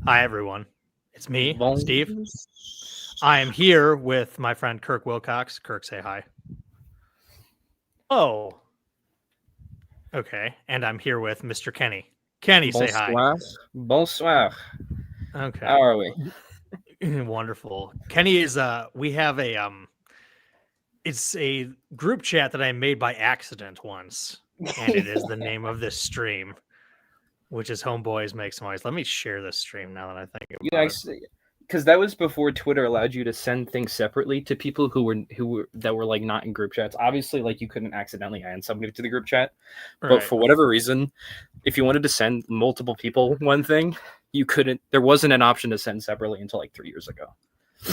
Hi, everyone. It's me, Steve. Bon- I am here with my friend Kirk Wilcox. Kirk, say hi. Oh, okay. And I'm here with Mr. Kenny. Kenny, say hi. Bonsoir. Bonsoir. Okay. How are we? Wonderful. Kenny is we have a it's a group chat that I made by accident once, and it is the name of this stream, which is Homeboys Make Some Noise. Let me share this stream now that I think You about it. actually, because that was before Twitter allowed you to send things separately to people who were like not in group chats. Obviously, like you couldn't accidentally add somebody to the group chat, but Right. for whatever reason, if you wanted to send multiple people one thing, you couldn't. There wasn't an option to send separately until like 3 years ago.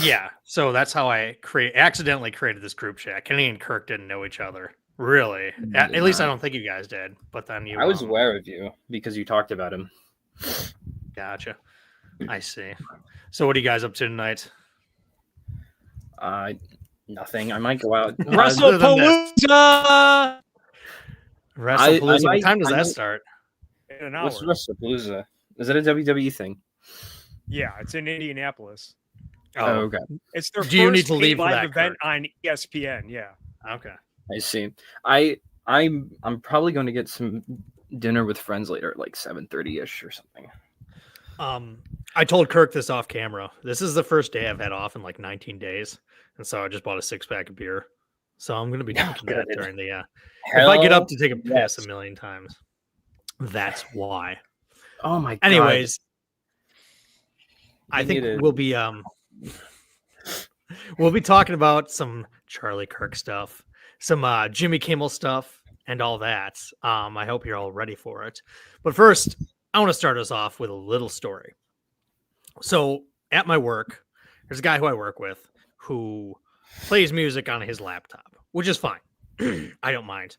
Yeah, so that's how I accidentally created this group chat. Kenny and Kirk didn't know each other, really. At least I don't think you guys did. But then you, I was aware of you because you talked about him. Gotcha. I see. So what are you guys up to tonight? Nothing. I might go out. WrestlePalooza. WrestlePalooza. What time does that start? In an hour. What's WrestlePalooza? Is it a WWE thing? Yeah, it's in Indianapolis. Oh, okay. It's their Do you first need to leave for live that, event Kirk? on ESPN. Yeah. Okay. I see. I'm probably going to get some dinner with friends later at like 7:30ish or something. I told Kirk this off camera. This is the first day I've had off in like 19 days, and so I just bought a 6-pack of beer. So I'm going to be drinking that during the. If I get up to take a piss a million times, that's why. Oh my god. Anyways, I think we'll be talking about some Charlie Kirk stuff, some Jimmy Kimmel stuff, and all that. I hope you're all ready for it. But first, I want to start us off with a little story. So at my work, there's a guy who I work with who plays music on his laptop, which is fine. I don't mind.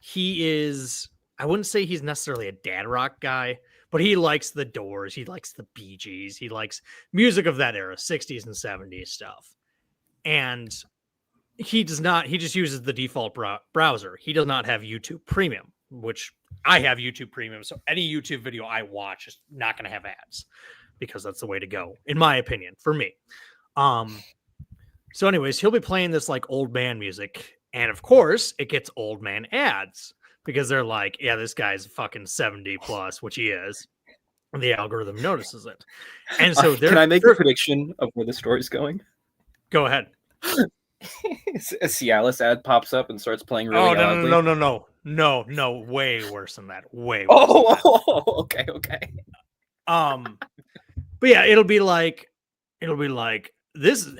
He is, I wouldn't say he's necessarily a dad rock guy, but he likes the Doors. He likes the Bee Gees. He likes music of that era, 60s and 70s stuff. And he just uses the default browser. He does not have YouTube Premium, which I have YouTube Premium. So any YouTube video I watch is not going to have ads because that's the way to go, in my opinion, for me. So anyways, he'll be playing this like old man music. And of course, it gets old man ads because they're like, yeah, this guy's fucking 70 plus, which he is. And the algorithm notices it. And so can I make a prediction of where the story's going? Go ahead. A Cialis ad pops up and starts playing really loudly. No, way worse than that. Way worse. Okay. But yeah, it'll be like this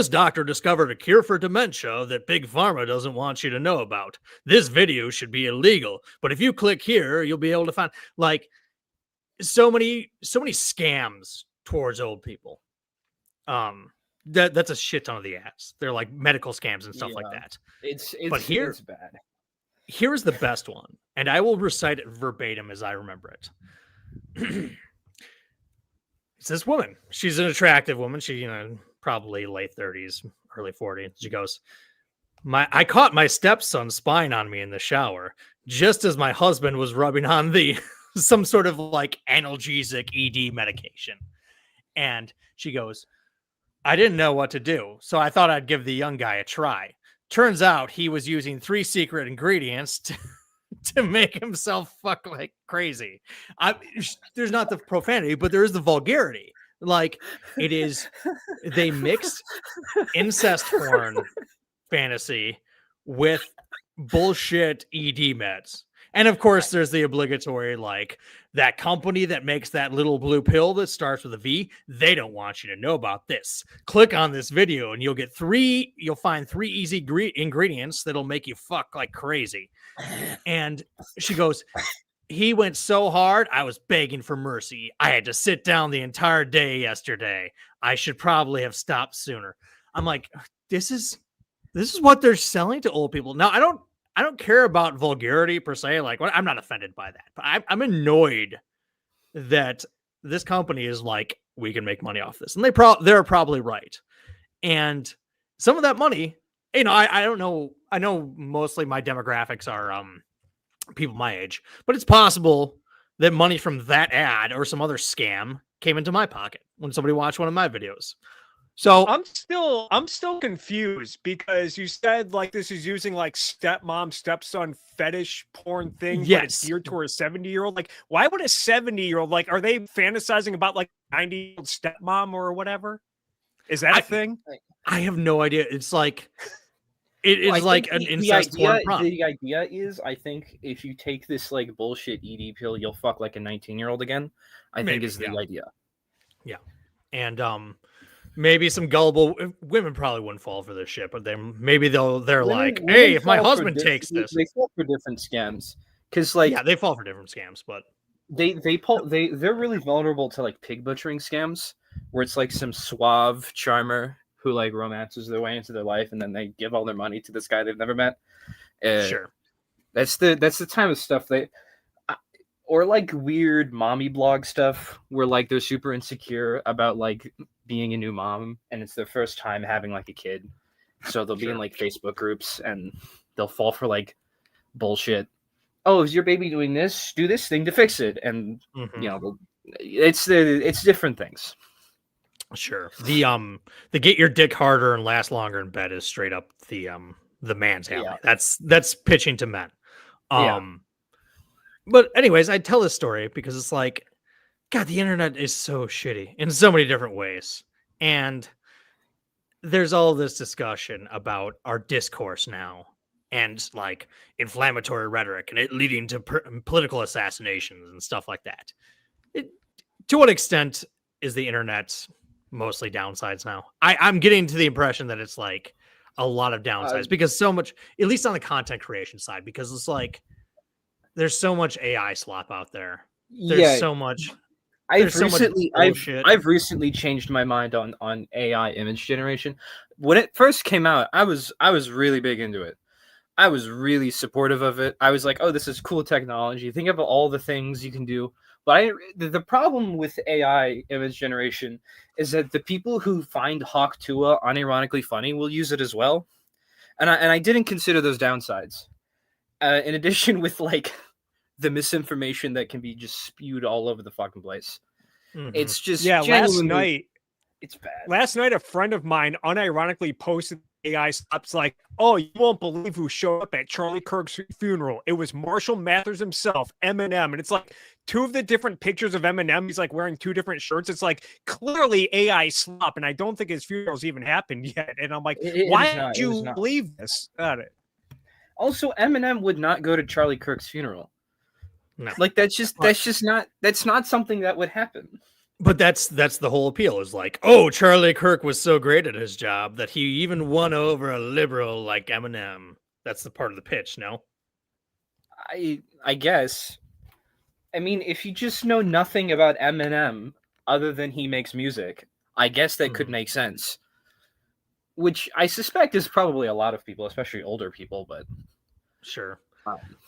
doctor discovered a cure for dementia that Big Pharma doesn't want you to know about. This video should be illegal, but if you click here, you'll be able to find like so many scams towards old people. That's a shit ton of the ads. They're like medical scams and stuff like that. It's bad. Here's the best one, and I will recite it verbatim as I remember it. It's this woman. She's an attractive woman. She, probably late 30s, early 40s. She goes, I caught my stepson spying on me in the shower, just as my husband was rubbing on some sort of like analgesic ED medication. And she goes, I didn't know what to do, so I thought I'd give the young guy a try. Turns out he was using 3 secret ingredients to make himself fuck like crazy. There's not the profanity, but there is the vulgarity. Like it is, they mixed incest porn fantasy with bullshit ED meds. And of course, there's the obligatory, like that company that makes that little blue pill that starts with a V. They don't want you to know about this. Click on this video and you'll find 3 easy ingredients that'll make you fuck like crazy. And she goes, he went so hard, I was begging for mercy. I had to sit down the entire day yesterday. I should probably have stopped sooner. I'm like, this is what they're selling to old people. Now, I don't care about vulgarity per se. Like, I'm not offended by that, but I'm annoyed that this company is like, we can make money off this, and they're probably right. And some of that money, I don't know. I know mostly my demographics are people my age, but it's possible that money from that ad or some other scam came into my pocket when somebody watched one of my videos. So I'm still confused because you said like this is using like stepmom, stepson fetish porn thing, but it's yes, geared toward a 70-year-old. Like, why would a 70-year-old like are they fantasizing about like 90-year-old stepmom or whatever? Is that a thing? I have no idea. It's like it is Well, I like think an incest porn prompt. the idea is, I think if you take this like bullshit ED pill, you'll fuck like a 19-year-old again. I think Maybe, is the idea. Yeah, and maybe some gullible women probably wouldn't fall for this shit, but then maybe they're like, hey, if my husband takes this, they fall for different scams because like yeah, they fall for different scams, but they're really vulnerable to like pig butchering scams where it's like some suave charmer who like romances their way into their life and then they give all their money to this guy they've never met. Sure, that's the time of stuff or like weird mommy blog stuff where like they're super insecure about like being a new mom and it's their first time having like a kid, so they'll be in like Facebook groups and they'll fall for like bullshit. Oh, is your baby doing this? Do this thing to fix it, and you know, it's different things. Sure. The get your dick harder and last longer in bed is straight up the man's alley. Yeah. That's pitching to men. But anyways, I tell this story because it's like, God, the internet is so shitty in so many different ways. And there's all this discussion about our discourse now and like inflammatory rhetoric and it leading to political assassinations and stuff like that. To what extent is the internet mostly downsides now? I'm getting to the impression that it's like a lot of downsides because so much, at least on the content creation side, because it's like there's so much AI slop out there. There's so much. I've recently changed my mind on AI image generation. When it first came out, I was really big into it. I was really supportive of it. I was like, oh, this is cool technology. Think of all the things you can do. But the problem with AI image generation is that the people who find Hawk Tuah unironically funny will use it as well. And I didn't consider those downsides. In addition with like the misinformation that can be just spewed all over the fucking place. It's just last night it's bad. Last night a friend of mine unironically posted AI stops like, oh, you won't believe who showed up at Charlie Kirk's funeral. It was Marshall Mathers himself, Eminem. And it's like two of the different pictures of Eminem. He's like wearing two different shirts. It's like clearly AI slop. And I don't think his funeral's even happened yet. And I'm like, why did you believe this? Also, Eminem would not go to Charlie Kirk's funeral. No. Like that's not something that would happen. But that's the whole appeal is like, oh, Charlie Kirk was so great at his job that he even won over a liberal like Eminem. That's the part of the pitch, no? I guess. I mean, if you just know nothing about Eminem other than he makes music, I guess that could make sense. Which I suspect is probably a lot of people, especially older people, but sure.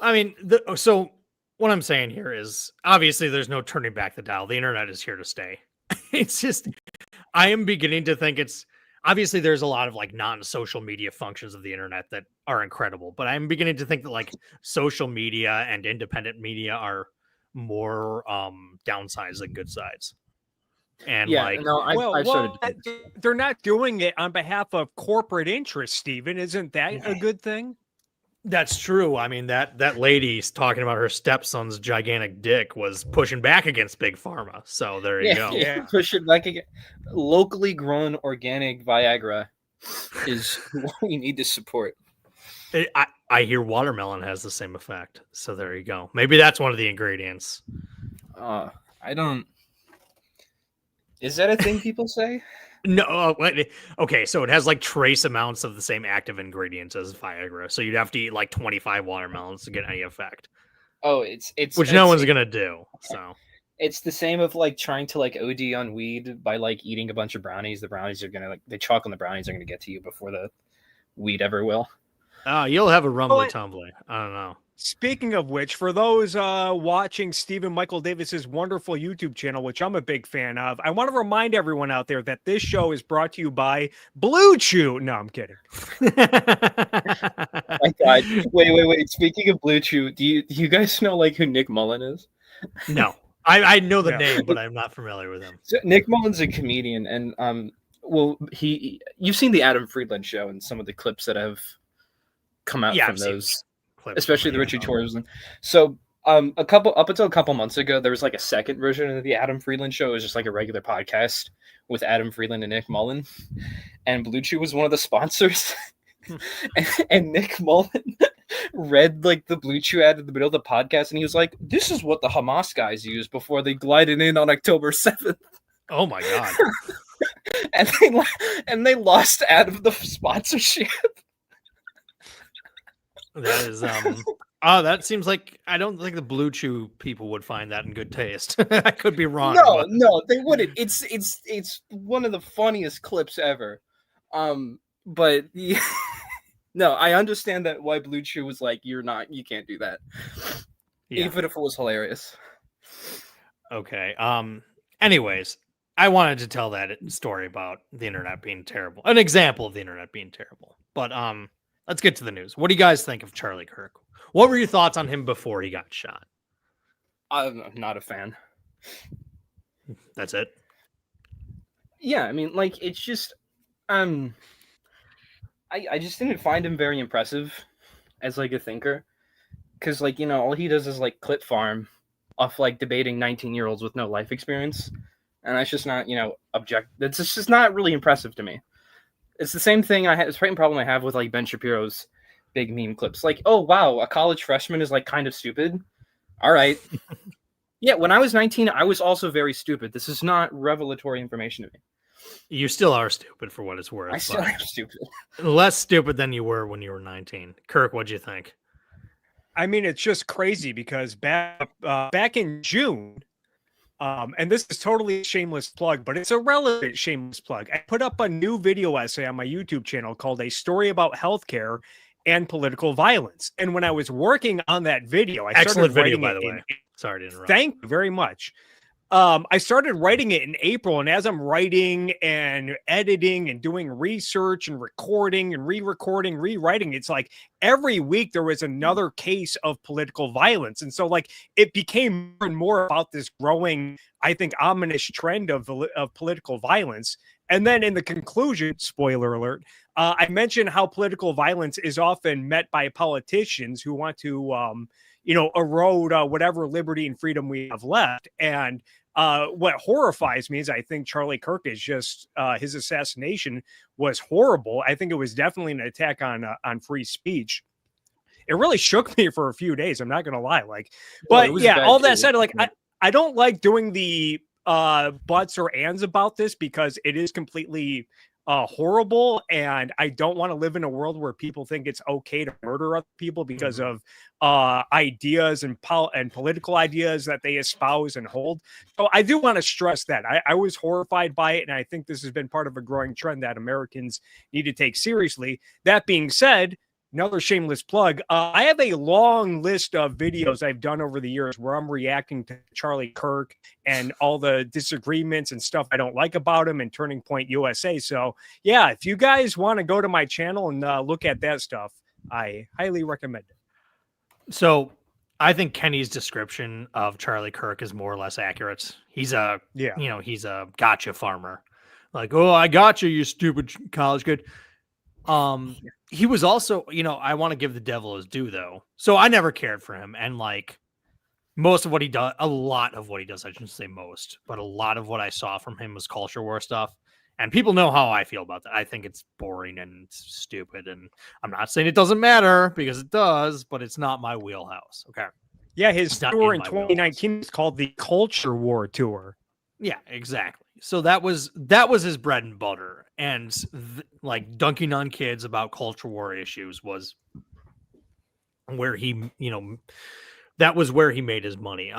I mean, so what I'm saying here is obviously there's no turning back the dial. The internet is here to stay. It's just, I am beginning to think it's obviously there's a lot of like non-social media functions of the internet that are incredible, but I'm beginning to think that like social media and independent media are more downsides than good sides. And they're not doing it on behalf of corporate interests, Stephen. Isn't that a good thing? That's true. I mean, that lady's talking about her stepson's gigantic dick was pushing back against Big Pharma. So there you go. Yeah. Pushing back against locally grown organic Viagra is what we need to support. I hear watermelon has the same effect. So there you go. Maybe that's one of the ingredients. I don't. Is that a thing people say? No. Okay, so it has like trace amounts of the same active ingredients as Viagra. So you'd have to eat like 25 watermelons to get any effect. Oh, it's which no one's gonna do. So it's the same of like trying to like OD on weed by like eating a bunch of brownies. The brownies are gonna like the chalk on the brownies are gonna get to you before the weed ever will. Oh, you'll have a rumbly tumbly. I don't know. Speaking of which, for those watching Stephen Michael Davis's wonderful YouTube channel, which I'm a big fan of, I want to remind everyone out there that this show is brought to you by Blue Chew. No, I'm kidding. My God. Wait. Speaking of Blue Chew, do you guys know like who Nick Mullen is? No, I know the name, but I'm not familiar with him. So Nick Mullen's a comedian, and well, you've seen the Adam Friedland show and some of the clips that have come out from those, especially the Richie Torres one. So up until a couple months ago, there was like a second version of the Adam Friedland show. It was just like a regular podcast with Adam Friedland and Nick Mullen, and Blue Chew was one of the sponsors. and Nick Mullen read like the Blue Chew ad in the middle of the podcast, and he was like, "This is what the Hamas guys used before they glided in on October 7th." Oh my god! and they lost out of the sponsorship. That is that seems like I don't think the Blue Chew people would find that in good taste. I could be wrong. No, they wouldn't. It's one of the funniest clips ever. But no, I understand that why Blue Chew was like, you can't do that. Yeah. Even if it was hilarious. Okay. Anyways, I wanted to tell that story about the internet being terrible. An example of the internet being terrible. But let's get to the news. What do you guys think of Charlie Kirk? What were your thoughts on him before he got shot? I'm not a fan. That's it? Yeah, I mean, like, it's just I just didn't find him very impressive as like a thinker, because like, you know, all he does is like clip farm off like debating 19-year-olds with no life experience, and that's just not, you know, that's just not really impressive to me. It's the same thing it's the same problem I have with like Ben Shapiro's big meme clips. Like, oh wow, a college freshman is like kind of stupid. All right. Yeah, when I was 19, I was also very stupid. This is not revelatory information to me. You still are stupid for what it's worth. I still am stupid. Less stupid than you were when you were 19. Kirk, what'd you think? I mean, it's just crazy because back in June, and this is totally a shameless plug, but it's a relevant shameless plug. I put up a new video essay on my YouTube channel called "A Story About Healthcare and Political Violence." And when I was working on that video, I excellent started video, by the way. Sorry to interrupt. Thank you very much. I started writing it in April, and as I'm writing and editing and doing research and recording and re-recording, rewriting, it's like every week there was another case of political violence. And so like it became more and more about this growing, I think, ominous trend of political violence. And then in the conclusion, spoiler alert, I mentioned how political violence is often met by politicians who want to, erode whatever liberty and freedom we have left. And what horrifies me is I think Charlie Kirk is just his assassination was horrible. I think it was definitely an attack on free speech. It really shook me for a few days. I'm not going to lie. But yeah, all that said, like, I don't like doing the buts or ands about this because it is completely horrible, and I don't want to live in a world where people think it's okay to murder other people because of ideas and political ideas that they espouse and hold. So I do want to stress that I was horrified by it, and I think this has been part of a growing trend that Americans need to take seriously. That being said, another shameless plug. I have a long list of videos I've done over the years where I'm reacting to Charlie Kirk and all the disagreements and stuff I don't like about him and Turning Point USA. So yeah, if you guys want to go to my channel and look at that stuff, I highly recommend it. So I think Kenny's description of Charlie Kirk is more or less accurate. He's he's a gotcha farmer. Like, oh, I got you, you stupid college kid. He was also, I want to give the devil his due though. So I never cared for him. And like most of what he does, a lot of what he does, I shouldn't say most, but a lot of what I saw from him was culture war stuff. And people know how I feel about that. I think it's boring and stupid. And I'm not saying it doesn't matter because it does, but it's not my wheelhouse. Okay. Yeah. His tour in 2019 is called the Culture War Tour. Yeah, exactly. So that was his bread and butter, and like dunking on kids about culture war issues was where he, that was where he made his money.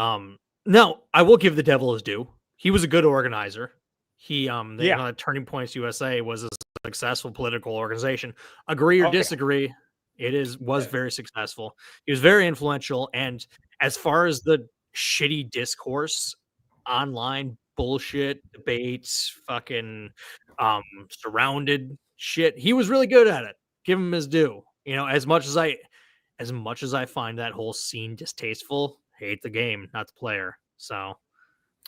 Now I will give the devil his due. He was a good organizer. He, Turning Points USA was a successful political organization. Agree or disagree, it was very successful. He was very influential, and as far as the shitty discourse online bullshit debates, fucking surrounded shit, he was really good at it. Give him his due. As much as I find that whole scene distasteful, hate the game, not the player. So,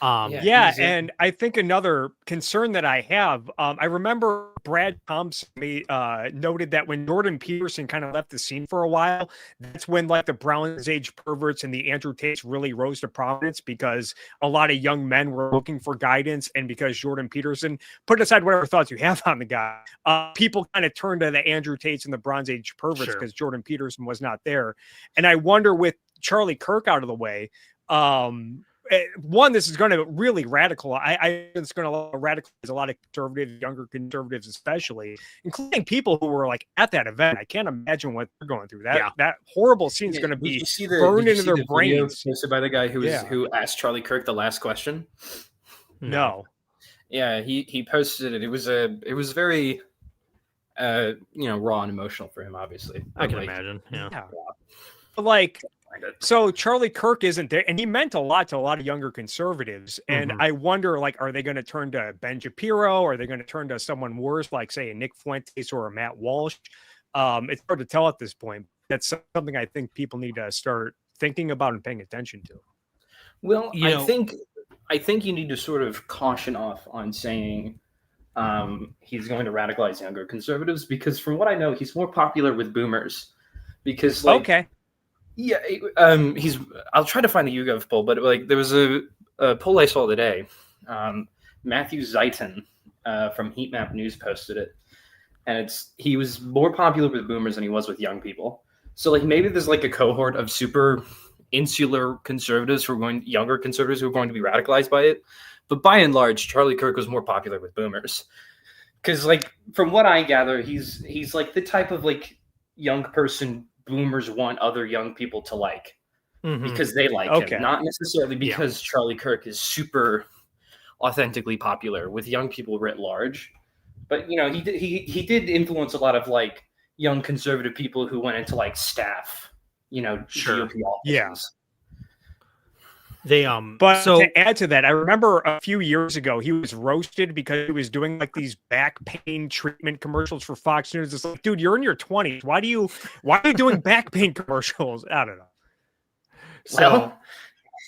yeah, and I think another concern that I have, I remember Brad Thompson noted that when Jordan Peterson kind of left the scene for a while, that's when like the Bronze Age perverts and the Andrew Tates really rose to prominence because a lot of young men were looking for guidance, and because Jordan Peterson, put aside whatever thoughts you have on the guy, people kind of turned to the Andrew Tates and the Bronze Age perverts because Jordan Peterson was not there. And I wonder, with Charlie Kirk out of the way, one, this is going to really radical. It's going to radicalize a lot of conservatives, younger conservatives, especially, including people who were like at that event. I can't imagine what they're going through. That horrible scene is going to be burned into their brains. Posted by the guy who asked Charlie Kirk the last question. No. Yeah, he posted it. It was very raw and emotional for him. Obviously, I can imagine. Yeah. Like. So Charlie Kirk isn't there, and he meant a lot to a lot of younger conservatives. And I wonder, like, are they going to turn to Ben Shapiro? Or are they going to turn to someone worse, like, say, a Nick Fuentes or a Matt Walsh? It's hard to tell at this point. That's something I think people need to start thinking about and paying attention to. Well, I think you need to sort of caution off on saying he's going to radicalize younger conservatives, because from what I know, he's more popular with boomers. Because yeah, I'll try to find the YouGov poll, but like there was a poll I saw today. Matthew Zeiton from Heatmap News posted it, and he was more popular with boomers than he was with young people. So like maybe there's like a cohort of super insular conservatives younger conservatives who are going to be radicalized by it. But by and large, Charlie Kirk was more popular with boomers, because like from what I gather, he's like the type of like young person boomers want other young people to like, because they like him, not necessarily because Charlie Kirk is super authentically popular with young people writ large. But he did influence a lot of like young conservative people who went into like staff, GOP offices. But to add to that, I remember a few years ago he was roasted because he was doing like these back pain treatment commercials for Fox News. It's like, dude, you're in your 20s. Why are you doing back pain commercials? I don't know. Well,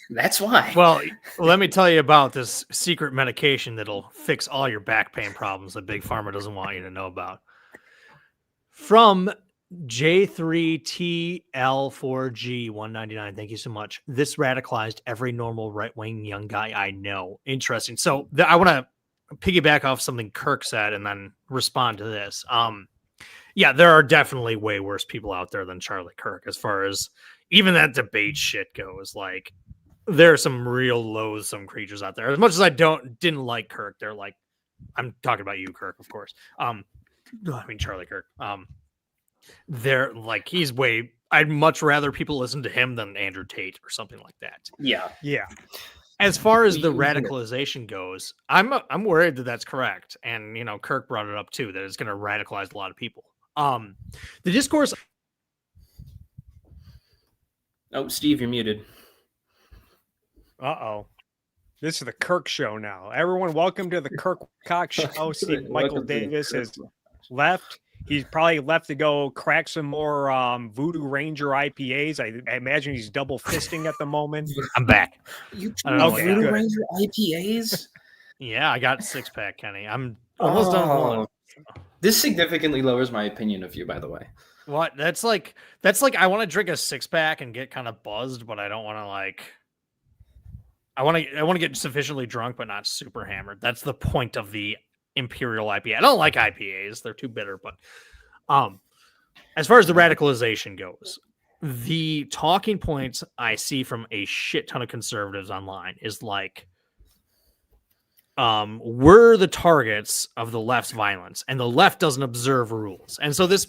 that's why. Well, let me tell you about this secret medication that'll fix all your back pain problems that Big Pharma doesn't want you to know about. From J3TL4G199, thank you so much. This radicalized every normal right-wing young guy I know. Interesting. So I want to piggyback off something Kirk said and then respond to this. Yeah, there are definitely way worse people out there than Charlie Kirk as far as even that debate shit goes. Like, there are some real loathsome creatures out there. As much as I didn't like Kirk, they're like, I'm talking about you, Kirk, of course. I mean Charlie Kirk. They're like, I'd much rather people listen to him than Andrew Tate or something like that. Yeah. As far as the radicalization goes, I'm worried that that's correct. And Kirk brought it up too, that it's going to radicalize a lot of people. The discourse. Oh, Steve, you're muted. Uh-oh. This is the Kirk show now. Everyone, welcome to the Kirk Cox show. Steve Michael Davis has left. He's probably left to go crack some more Voodoo Ranger IPAs. I imagine he's double fisting at the moment. I'm back. You Voodoo Ranger IPAs? Yeah, I got 6-pack, Kenny. I'm almost done with one. This significantly lowers my opinion of you, by the way. What? That's like I want to drink a 6-pack and get kind of buzzed, but I don't want to like. I want to get sufficiently drunk, but not super hammered. That's the point of the Imperial IPA. I don't like IPAs; they're too bitter. But as far as the radicalization goes, the talking points I see from a shit ton of conservatives online is like, we're the targets of the left's violence, and the left doesn't observe rules. And so this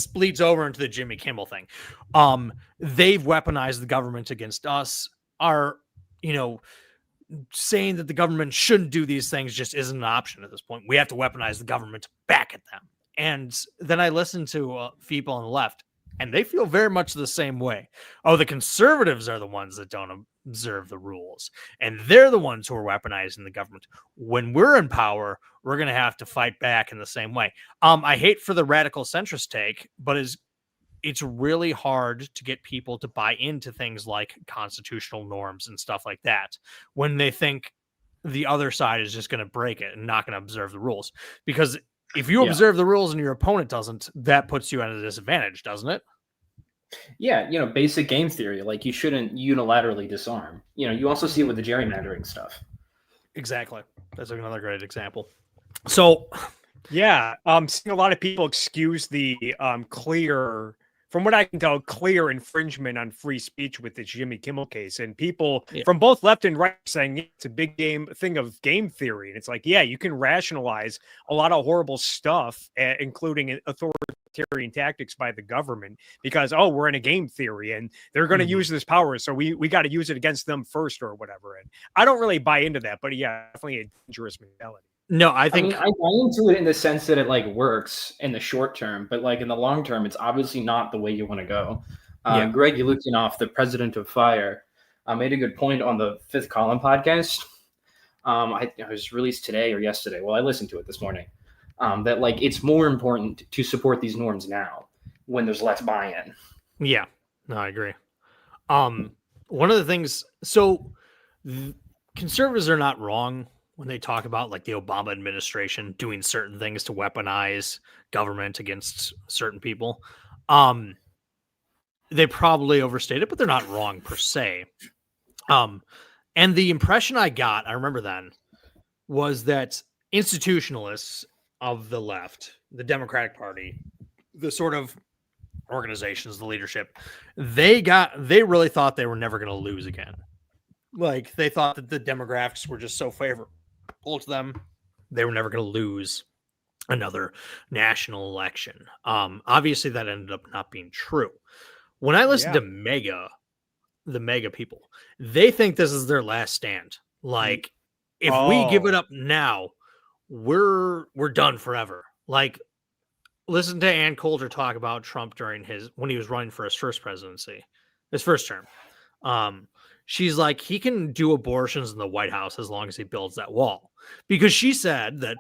bleeds over into the Jimmy Kimmel thing. They've weaponized the government against us. Saying that the government shouldn't do these things just isn't an option at this point. We have to weaponize the government to back at them. And then I listen to people on the left, and they feel very much the same way. Oh, the conservatives are the ones that don't observe the rules, and they're the ones who are weaponizing the government. When we're in power, we're going to have to fight back in the same way. I hate for the radical centrist take, but it's really hard to get people to buy into things like constitutional norms and stuff like that when they think the other side is just going to break it and not going to observe the rules. Because if you observe the rules and your opponent doesn't, that puts you at a disadvantage, doesn't it? Yeah, basic game theory. Like, you shouldn't unilaterally disarm. You also see it with the gerrymandering stuff. Exactly. That's another great example. So, yeah, seeing a lot of people excuse the clear, from what I can tell, clear infringement on free speech with the Jimmy Kimmel case, and people from both left and right saying it's a big thing of game theory, and it's like, yeah, you can rationalize a lot of horrible stuff, including authoritarian tactics by the government, because we're in a game theory and they're going to use this power, so we got to use it against them first or whatever. And I don't really buy into that, but yeah, definitely a dangerous mentality. No, I think I buy into it in the sense that it like works in the short term, but like in the long term, it's obviously not the way you want to go. Greg Yelukinoff, the president of FIRE, made a good point on the Fifth Column podcast. It was released today or yesterday. Well, I listened to it this morning. That like it's more important to support these norms now when there's less buy-in. Yeah, no, I agree. One of the things, so conservatives are not wrong when they talk about like the Obama administration doing certain things to weaponize government against certain people. They probably overstate it, but they're not wrong per se. And the impression I got, I remember then, was that institutionalists of the left, the Democratic Party, the sort of organizations, the leadership, they really thought they were never going to lose again. Like, they thought that the demographics were just so favorable to them, they were never going to lose another national election. Obviously, that ended up not being true. When I listen to the MAGA people, they think this is their last stand. Like, if we give it up now, we're done forever. Like, listen to Ann Coulter talk about Trump when he was running for his first term. She's like, he can do abortions in the White House as long as he builds that wall. Because she said that,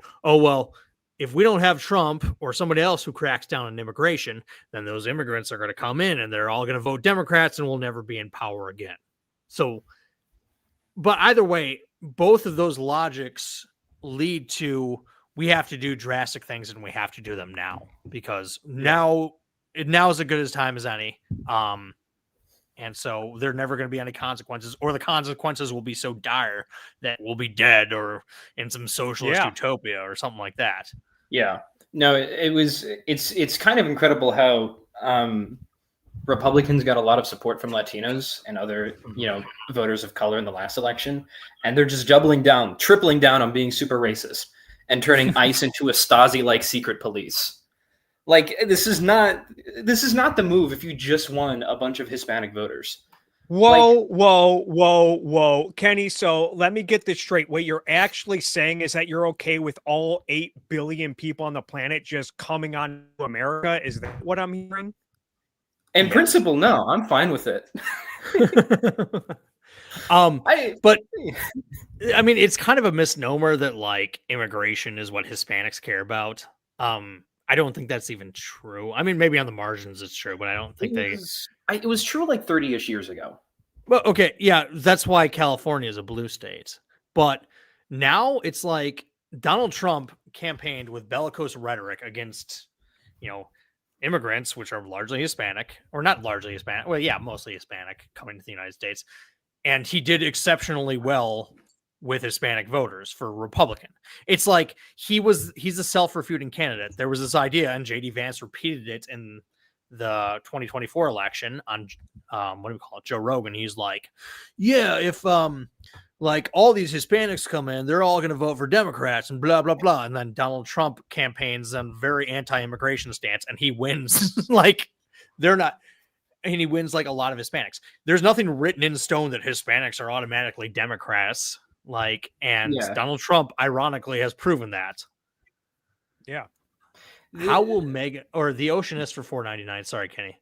if we don't have Trump or somebody else who cracks down on immigration, then those immigrants are going to come in and they're all going to vote Democrats and we'll never be in power again. So, but either way, both of those logics lead to, we have to do drastic things and we have to do them now, because now is as good a time as any. And so there are never going to be any consequences, or the consequences will be so dire that we'll be dead or in some socialist utopia or something like that. Yeah. No, it's kind of incredible how Republicans got a lot of support from Latinos and other, voters of color in the last election. And they're just tripling down on being super racist and turning ICE into a Stasi-like secret police. Like, this is not the move if you just won a bunch of Hispanic voters. Whoa, Kenny. So let me get this straight. What you're actually saying is that you're okay with all 8 billion people on the planet just coming on to America? Is that what I'm hearing? In principle, no, I'm fine with it. But I mean, it's kind of a misnomer that like immigration is what Hispanics care about. I don't think that's even true. I mean, maybe on the margins it's true, but I don't think it was true like 30-ish years ago. Well, okay, yeah, that's why California is a blue state. But now it's like Donald Trump campaigned with bellicose rhetoric against, immigrants, which are largely Hispanic, or not largely Hispanic. Well, yeah, mostly Hispanic coming to the United States. And he did exceptionally well with Hispanic voters for Republican. It's like he's a self-refuting candidate. There was this idea, and JD Vance repeated it in the 2024 election on Joe Rogan. He's like, yeah, if like all these Hispanics come in, they're all going to vote for Democrats and blah blah blah. And then Donald Trump campaigns on very anti-immigration stance, and he wins. Like, they're not. And he wins like a lot of Hispanics. There's nothing written in stone that Hispanics are automatically Democrats. Donald Trump, ironically, has proven that. Yeah. How will MAGA, or the Oceanist for $4.99? Sorry, Kenny.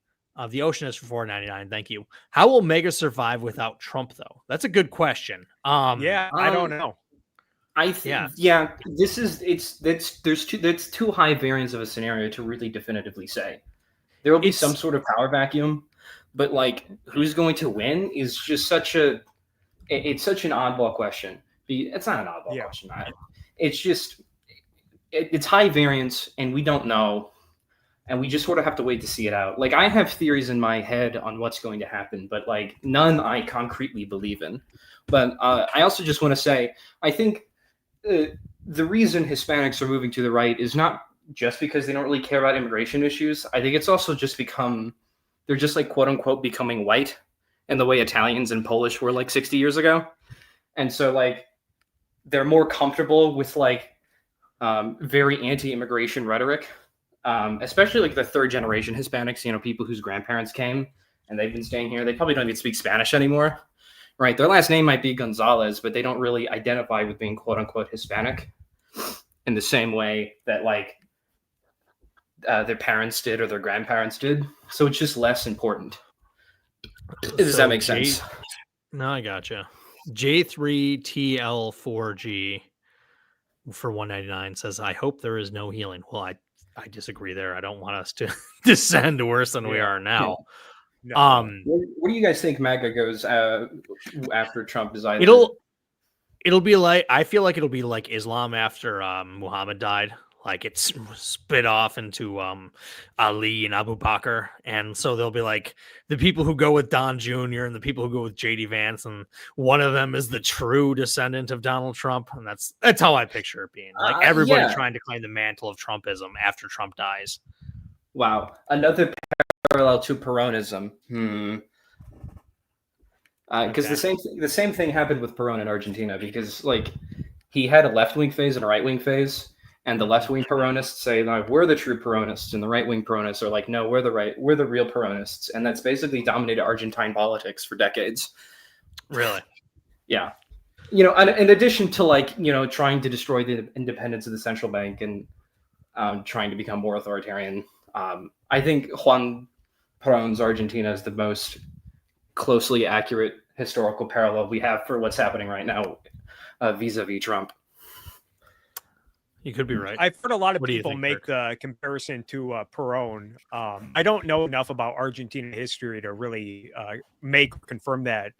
The Oceanist for $4.99. Thank you. How will MAGA survive without Trump, though? That's a good question. I don't know. There's too high variance of a scenario to really definitively say. There will be some sort of power vacuum, but like who's going to win is just such an oddball question. It's not an oddball question. It's just it's high variance, and we don't know, and we just sort of have to wait to see it out. Like I have theories in my head on what's going to happen, but like none I concretely believe in. But I also just want to say, I think the reason Hispanics are moving to the right is not just because they don't really care about immigration issues. I think it's also just they're just like quote unquote becoming white in the way Italians and Polish were like 60 years ago. And so like they're more comfortable with like very anti-immigration rhetoric, especially like the third generation Hispanics, people whose grandparents came and they've been staying here. They probably don't even speak Spanish anymore, right? Their last name might be Gonzalez, but they don't really identify with being quote unquote Hispanic in the same way that like their parents did or their grandparents did. So it's just less important. Does that make sense? No, I gotcha. J3TL4G for 199 says, I hope there is no healing. Well, I disagree there. I don't want us to descend worse than we are now. No. What do you guys think MAGA goes after Trump is either? It'll be like, I feel like it'll be like Islam after Muhammad died. Like it's split off into Ali and Abu Bakr. And so they'll be like the people who go with Don Jr. and the people who go with JD Vance. And one of them is the true descendant of Donald Trump. And that's how I picture it being. Like everybody trying to claim the mantle of Trumpism after Trump dies. Wow. Another parallel to Peronism. Because the same thing happened with Perón in Argentina, because like he had a left-wing phase and a right-wing phase. And the left-wing Peronists say, like, we're the true Peronists, and the right-wing Peronists are like, no, we're the real Peronists. And that's basically dominated Argentine politics for decades. Really? Yeah. In addition to like, trying to destroy the independence of the central bank and trying to become more authoritarian, I think Juan Perón's Argentina is the most closely accurate historical parallel we have for what's happening right now vis-a-vis Trump. You could be right. I've heard a lot of people make the comparison to Perón. I don't know enough about Argentina history to really confirm that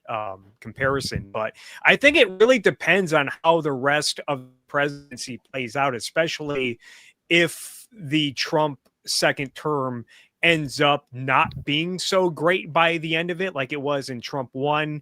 comparison, but I think it really depends on how the rest of the presidency plays out, especially if the Trump second term ends up not being so great by the end of it, like it was in Trump 1.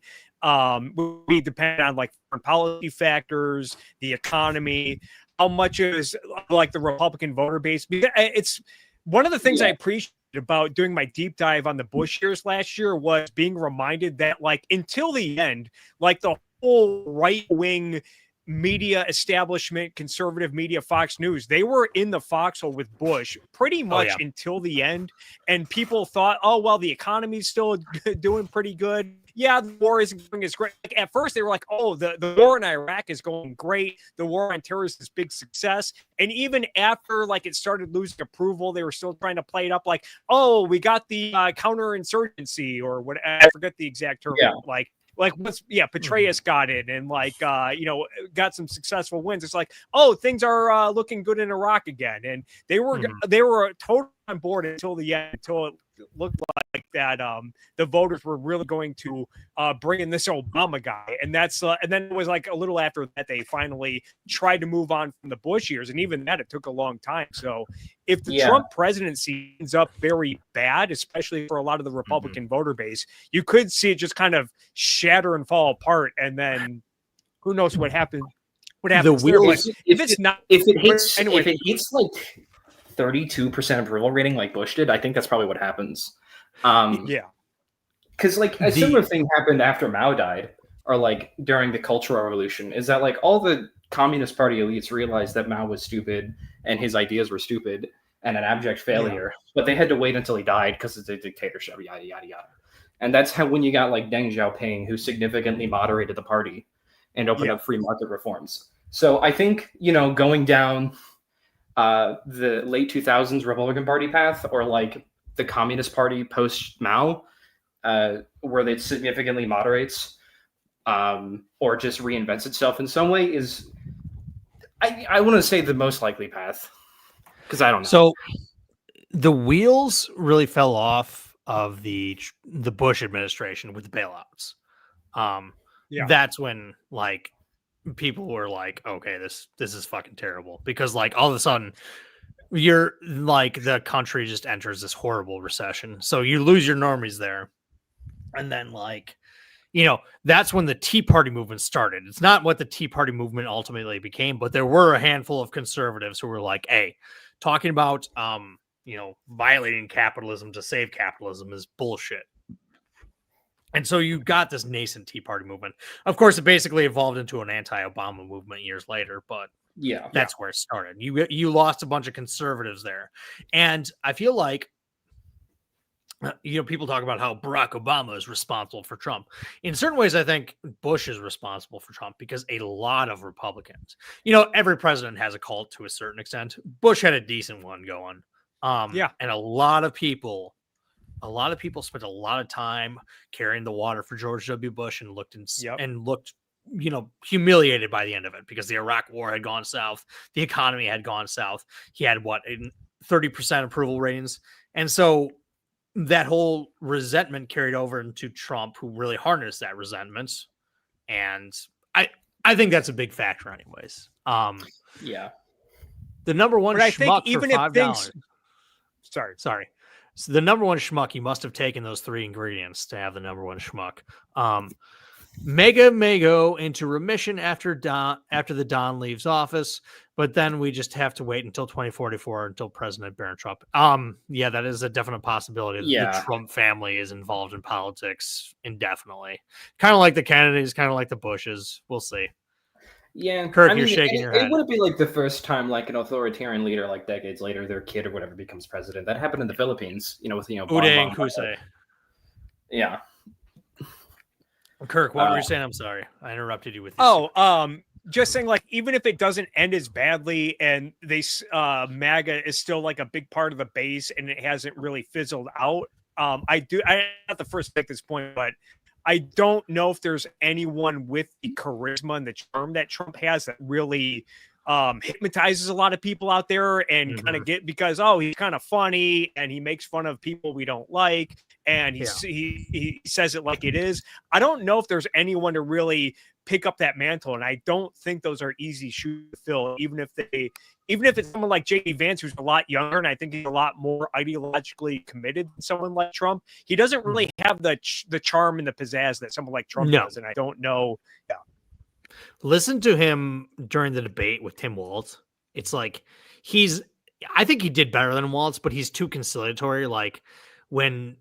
We depend on like foreign policy factors, the economy, how much is like the Republican voter base. It's one of the things I appreciated about doing my deep dive on the Bush years last year was being reminded that like until the end, like the whole right-wing media establishment, conservative media, Fox News, they were in the foxhole with Bush pretty much until the end. And people thought, oh, well, the economy's still doing pretty good. Yeah, the war isn't going as great. Like, at first, they were like, oh, the war in Iraq is going great. The war on terror is this big success. And even after like it started losing approval, they were still trying to play it up like, oh, we got the counterinsurgency or what, I forget the exact term. Like once, Petraeus got in and like, got some successful wins. It's like, oh, things are looking good in Iraq again. And they were totally on board until the end, until it looked like that the voters were really going to bring in this Obama guy. And that's and then it was like a little after that they finally tried to move on from the Bush years. And even that, it took a long time. So if the Trump presidency ends up very bad, especially for a lot of the Republican voter base, you could see it just kind of shatter and fall apart. And then who knows what happened. What happens? If it hits like 32% approval rating like Bush did, I think that's probably what happens. Because like a similar thing happened after Mao died, or like during the Cultural Revolution, is that like all the Communist Party elites realized that Mao was stupid and his ideas were stupid and an abject failure, but they had to wait until he died because of the dictatorship, yada yada yada. And that's how when you got like Deng Xiaoping, who significantly moderated the party and opened up free market reforms. So I think, going down the late 2000s Republican Party path, or like the Communist Party post Mao, where it significantly moderates or just reinvents itself in some way, is I want to say the most likely path, because I don't know. So the wheels really fell off of the Bush administration with the bailouts. That's when like people were like, okay, this is fucking terrible, because like all of a sudden you're like the country just enters this horrible recession. So you lose your normies there. And then like, that's when the Tea Party movement started. It's not what the Tea Party movement ultimately became, but there were a handful of conservatives who were like, hey, talking about violating capitalism to save capitalism is bullshit. And so you got this nascent Tea Party movement. Of course, it basically evolved into an anti-Obama movement years later, but that's where it started. You lost a bunch of conservatives there. And I feel like, people talk about how Barack Obama is responsible for Trump. In certain ways, I think Bush is responsible for Trump, because a lot of Republicans, every president has a cult to a certain extent. Bush had a decent one going. And a lot of people spent a lot of time carrying the water for George W. Bush and looked humiliated by the end of it, because the Iraq war had gone south. The economy had gone south. He had 30% approval ratings. And so that whole resentment carried over into Trump, who really harnessed that resentment. And I think that's a big factor anyways. The number one schmuck for $5. Sorry. So the number one schmuck, you must have taken those 3 ingredients to have the number one schmuck. MAGA may go into remission after the Don leaves office, but then we just have to wait until 2044 until President Barron Trump. That is a definite possibility that the Trump family is involved in politics indefinitely. Kind of like the Kennedys, kind of like the Bushes. We'll see. Yeah, Kirk, you're shaking your head. It wouldn't be like the first time like an authoritarian leader, like decades later, their kid or whatever becomes president. That happened in the Philippines, with Uday Kusei. Yeah. Kirk, what were you saying? I'm sorry, I interrupted you with this. Just saying, like, even if it doesn't end as badly, and they MAGA is still like a big part of the base, and it hasn't really fizzled out. I'm not the first to make this point, but I don't know if there's anyone with the charisma and the charm that Trump has that really hypnotizes a lot of people out there and kind of because he's kind of funny and he makes fun of people we don't like, and he says it like it is. I don't know if there's anyone to really pick up that mantle, and I don't think those are easy shoes to fill, even if it's someone like J.D. Vance, who's a lot younger, and I think he's a lot more ideologically committed than someone like Trump. He doesn't really have the charm and the pizzazz that someone like Trump does, and I don't know. Yeah. Listen to him during the debate with Tim Walz. It's like I think he did better than Walz, but he's too conciliatory. Like when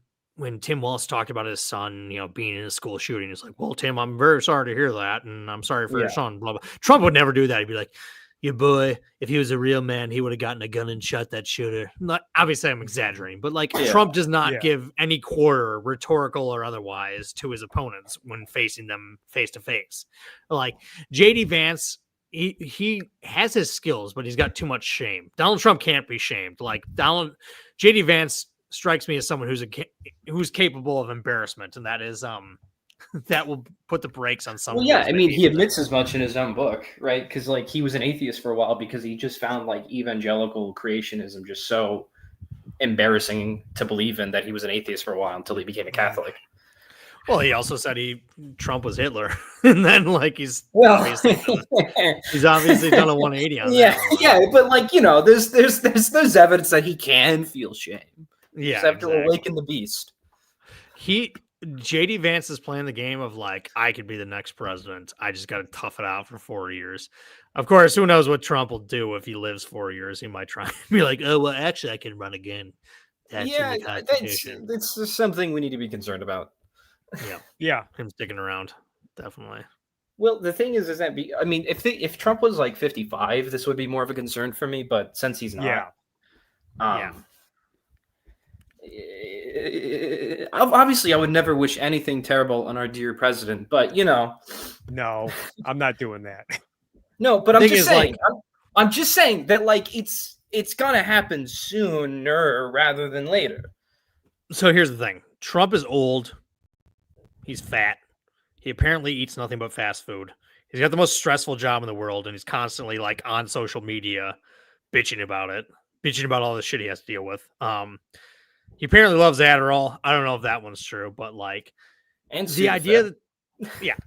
Tim Walz talked about his son, being in a school shooting, he's like, well, Tim, I'm very sorry to hear that, and I'm sorry for your son, blah, blah. Trump would never do that. He'd be like, your boy, if he was a real man, he would have gotten a gun and shot that shooter. Obviously, I'm exaggerating, but Trump does not give any quarter, rhetorical or otherwise, to his opponents when facing them face to face. Like J.D. Vance, he has his skills, but he's got too much shame. Donald Trump can't be shamed. Like J.D. Vance strikes me as someone who's capable of embarrassment, and that is that will put the brakes on someone. Well, I mean, he admits as much in his own book, right? Because he was an atheist for a while because he just found evangelical creationism just so embarrassing to believe in that he was an atheist for a while until he became a Catholic. Well, he also said Trump was Hitler, and then he's obviously done a 180 on that. But there's evidence that he can feel shame. Yeah, just have to awaken the beast. J.D. Vance is playing the game of I could be the next president. I just got to tough it out for 4 years. Of course, who knows what Trump will do if he lives 4 years? He might try and be like, oh, well, actually, I can run again. That's just something we need to be concerned about. Yeah. Him sticking around, definitely. Well, the thing is that if Trump was 55, this would be more of a concern for me. But since he's not, obviously, I would never wish anything terrible on our dear president, but no, I'm not doing that. No, but I'm just saying, I'm just saying that it's gonna happen sooner rather than later. So here's the thing: Trump is old. He's fat. He apparently eats nothing but fast food. He's got the most stressful job in the world, and he's constantly on social media bitching about it. bitching about all the shit he has to deal with. He apparently loves Adderall. I don't know if that one's true, but like, And the idea that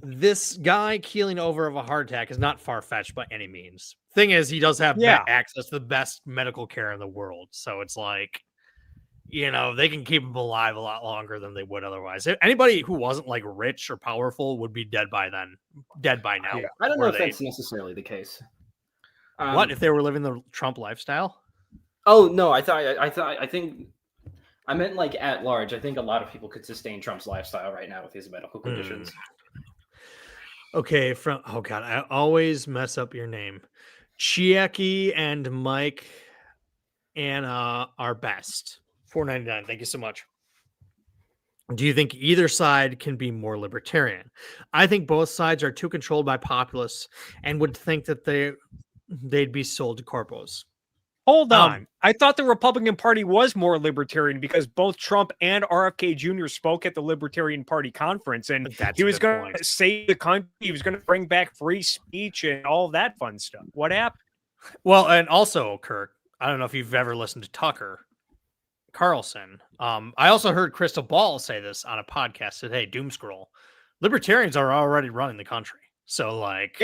this guy keeling over of a heart attack is not far-fetched by any means. Thing is, he does have access to the best medical care in the world, so it's like, they can keep him alive a lot longer than they would otherwise. Anybody who wasn't like rich or powerful would be dead by now. Yeah. I don't know if that's necessarily the case. What if they were living the Trump lifestyle? Oh no, I think I meant like at large. I think a lot of people could sustain Trump's lifestyle right now with his medical conditions. Okay, I always mess up your name. Chiaki and Mike Anna are best. $4.99. Thank you so much. Do you think either side can be more libertarian? I think both sides are too controlled by populists and would think that they'd be sold to corpos. Hold on. I thought the Republican Party was more libertarian because both Trump and RFK Jr. spoke at the Libertarian Party conference, and he was going to save the country. He was going to bring back free speech and all that fun stuff. What happened? Well, and also, Kirk, I don't know if you've ever listened to Tucker Carlson. I also heard Crystal Ball say this on a podcast today, Doom Scroll. Libertarians are already running the country. So, like,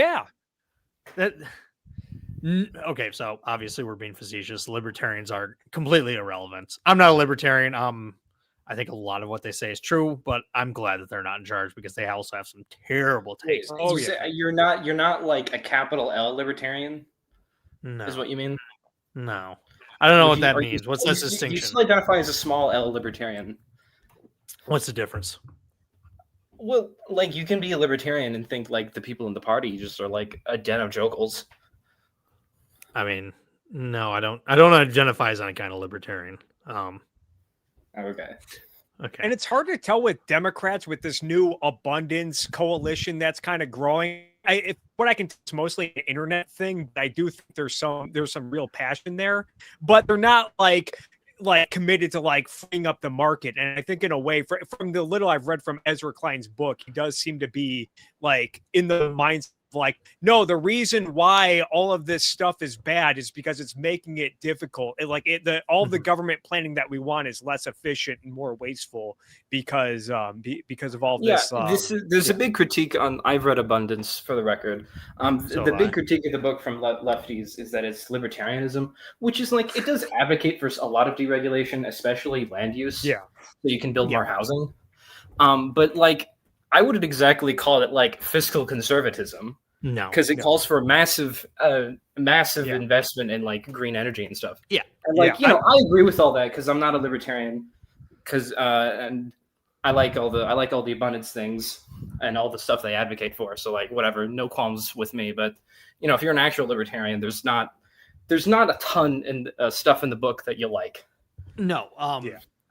okay, so obviously we're being facetious. Libertarians are completely irrelevant. I'm not a libertarian. I think a lot of what they say is true, but I'm glad that they're not in charge because they also have some terrible takes. You're not like a capital L libertarian? No. Is what you mean? No. I don't know what that means. What's the distinction? You still identify as a small L libertarian. What's the difference? Well, like you can be a libertarian and think like the people in the party just are like a den of jokels. I mean, no, I don't identify as any kind of libertarian. Okay. And it's hard to tell with Democrats with this new abundance coalition that's kind of growing. What I can tell is mostly an internet thing, but I do think there's some real passion there, but they're not like committed to like freeing up the market. And I think in a way, from the little I've read from Ezra Klein's book, he does seem to be like in the minds like, no, the reason why all of this stuff is bad is because it's making it difficult. All the government planning that we want is less efficient and more wasteful because of all this. There's a big critique on. I've read Abundance for the record. The big critique of the book from lefties is that it's libertarianism, which is like it does advocate for a lot of deregulation, especially land use. Yeah, so you can build more housing. But like. I wouldn't exactly call it like fiscal conservatism. No, because it calls for massive investment in like green energy and stuff. Yeah, and I agree with all that because I'm not a libertarian. Because and I like all the abundance things and all the stuff they advocate for. So like whatever, no qualms with me. But if you're an actual libertarian, there's not a ton in stuff in the book that you like. No,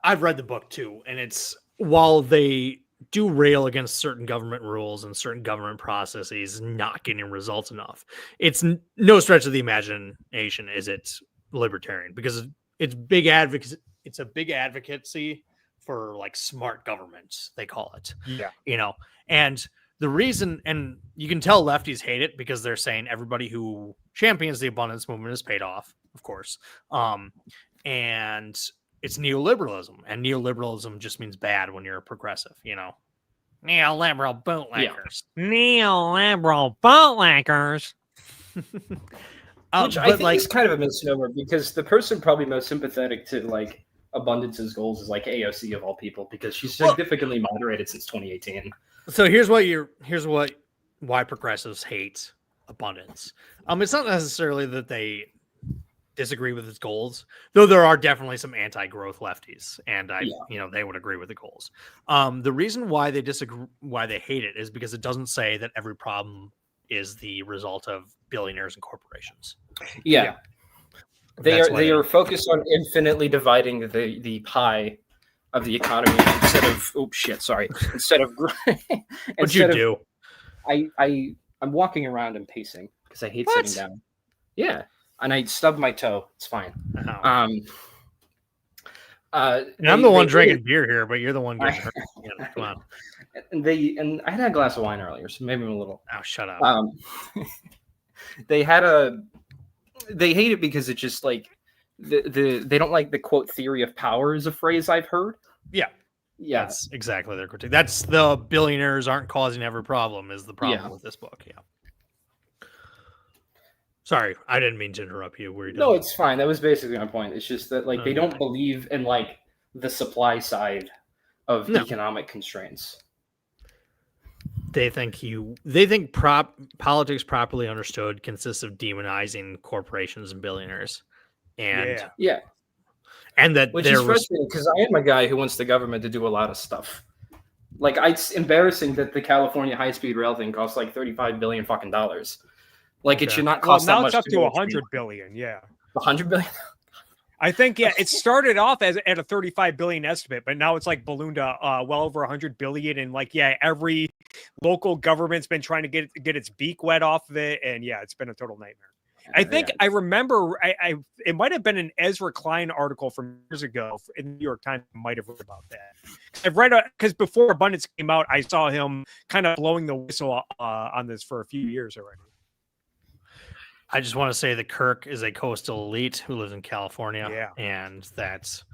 I've read the book too, and it's while they do rail against certain government rules and certain government processes not getting results enough. It's no stretch of the imagination is it libertarian because it's big advocacy. It's a big advocacy for like smart government, they call it. Yeah. And the reason, and you can tell lefties hate it because they're saying everybody who champions the abundance movement is paid off, of course. And it's neoliberalism, and neoliberalism just means bad when you're a progressive, neoliberal bootleggers. Yeah. Neoliberal bootleggers. Which I think is kind of a misnomer because the person probably most sympathetic to like Abundance's goals is like AOC of all people because she's significantly moderated since 2018. So why progressives hate abundance. It's not necessarily that they disagree with its goals, though there are definitely some anti-growth lefties, and they would agree with the goals. The reason why they disagree, why they hate it, is because it doesn't say that every problem is the result of billionaires and corporations. Yeah. They are focused on infinitely dividing the pie of the economy instead of what you do. I'm walking around and pacing because I hate sitting down. Yeah. And I stubbed my toe. It's fine. Oh. And I'm the one drinking beer here, but you're the one getting hurt. Come on. And I had a glass of wine earlier, so maybe I'm a little. Oh, shut up. They hate it because it's just like they don't like the quote theory of power is a phrase I've heard. Yeah. Yeah. That's exactly their critique. That's the billionaires aren't causing every problem is the problem with this book. Yeah. Sorry, I didn't mean to interrupt you. No, it's fine. That was basically my point. It's just that they don't believe in the supply side of economic constraints. They think politics properly understood consists of demonizing corporations and billionaires. And yeah. And that which is frustrating because I am a guy who wants the government to do a lot of stuff. It's embarrassing that the California high-speed rail thing costs like $35 billion fucking dollars. It should not cost that much. Now it's up to 100 billion. Yeah, 100 billion. I think it started off at a 35 billion estimate, but now it's ballooned to well over 100 billion. And every local government's been trying to get its beak wet off of it, and it's been a total nightmare. I think I remember it might have been an Ezra Klein article from years ago in the New York Times. I might have read about that. I've read because before Abundance came out, I saw him kind of blowing the whistle on this for a few years already. I just want to say that Kirk is a coastal elite who lives in California. Yeah. And that's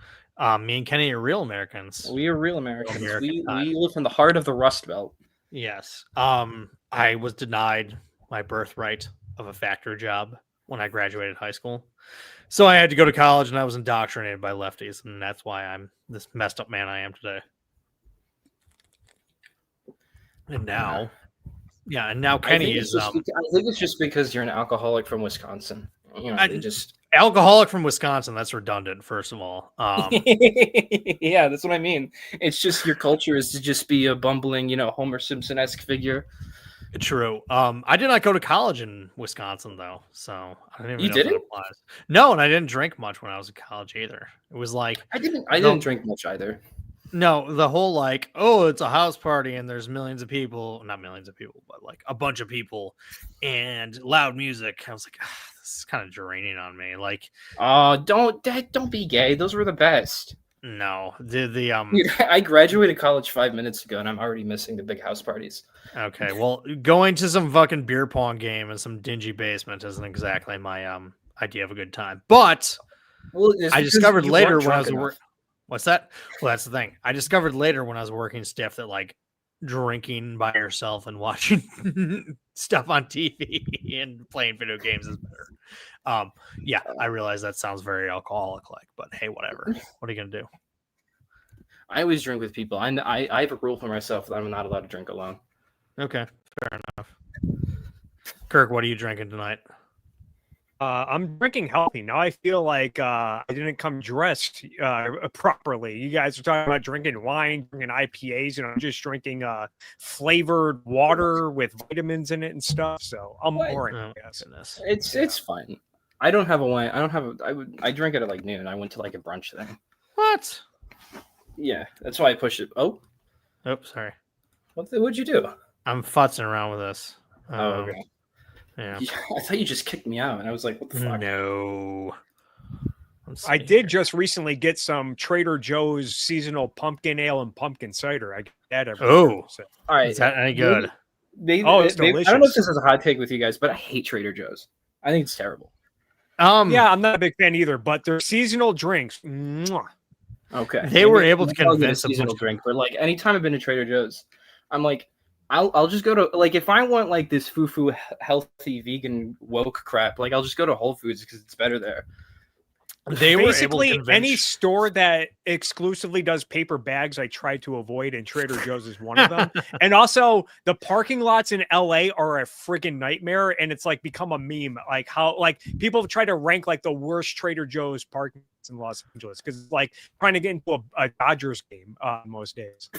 me and Kenny are real Americans. We are real Americans. We live in the heart of the Rust Belt. Yes. I was denied my birthright of a factory job when I graduated high school. So I had to go to college and I was indoctrinated by lefties. And that's why I'm this messed up man I am today. And now... Yeah, and now Kenny is. I think it's just because you're an alcoholic from Wisconsin. Alcoholic from Wisconsin. That's redundant. First of all, yeah, that's what I mean. It's just your culture is to just be a bumbling, Homer Simpson-esque figure. True. I did not go to college in Wisconsin though, so I don't even know if that applies. No, and I didn't drink much when I was in college either. It was I didn't drink much either. No, the whole it's a house party and there's millions of people, not millions of people, but a bunch of people and loud music. I was like, this is kind of draining on me. Don't be gay. Those were the best. No, I graduated college 5 minutes ago and I'm already missing the big house parties. Okay, well, going to some fucking beer pong game and some dingy basement isn't exactly my idea of a good time. But I discovered later when I was working. What's that? Well, that's the thing. I discovered later when I was working stiff that drinking by yourself and watching stuff on TV and playing video games is better. I realize that sounds very alcoholic-like, but hey, whatever. What are you gonna do? I always drink with people. I have a rule for myself that I'm not allowed to drink alone. Okay, fair enough. Kirk, what are you drinking tonight? I'm drinking healthy. Now I feel like I didn't come dressed properly. You guys are talking about drinking wine, drinking IPAs, and I'm just drinking flavored water with vitamins in it and stuff. So I'm boring. I guess. It's fine. I don't have a wine. I drink it at noon. I went to a brunch thing. What? Yeah, that's why I pushed it. Oh, sorry. What'd you do? I'm futzing around with this. Okay. Yeah. I thought you just kicked me out, and I was like, "What the fuck?" No. I did just recently get some Trader Joe's seasonal pumpkin ale and pumpkin cider. I get that every year, so. All right. Is that any good? It's delicious. I don't know if this is a hot take with you guys, but I hate Trader Joe's. I think it's terrible. Yeah, I'm not a big fan either, but their seasonal drinks. Mwah. Okay. They were able to convince a seasonal drink, but anytime I've been to Trader Joe's, I'm like, I'll just go to if I want this foo-foo healthy vegan woke crap, I'll just go to Whole Foods because it's better there. They basically were able to any store that exclusively does paper bags I try to avoid, and Trader Joe's is one of them. And also the parking lots in LA are a freaking nightmare, and it's become a meme how people try to rank the worst Trader Joe's parking lots in Los Angeles because trying to get into a Dodgers game most days.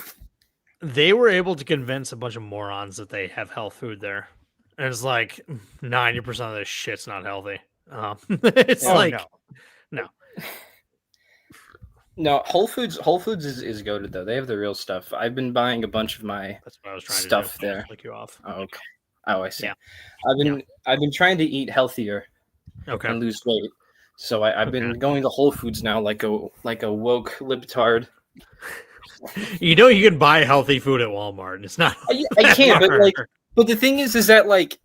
They were able to convince a bunch of morons that they have health food there. And it's 90% of this shit's not healthy. It's no. Whole Foods is goated though. They have the real stuff. I've been buying a bunch of my stuff there. Flick you off. Oh, okay. Oh, I see. Yeah. I've been trying to eat healthier. Okay. And lose weight. So I've been going to Whole Foods now like a woke libtard. You can buy healthy food at Walmart. It's not. I can't, but the thing is that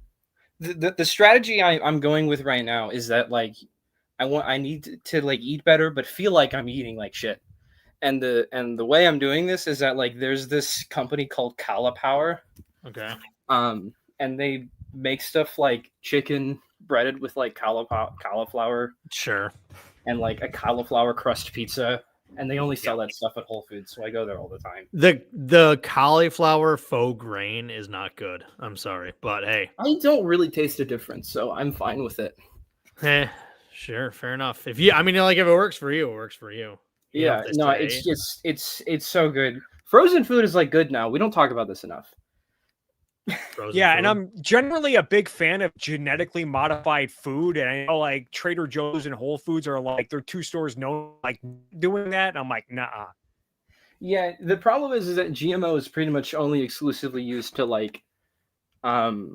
the strategy I'm going with right now is that I need to like eat better, but feel like I'm eating like shit. And the way I'm doing this is that like there's this company called Cauliflower. Okay. And they make stuff like chicken breaded with like cauliflower. Sure. And like a cauliflower crust pizza. And they only sell that stuff at Whole Foods, so I go there all the time. The cauliflower faux grain is not good. I'm sorry, but hey, I don't really taste a difference, so I'm fine with it. Sure, fair enough. If if it works for you, it works for you. Yeah, no, it's just it's so good. Frozen food is like good now. We don't talk about this enough. Yeah, and I'm generally a big fan of genetically modified food, and I know like Trader Joe's and Whole Foods are like they're two stores known like doing that. And I'm like, nah. Yeah, the problem is that GMO is pretty much only exclusively used to like, fight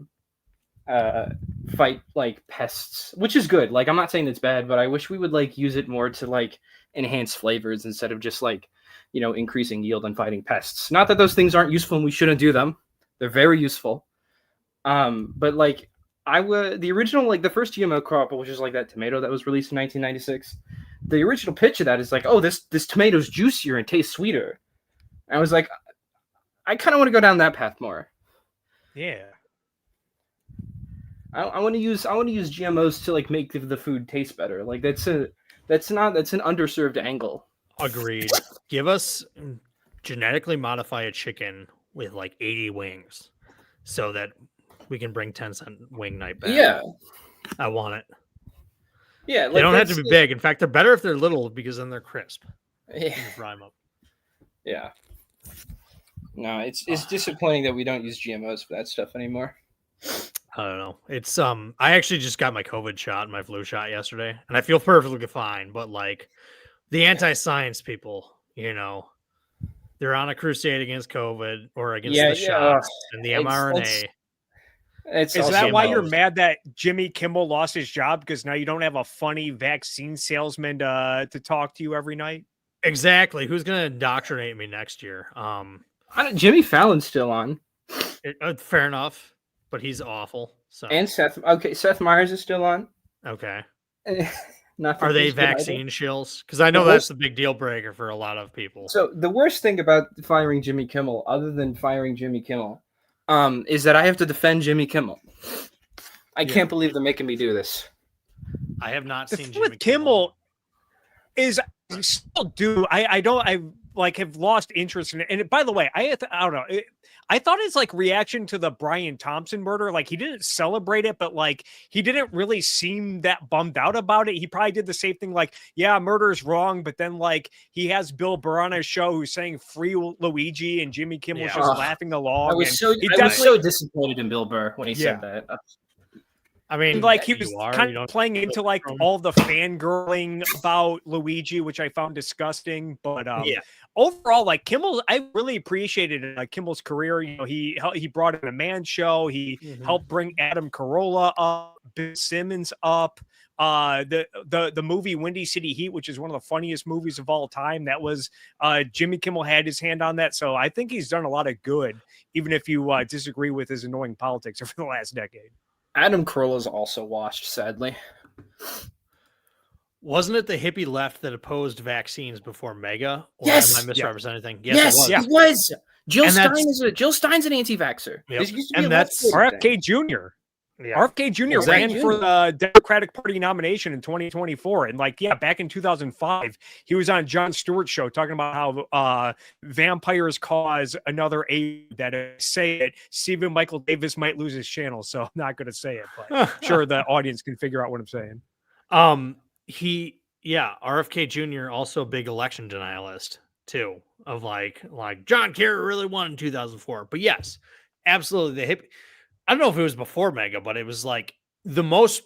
like pests, which is good. Like I'm not saying it's bad, but I wish we would like use it more to like enhance flavors instead of just like, increasing yield and fighting pests. Not that those things aren't useful and we shouldn't do them. They're very useful. But like the original, like the first GMO crop, which is like that tomato that was released in 1996. The original pitch of that is like, oh, this tomato's juicier and tastes sweeter. And I was like, I kind of want to go down that path more. Yeah. I want to use GMOs to like make the food taste better. Like that's an underserved angle. Agreed. Give us genetically modify a chicken with like 80 wings so that we can bring 10-cent wing night back. Yeah. I want it. Yeah. They don't have to be big. In fact, they're better if they're little because then they're crisp. Yeah. Fry them up. Yeah. No, it's disappointing that we don't use GMOs for that stuff anymore. I don't know. It's I actually just got my COVID shot and my flu shot yesterday, and I feel perfectly fine. But like the anti-science people, they're on a crusade against COVID or against the shots and the mRNA. Is that why you're mad that Jimmy Kimmel lost his job? Because now you don't have a funny vaccine salesman to talk to you every night? Exactly. Who's going to indoctrinate me next year? Jimmy Fallon's still on. Fair enough, but he's awful. So and Seth Meyers is still on. Okay. Are they vaccine shills? Because I know that's the big deal breaker for a lot of people. So the worst thing about firing Jimmy Kimmel, other than firing Jimmy Kimmel, is that I have to defend Jimmy Kimmel. I can't believe they're making me do this. I have not seen Jimmy Kimmel. Is still do I have lost interest in it. And by the way, I don't know. I thought his like reaction to the Brian Thompson murder, like he didn't celebrate it, but like he didn't really seem that bummed out about it. He probably did the same thing, like, yeah, murder is wrong, but then like he has Bill Burr on his show who's saying free Luigi, and Jimmy Kimmel's just laughing along. I was so disappointed in Bill Burr when he said that. I mean, like he was kind of playing into like all the fangirling about Luigi, which I found disgusting. But overall, like Kimmel, I really appreciated Kimmel's career. He brought in a Man Show. He helped bring Adam Carolla up, Bill Simmons up. The movie Windy City Heat, which is one of the funniest movies of all time, that was Jimmy Kimmel had his hand on that. So I think he's done a lot of good, even if you disagree with his annoying politics over the last decade. Adam Carolla's also washed, sadly. Wasn't it the hippie left that opposed vaccines before MAGA? Or yes. Am I misrepresenting anything? Yes, it was. Jill Stein's an anti-vaxxer. Yep. And that's RFK Jr. Yeah. RFK Jr. ran for the Democratic Party nomination in 2024. And back in 2005, he was on Jon Stewart's show talking about how vampires cause another age that say it. Stephen Michael Davis might lose his channel. So I'm not going to say it, but I'm sure the audience can figure out what I'm saying. RFK Jr. also a big election denialist too, of like John Kerry really won in 2004. But yes, absolutely. The hippie. I don't know if it was before MAGA, but it was like the most,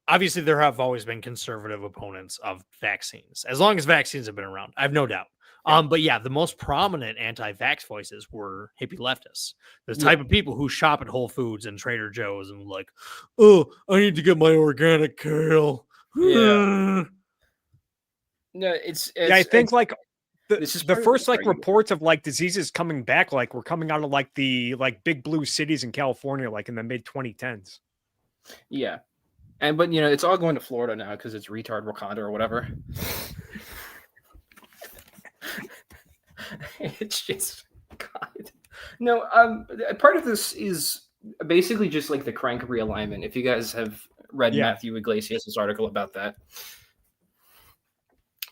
obviously there have always been conservative opponents of vaccines, as long as vaccines have been around. I have no doubt. But the most prominent anti-vax voices were hippie leftists, the type of people who shop at Whole Foods and Trader Joe's and like, oh, I need to get my organic kale. Yeah. No, I think the first reports of diseases coming back were coming out of the big blue cities in California in the mid 2010s. Yeah. But you know, it's all going to Florida now because it's retard Wakanda or whatever. It's just God. No, part of this is basically just like the crank realignment. If you guys have read Matthew Iglesias' article about that.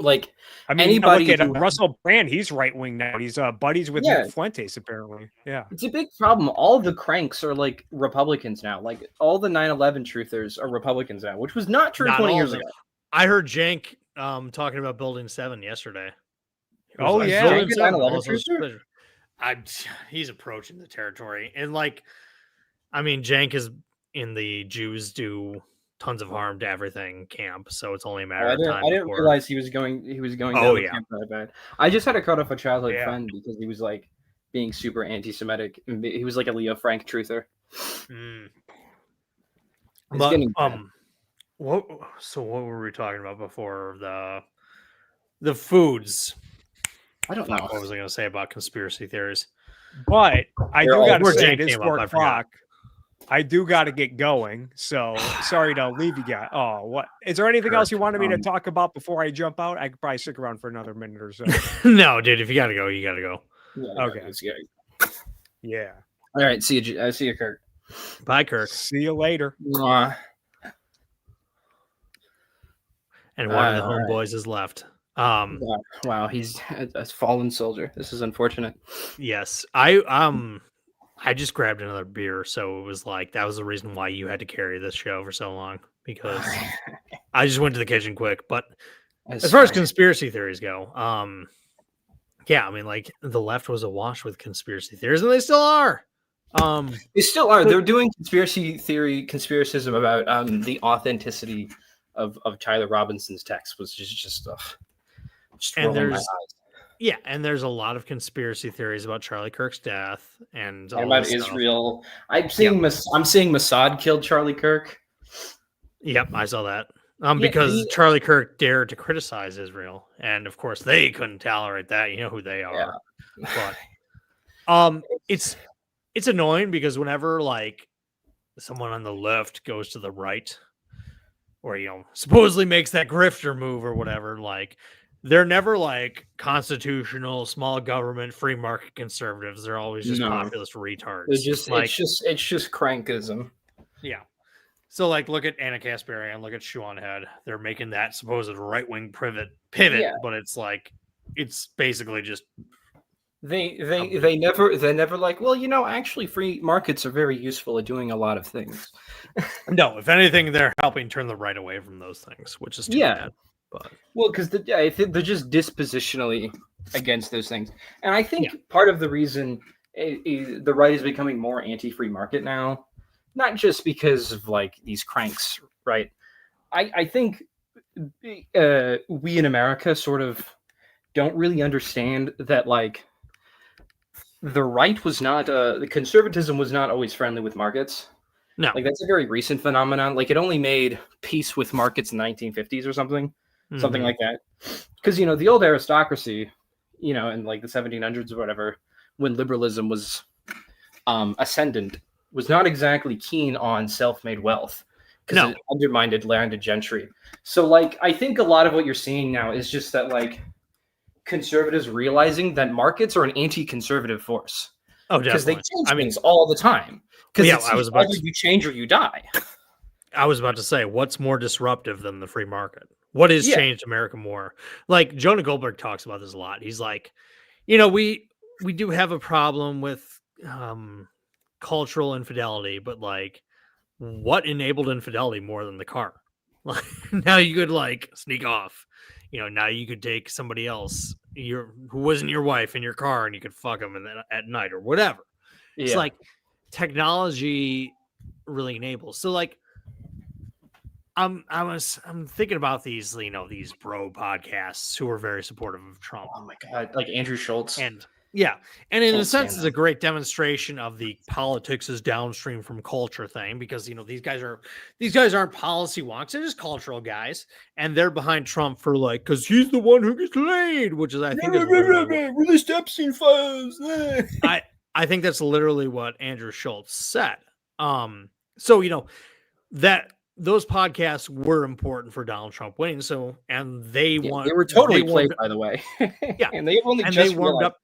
Like, I mean, anybody look at Russell Brand, he's right wing now. He's buddies with Nick Fuentes, apparently. Yeah. It's a big problem. All the cranks are like Republicans now. Like, all the 9/11 truthers are Republicans now, which was not true 20 years ago. I heard Jank talking about Building 7 yesterday. Oh, yeah. He's approaching the territory. And like, I mean, Jank is in the Jews do tons of harm to everything camp, so it's only a matter of time. I didn't realize he was going down the camp that bad. I just had to cut off a childhood friend because he was like being super anti-Semitic. He was like a Leo Frank truther. But what were we talking about before the foods? I don't know. What was I going to say about conspiracy theories? But I do got to say, it is 4 o'clock. I do got to get going, so sorry to leave you guys. Oh, what is there anything else you wanted me to talk about before I jump out? I could probably stick around for another minute or so. No, dude, if you got to go, you got to go. Yeah, okay. Yeah. All right. See you, Kirk. Bye, Kirk. See you later. And one of the homeboys is left. Wow, he's a fallen soldier. This is unfortunate. Yes, I just grabbed another beer, so it was like that was the reason why you had to carry this show for so long, because I just went to the kitchen quick. But as far as conspiracy theories go, yeah, I mean, like the left was awash with conspiracy theories, and they still are. They still are. They're doing conspiracism about the authenticity of Tyler Robinson's text, was just and there's and there's a lot of conspiracy theories about Charlie Kirk's death and about Israel. I'm seeing Mossad killed Charlie Kirk. Yep, I saw that. Because Charlie Kirk dared to criticize Israel, and of course they couldn't tolerate that. You know who they are. Yeah. But it's annoying because whenever like someone on the left goes to the right, or supposedly makes that grifter move or whatever, like they're never like constitutional, small government, free market conservatives. They're always just populist retards. It's just crankism. Yeah. So like look at Anna Kasparian, look at Sean Head. They're making that supposed right-wing pivot, but it's like it's basically just they never like, well, actually free markets are very useful at doing a lot of things. No, if anything, they're helping turn the right away from those things, which is too bad. But because I think they're just dispositionally against those things, and I think part of the reason the right is becoming more anti-free market now, not just because of like these cranks, right? I think we in America sort of don't really understand that like the right was not the conservatism was not always friendly with markets. No, like that's a very recent phenomenon. Like it only made peace with markets in the 1950s or something like that. Because the old aristocracy, in like the 1700s or whatever, when liberalism was ascendant, was not exactly keen on self-made wealth because it undermined landed gentry. So like I think a lot of what you're seeing now is just that like conservatives realizing that markets are an anti-conservative force. Oh, because they change things all the time. Because either you change or you die. I was about to say, what's more disruptive than the free market? What has changed America more? Like Jonah Goldberg talks about this a lot. He's like, we do have a problem with cultural infidelity, but like, what enabled infidelity more than the car? Like now you could like sneak off. Now you could take somebody else who wasn't your wife in your car and you could fuck them at night or whatever. Yeah. It's like technology really enables. So like I'm thinking about these, these bro podcasts who are very supportive of Trump. Oh my God. Like Andrew Schultz. And in a sense, it's a great demonstration of the politics is downstream from culture thing, because these guys aren't policy wonks, they're just cultural guys, and they're behind Trump for like because he's the one who gets laid, which is I think released Epstein files. I think that's literally what Andrew Schultz said. So that those podcasts were important for Donald Trump winning. So, and they were totally played, by the way. Yeah, and they only just warmed up.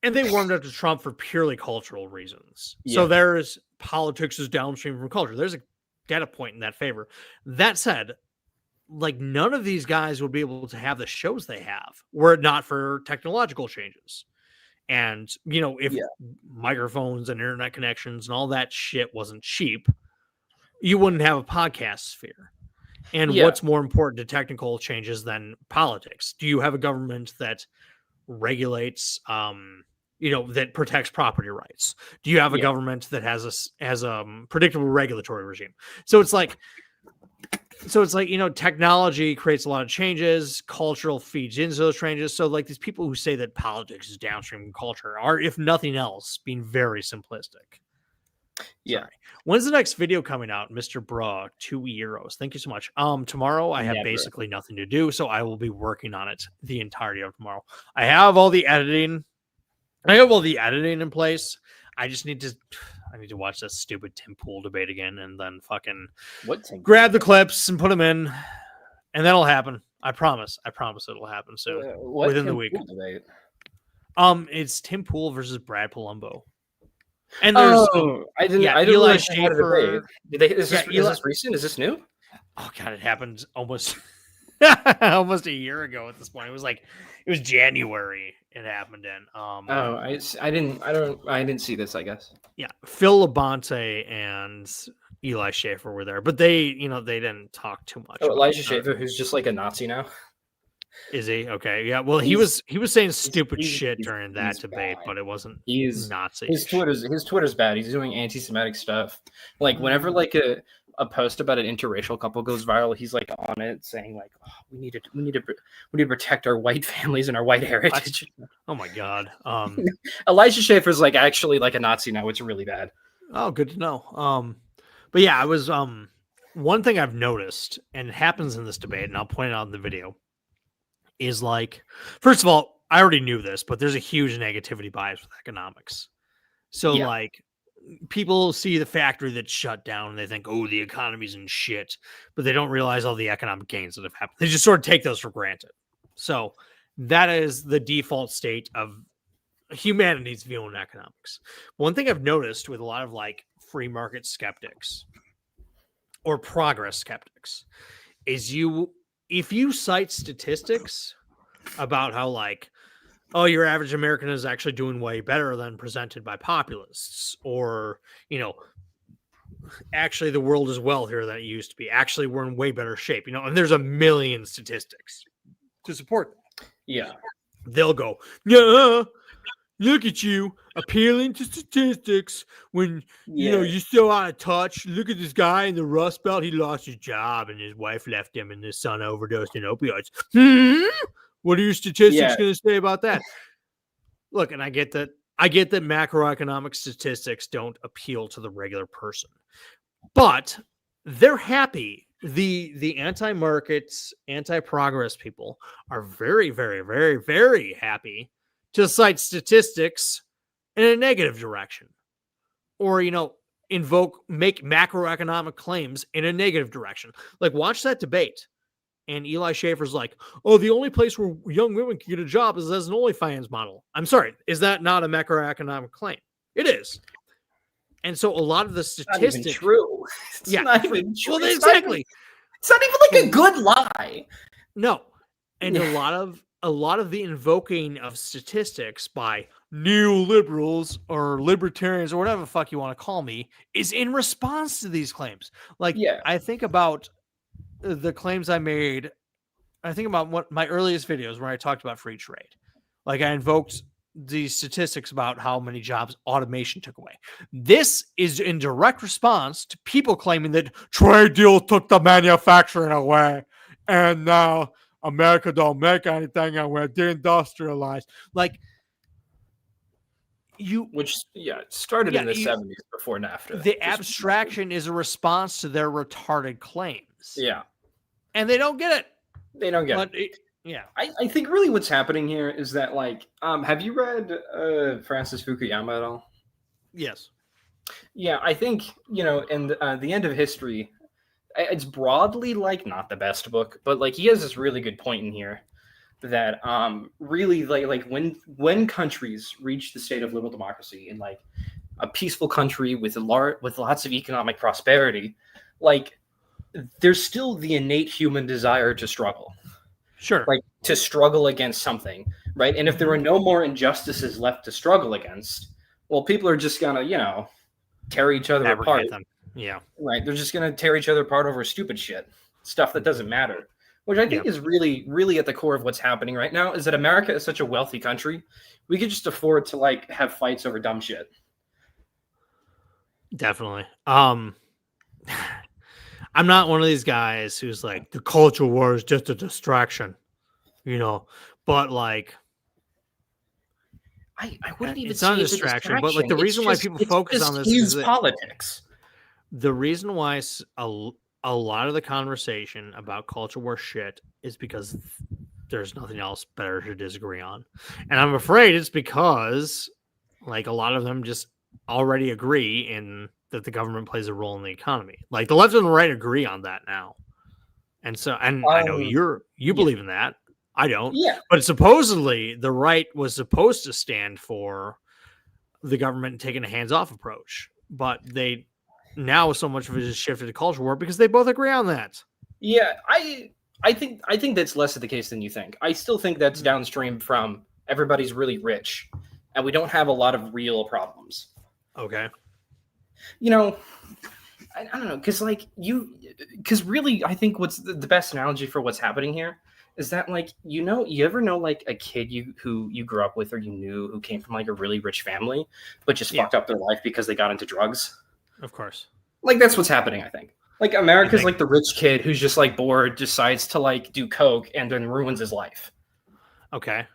And they warmed up to Trump for purely cultural reasons. Yeah. So there's politics is downstream from culture. There's a data point in that favor. That said, like none of these guys would be able to have the shows they have were it not for technological changes. And, you know, if microphones and internet connections and all that shit wasn't cheap, you wouldn't have a podcast sphere. And what's more important to technical changes than politics? Do you have a government that regulates, you know, that protects property rights? Do you have a government that has a predictable regulatory regime? So it's like, you know, technology creates a lot of changes, cultural feeds into those changes. So like these people who say that politics is downstream from culture are, if nothing else, being very simplistic. Yeah. Sorry. When's the next video coming out? Mr. Bra, €2. Thank you so much. Tomorrow I have basically nothing to do, so I will be working on it the entirety of tomorrow. I have all the editing. In place. I just need to watch that stupid Tim Pool debate again and then fucking grab the clips and put them in, and that'll happen. I promise it'll happen soon within the week. It's Tim Pool versus Brad Palumbo. And there's I didn't Eli Schaefer. Is this recent? Is this new? Oh god, it happened almost almost a year ago at this point. It was January it happened in. I didn't see this, I guess. Yeah, Phil Labonte and Eli Schaefer were there, but they didn't talk too much. Elijah Schaefer, who's just like a Nazi now. Is he? Okay. Yeah. Well, he was saying stupid shit during that debate, but it wasn't Nazi. His Twitter's bad. He's doing anti-Semitic stuff. Like whenever like a post about an interracial couple goes viral, he's like on it saying like, oh, we need to protect our white families and our white heritage. Oh my god. Elijah Schaefer's like actually like a Nazi now. It's really bad. Oh, good to know. But yeah, I was one thing I've noticed, and it happens in this debate, and I'll point it out in the video, is like, first of all, I already knew this, but there's a huge negativity bias with economics. So like people see the factory that's shut down and they think, oh, the economy's in shit, but they don't realize all the economic gains that have happened. They just sort of take those for granted. So that is the default state of humanity's view on economics. One thing I've noticed with a lot of like free market skeptics or progress skeptics is if you cite statistics about how like, oh, your average American is actually doing way better than presented by populists, or, you know, actually the world is wealthier than it used to be. Actually, we're in way better shape, you know, and there's a million statistics to support that. Yeah. They'll go, yeah, look at you appealing to statistics when, you know, you're so out of touch. Look at this guy in the Rust Belt. He lost his job and his wife left him and his son overdosed in opioids. What are your statistics going to say about that? Look, and I get that macroeconomic statistics don't appeal to the regular person, but they're happy. The anti-markets, anti-progress people are very, very, very, very happy to cite statistics in a negative direction, or, you know, make macroeconomic claims in a negative direction. Like, watch that debate. And Eli Schaefer's like, oh, the only place where young women can get a job is as an OnlyFans model. I'm sorry. Is that not a macroeconomic claim? It is. And so a lot of the statistics. Not even true. It's not even true. Well, exactly. It's not even like a good lie. No. And a lot of the invoking of statistics by neoliberals or libertarians or whatever the fuck you want to call me is in response to these claims. Like, I think about the claims I made. I think about what my earliest videos where I talked about free trade. Like, I invoked the statistics about how many jobs automation took away. This is in direct response to people claiming that trade deals took the manufacturing away and now America don't make anything and we're deindustrialized. Like, it started in the 70s before NAFTA. The abstraction is a response to their retarded claims. Yeah. And they don't get it. They don't get it. I think really what's happening here is that, like, have you read Francis Fukuyama at all? Yes. Yeah, I think, you know, in the end of history, it's broadly like not the best book, but like he has this really good point in here that really like when countries reach the state of liberal democracy in like a peaceful country with lots of economic prosperity, like there's still the innate human desire to struggle. Sure. Like to struggle against something, right? And if there are no more injustices left to struggle against, well, people are just gonna, tear each other apart. Them. Yeah. Right. They're just gonna tear each other apart over stupid shit, stuff that doesn't matter. Which I think is really, really at the core of what's happening right now, is that America is such a wealthy country. We could just afford to like have fights over dumb shit. Definitely. I'm not one of these guys who's like, the culture war is just a distraction, but like, I wouldn't even it's not a distraction, but like the reason why people focus on this is politics. The reason why a lot of the conversation about culture war shit is because there's nothing else better to disagree on. And I'm afraid it's because like a lot of them just already agree in that the government plays a role in the economy. Like the left and the right agree on that now. And so, I know you believe in that. I don't. Yeah. But supposedly the right was supposed to stand for the government taking a hands-off approach. But now so much of it is shifted to culture war because they both agree on that. Yeah, I think that's less of the case than you think. I still think that's downstream from everybody's really rich and we don't have a lot of real problems. Okay. I don't know, because really I think what's the best analogy for what's happening here is that like, you ever know like a kid who you grew up with or you knew who came from like a really rich family, but just fucked up their life because they got into drugs? Of course. Like that's what's happening, I think. Like America's like the rich kid who's just like bored, decides to like do coke and then ruins his life. Okay.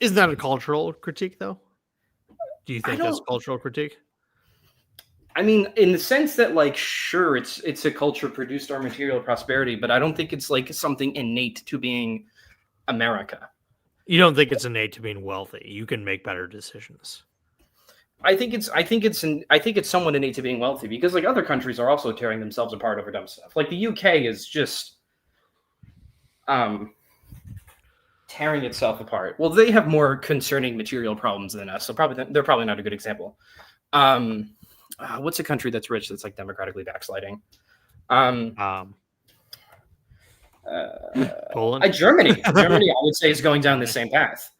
Isn't that a cultural critique though? Do you think that's a cultural critique? I mean, in the sense that like, sure, it's a culture produced our material prosperity, but I don't think it's like something innate to being America. You don't think it's innate to being wealthy? You can make better decisions. I think it's somewhat innate to being wealthy because like other countries are also tearing themselves apart over dumb stuff. Like the UK is just tearing itself apart. Well, they have more concerning material problems than us, so they're probably not a good example. What's a country that's rich that's like democratically backsliding? Poland. Germany. Germany, I would say, is going down the same path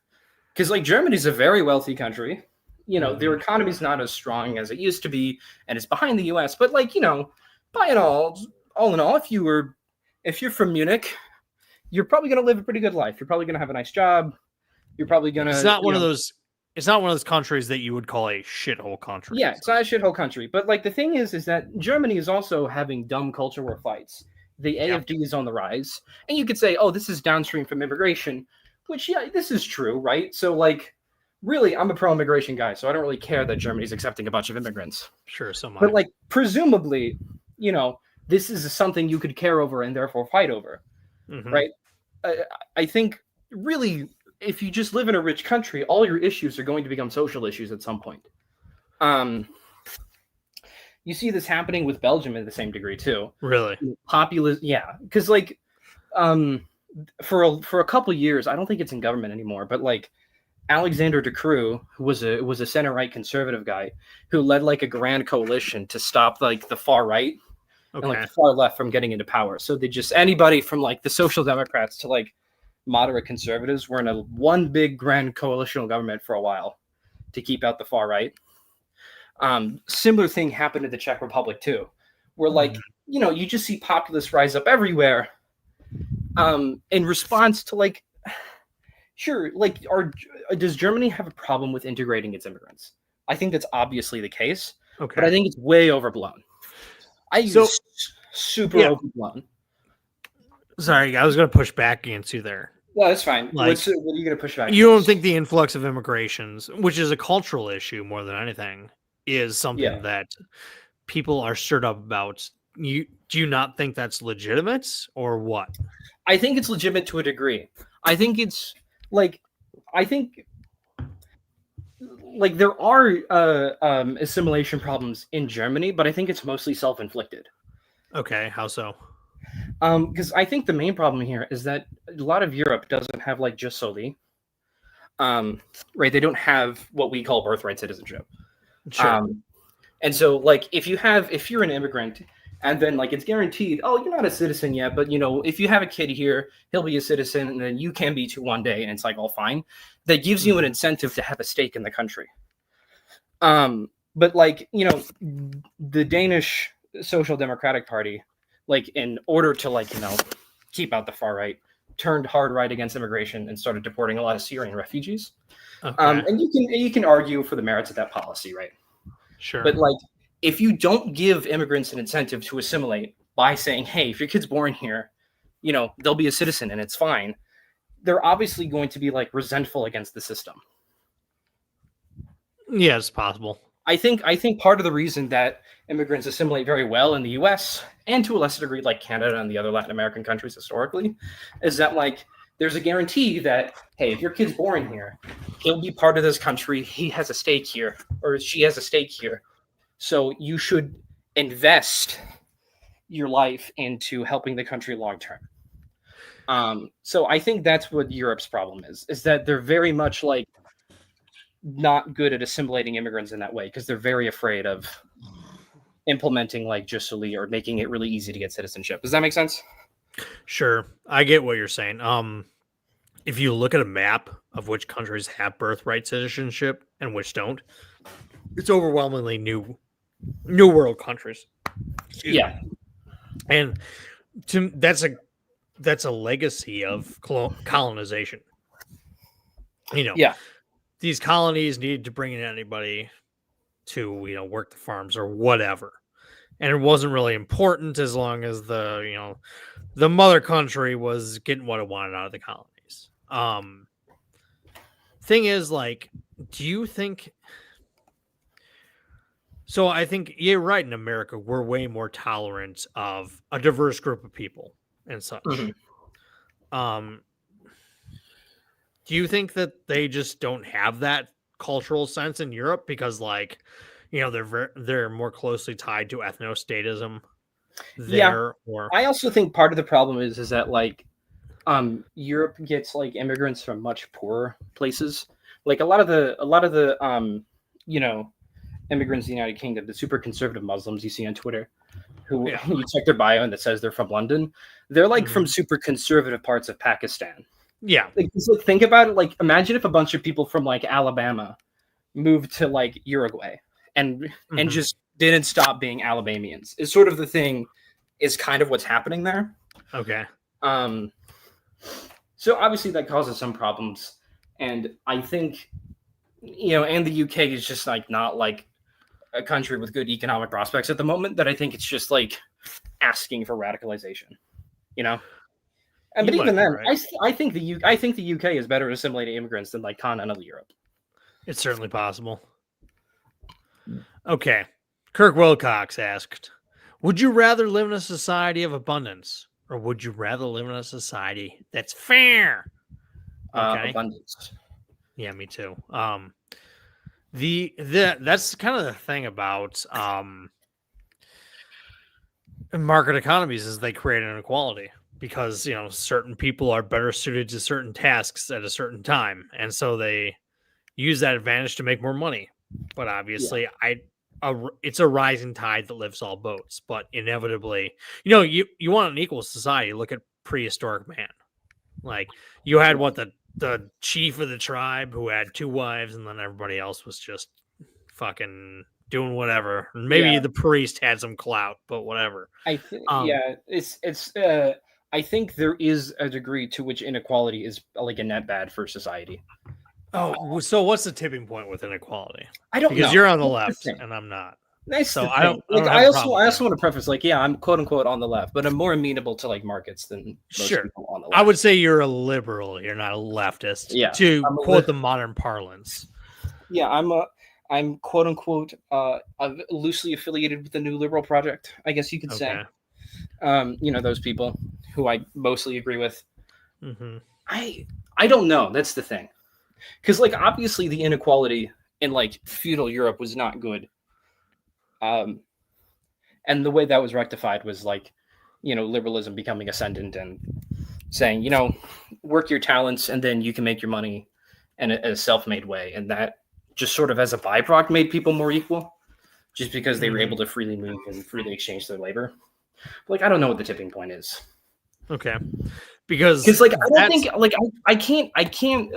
because like Germany's a very wealthy country. Their economy's not as strong as it used to be, and it's behind the U.S. But like, by and all in all, if you're from Munich, you're probably going to live a pretty good life. You're probably going to have a nice job. You're probably going to. It's not one of those. It's not one of those countries that you would call a shithole country. Yeah, it's not a shithole country. But like the thing is that Germany is also having dumb culture war fights. The AfD is on the rise, and you could say, oh, this is downstream from immigration, which this is true, right? So like. Really, I'm a pro-immigration guy, so I don't really care that Germany's accepting a bunch of immigrants. Sure, so much. But like, presumably, this is something you could care over and therefore fight over, right? I think really, if you just live in a rich country, all your issues are going to become social issues at some point. You see this happening with Belgium in the same degree too. Really? Yeah, because like, for a couple years, I don't think it's in government anymore, but like. Alexander De Croo, who was a center-right conservative guy, who led like a grand coalition to stop like the far right and like the far left from getting into power. So they just anybody from like the Social Democrats to like moderate conservatives were in one big grand coalitional government for a while to keep out the far right. Similar thing happened in the Czech Republic too, where like you just see populists rise up everywhere in response to like. Sure, like, does Germany have a problem with integrating its immigrants? I think that's obviously the case, but I think it's way overblown. Super overblown. Sorry, I was going to push back against you there. Well, that's fine. Like, what are you going to push back? You don't think the influx of immigrations, which is a cultural issue more than anything, is something that people are stirred up about? Do you not think that's legitimate, or what? I think it's legitimate to a degree. I think it's. I think there are assimilation problems in Germany, but I think it's mostly self-inflicted. Okay, how so? Because I think the main problem here is that a lot of Europe doesn't have like just solely, right? They don't have what we call birthright citizenship. Sure. And so like if you're an immigrant and then like it's guaranteed, oh, you're not a citizen yet, but if you have a kid here, he'll be a citizen, and then you can be too one day, and it's like all fine. That gives you an incentive to have a stake in the country. But like, the Danish Social Democratic Party, like in order to like, keep out the far right, turned hard right against immigration and started deporting a lot of Syrian refugees. Okay. And you can argue for the merits of that policy, right? Sure. But like, if you don't give immigrants an incentive to assimilate by saying, hey, if your kid's born here, they'll be a citizen and it's fine, they're obviously going to be like resentful against the system. Yeah, it's possible. I think part of the reason that immigrants assimilate very well in the US and to a lesser degree like Canada and the other Latin American countries historically is that like there's a guarantee that, hey, if your kid's born here, he'll be part of this country. He has a stake here, or she has a stake here. So you should invest your life into helping the country long term. So I think that's what Europe's problem is that they're very much like not good at assimilating immigrants in that way because they're very afraid of implementing like justly or making it really easy to get citizenship. Does that make sense? Sure. I get what you're saying. If you look at a map of which countries have birthright citizenship and which don't, it's overwhelmingly new world countries. Excuse me. And that's a legacy of colonization. These colonies needed to bring in anybody to work the farms or whatever, and it wasn't really important as long as the mother country was getting what it wanted out of the colonies. Thing is, like, do you think? So I think you're right. In America, we're way more tolerant of a diverse group of people and such. Mm-hmm. Do you think that they just don't have that cultural sense in Europe because, like, they're more closely tied to ethnostatism there? Yeah. Or I also think part of the problem is that like Europe gets like immigrants from much poorer places. Like a lot of the immigrants in the United Kingdom, the super conservative Muslims you see on Twitter, who you check their bio and that says they're from London, they're like from super conservative parts of Pakistan. Yeah. Like, think about it. Like, imagine if a bunch of people from like Alabama moved to like Uruguay and just didn't stop being Alabamians. Is sort of the thing. Is kind of what's happening there. Okay. So obviously that causes some problems, and I think and the UK is just like not like a country with good economic prospects at the moment. That I think it's just like asking for radicalization. And but even then, right. I think the UK is better at assimilating immigrants than like continental Europe. It's certainly possible. Okay, Kirk Wilcox asked, "Would you rather live in a society of abundance, or would you rather live in a society that's fair?" Okay. Abundance. Yeah, me too. That's kind of the thing about market economies is they create inequality. Because certain people are better suited to certain tasks at a certain time, and so they use that advantage to make more money. But obviously, it's a rising tide that lifts all boats. But inevitably, you want an equal society. Look at prehistoric man. Like you had the chief of the tribe who had 2 wives, and then everybody else was just fucking doing whatever. Maybe the priest had some clout, but whatever. I think I think there is a degree to which inequality is like a net bad for society. Oh, so what's the tipping point with inequality? I don't know. Because you're on the left and I'm not. Nice. So I also want to preface like, I'm quote unquote on the left, but I'm more amenable to like markets than most people on the left. I would say you're a liberal. You're not a leftist. Yeah. To quote the modern parlance. Yeah, I'm quote unquote loosely affiliated with the New Liberal Project, I guess you could say. Those people who I mostly agree with. Mm-hmm. I don't know. That's the thing, because like obviously the inequality in like feudal Europe was not good, and the way that was rectified was like liberalism becoming ascendant and saying, work your talents and then you can make your money in a self-made way. And that just sort of as a byproduct made people more equal just because they were able to freely move and freely exchange their labor. Like, I don't know what the tipping point is. Okay. Because like, I don't think, like, I can't,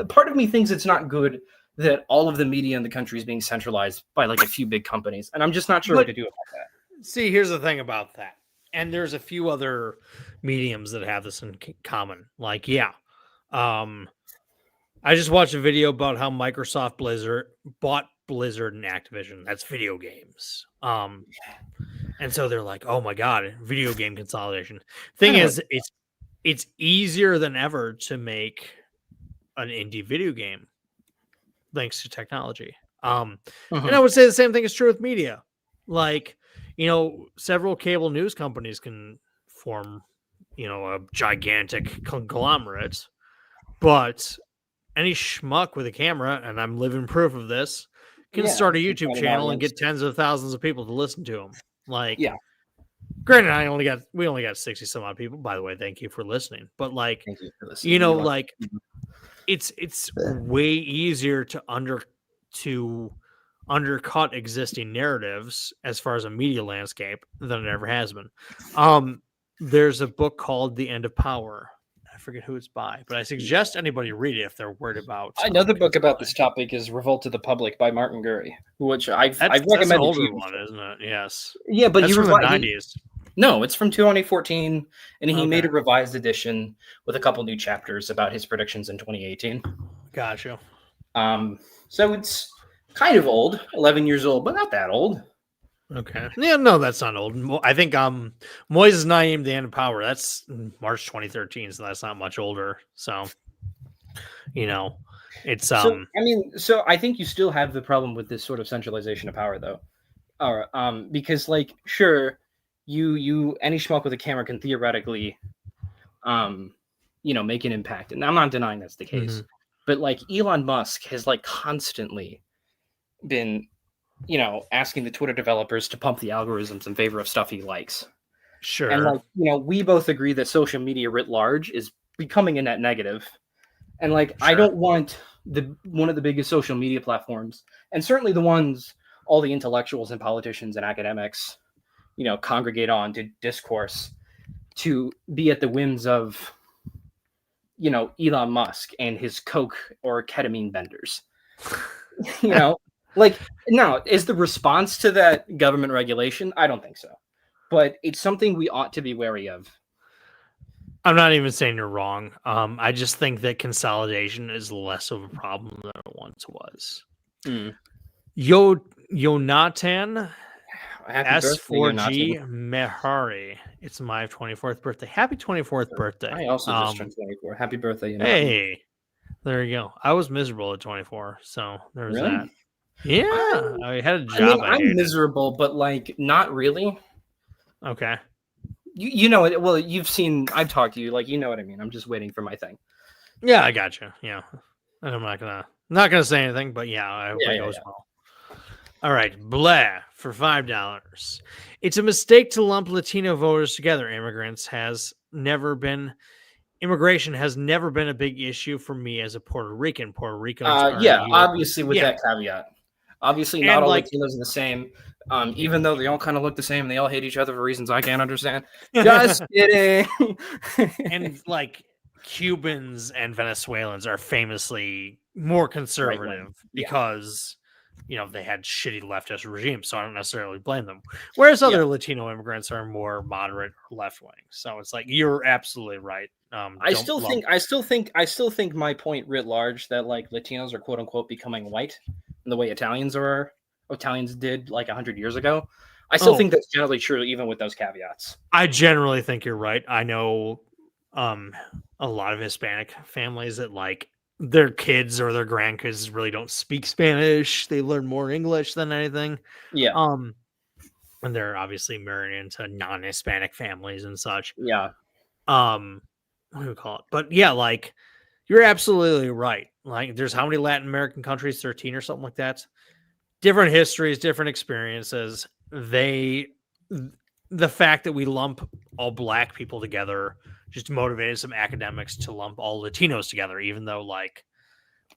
part of me thinks it's not good that all of the media in the country is being centralized by like a few big companies. And I'm just not sure what to do about that. See, here's the thing about that. And there's a few other mediums that have this in common. Like, I just watched a video about how Microsoft bought Blizzard and Activision. That's video games. And so they're like, oh my God, video game consolidation. Thing is, it's easier than ever to make an indie video game thanks to technology. And I would say the same thing is true with media. Like, several cable news companies can form, a gigantic conglomerate, but any schmuck with a camera, and I'm living proof of this, can start a YouTube channel and get tens of thousands of people to listen to them. Like, granted, we only got 60 some odd people. By the way, thank you for listening. But like, like, it's way easier to undercut existing narratives as far as a media landscape than it ever has been. There's a book called The End of Power. I forget who it's by, but I suggest anybody read it if they're worried about. Another book about this topic is Revolt of the Public by Martin Gurry, which I've recommended. That's an older one, isn't it? Yes. Yeah, but that's from the 90s. No, it's from 2014, and he made a revised edition with a couple new chapters about his predictions in 2018. Gotcha. So it's kind of old, 11 years old, but not that old. Okay. Yeah, no, that's not old. I think Moises Naim, The End of Power, that's March 2013, so that's not much older. So, it's So I think you still have the problem with this sort of centralization of power, though. Because like, sure, you any schmuck with a camera can theoretically make an impact. And I'm not denying that's the case. But like Elon Musk has like constantly been asking the Twitter developers to pump the algorithms in favor of stuff he likes. Sure. And like, we both agree that social media writ large is becoming a net negative. And like, sure. I don't want one of the biggest social media platforms, and certainly the ones all the intellectuals and politicians and academics, congregate on to discourse, to be at the whims of, Elon Musk and his coke or ketamine vendors. Like, now, is the response to that government regulation? I don't think so. But it's something we ought to be wary of. I'm not even saying you're wrong. I just think that consolidation is less of a problem than it once was. Yonatan S4G Mehari. It's my 24th birthday. Happy 24th birthday. I also just turned 24. Happy birthday. Hey, there you go. I was miserable at 24, so there was that. Yeah, I had a job. I'm miserable, but like not really. Okay. You know it. Well, you've seen. I've talked to you. Like, you know what I mean. I'm just waiting for my thing. Yeah, I got you. Yeah, and I'm not gonna say anything, but yeah, I hope it goes well. All right, blah for $5. It's a mistake to lump Latino voters together. Immigration has never been a big issue for me as a Puerto Rican. Puerto Ricans obviously with that caveat. Obviously, not all Latinos are the same. Even though they all kind of look the same, and they all hate each other for reasons I can't understand. Just kidding. And like Cubans and Venezuelans are famously more conservative because they had shitty leftist regimes, so I don't necessarily blame them. Whereas other Latino immigrants are more moderate or left wing. So it's like, you're absolutely right. I still think my point writ large that like Latinos are quote unquote becoming white in the way Italians did like 100 years ago. I still think that's generally true, even with those caveats. I generally think you're right. I know a lot of Hispanic families that like their kids or their grandkids really don't speak Spanish. They learn more English than anything. Yeah. And they're obviously married into non-Hispanic families and such. Yeah. What do we call it? But yeah, like you're absolutely right. Like there's how many Latin American countries? 13 or something like that. Different histories, different experiences. They the fact that we lump all black people together just motivated some academics to lump all Latinos together, even though like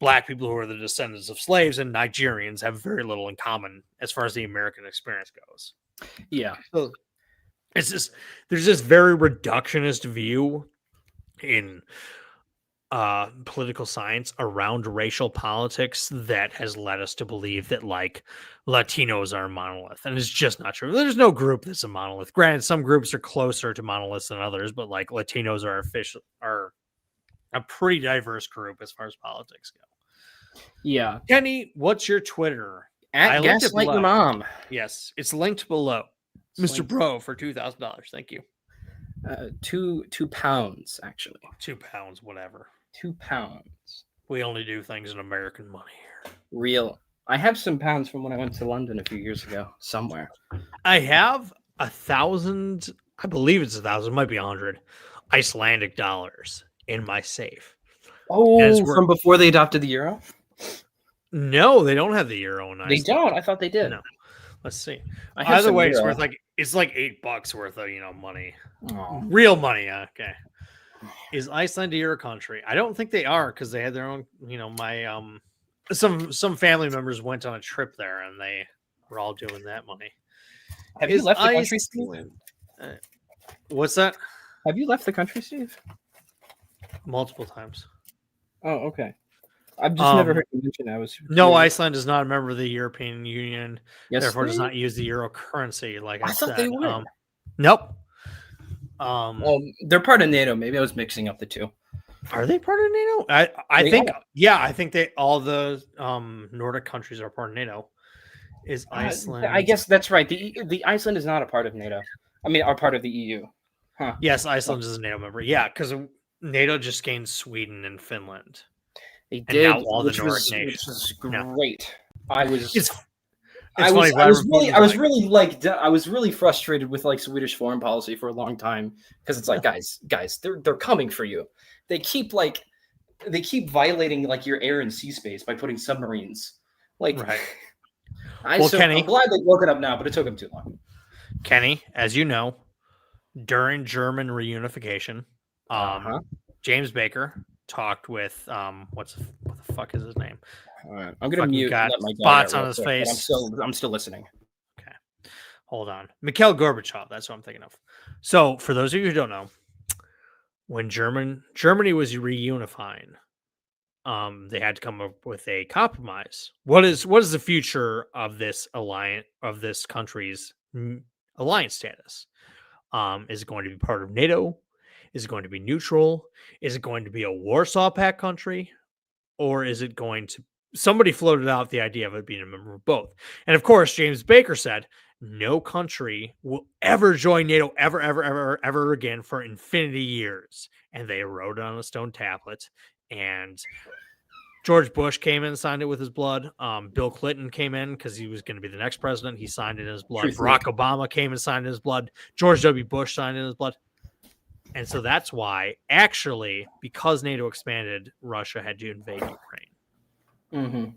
black people who are the descendants of slaves and Nigerians have very little in common as far as the American experience goes. Yeah. So it's just, there's this very reductionist view in political science around racial politics that has led us to believe that like Latinos are a monolith, and it's just not true. There's no group that's a monolith. Granted, some groups are closer to monoliths than others, but like Latinos are a pretty diverse group as far as politics go. Yeah. Kenny, what's your Twitter? At Gaslight Your Mom. Yes, it's linked below. Mr. Bro for $2,000. Thank you. £2 actually. £2, whatever. £2. We only do things in American money here. Real. I have some pounds from when I went to London a few years ago. Somewhere. I have 1,000. I believe it's 1,000. Might be 100 Icelandic dollars in my safe. Oh, from before they adopted the euro? No, they don't have the euro in Iceland. They don't. I thought they did. No. Let's see. Either way, it's like $8 worth of money. Oh. Real money. Okay. Is Iceland a euro country? I don't think they are, because they had their own. My some family members went on a trip there and they were all doing that money. Have you left the country, Steve? What's that? Have you left the country, Steve? Multiple times. Oh, okay. I've just never heard you mention that. No, Iceland is not a member of the European Union. Yes, therefore does not use the euro currency. Like I said, thought they would. Nope. They're part of NATO. Maybe I was mixing up the two. Are they part of NATO? I think I think they all the Nordic countries are part of NATO. Is Iceland? I guess that's right. The Iceland is not a part of NATO. I mean, are part of the EU. Huh. Yes, Iceland is a NATO member. Yeah, because NATO just gained Sweden and Finland. They did, all the Nordic nations. Which was great. I was. I was really frustrated with like Swedish foreign policy for a long time, because it's like, guys, they're coming for you. They keep violating like your air and sea space by putting submarines. Like, right. Kenny, I'm glad they woke it up now, but it took them too long. Kenny, as you know, during German reunification, James Baker talked with what the fuck is his name? I'm gonna mute. Got spots on his face. I'm still listening. Okay, hold on. Mikhail Gorbachev. That's what I'm thinking of. So, for those of you who don't know, when Germany was reunifying, they had to come up with a compromise. What is the future of this alliance, of this country's alliance status? Is it going to be part of NATO? Is it going to be neutral? Is it going to be a Warsaw Pact country? Or is it going to... Somebody floated out the idea of it being a member of both. And of course, James Baker said, no country will ever join NATO ever again for infinity years. And they wrote it on a stone tablet. And George Bush came in and signed it with his blood. Bill Clinton came in because he was going to be the next president. He signed it in his blood. Barack Obama came and signed it in his blood. George W. Bush signed it in his blood. And so that's why, actually, because NATO expanded, Russia had to invade Ukraine. Mm-hmm.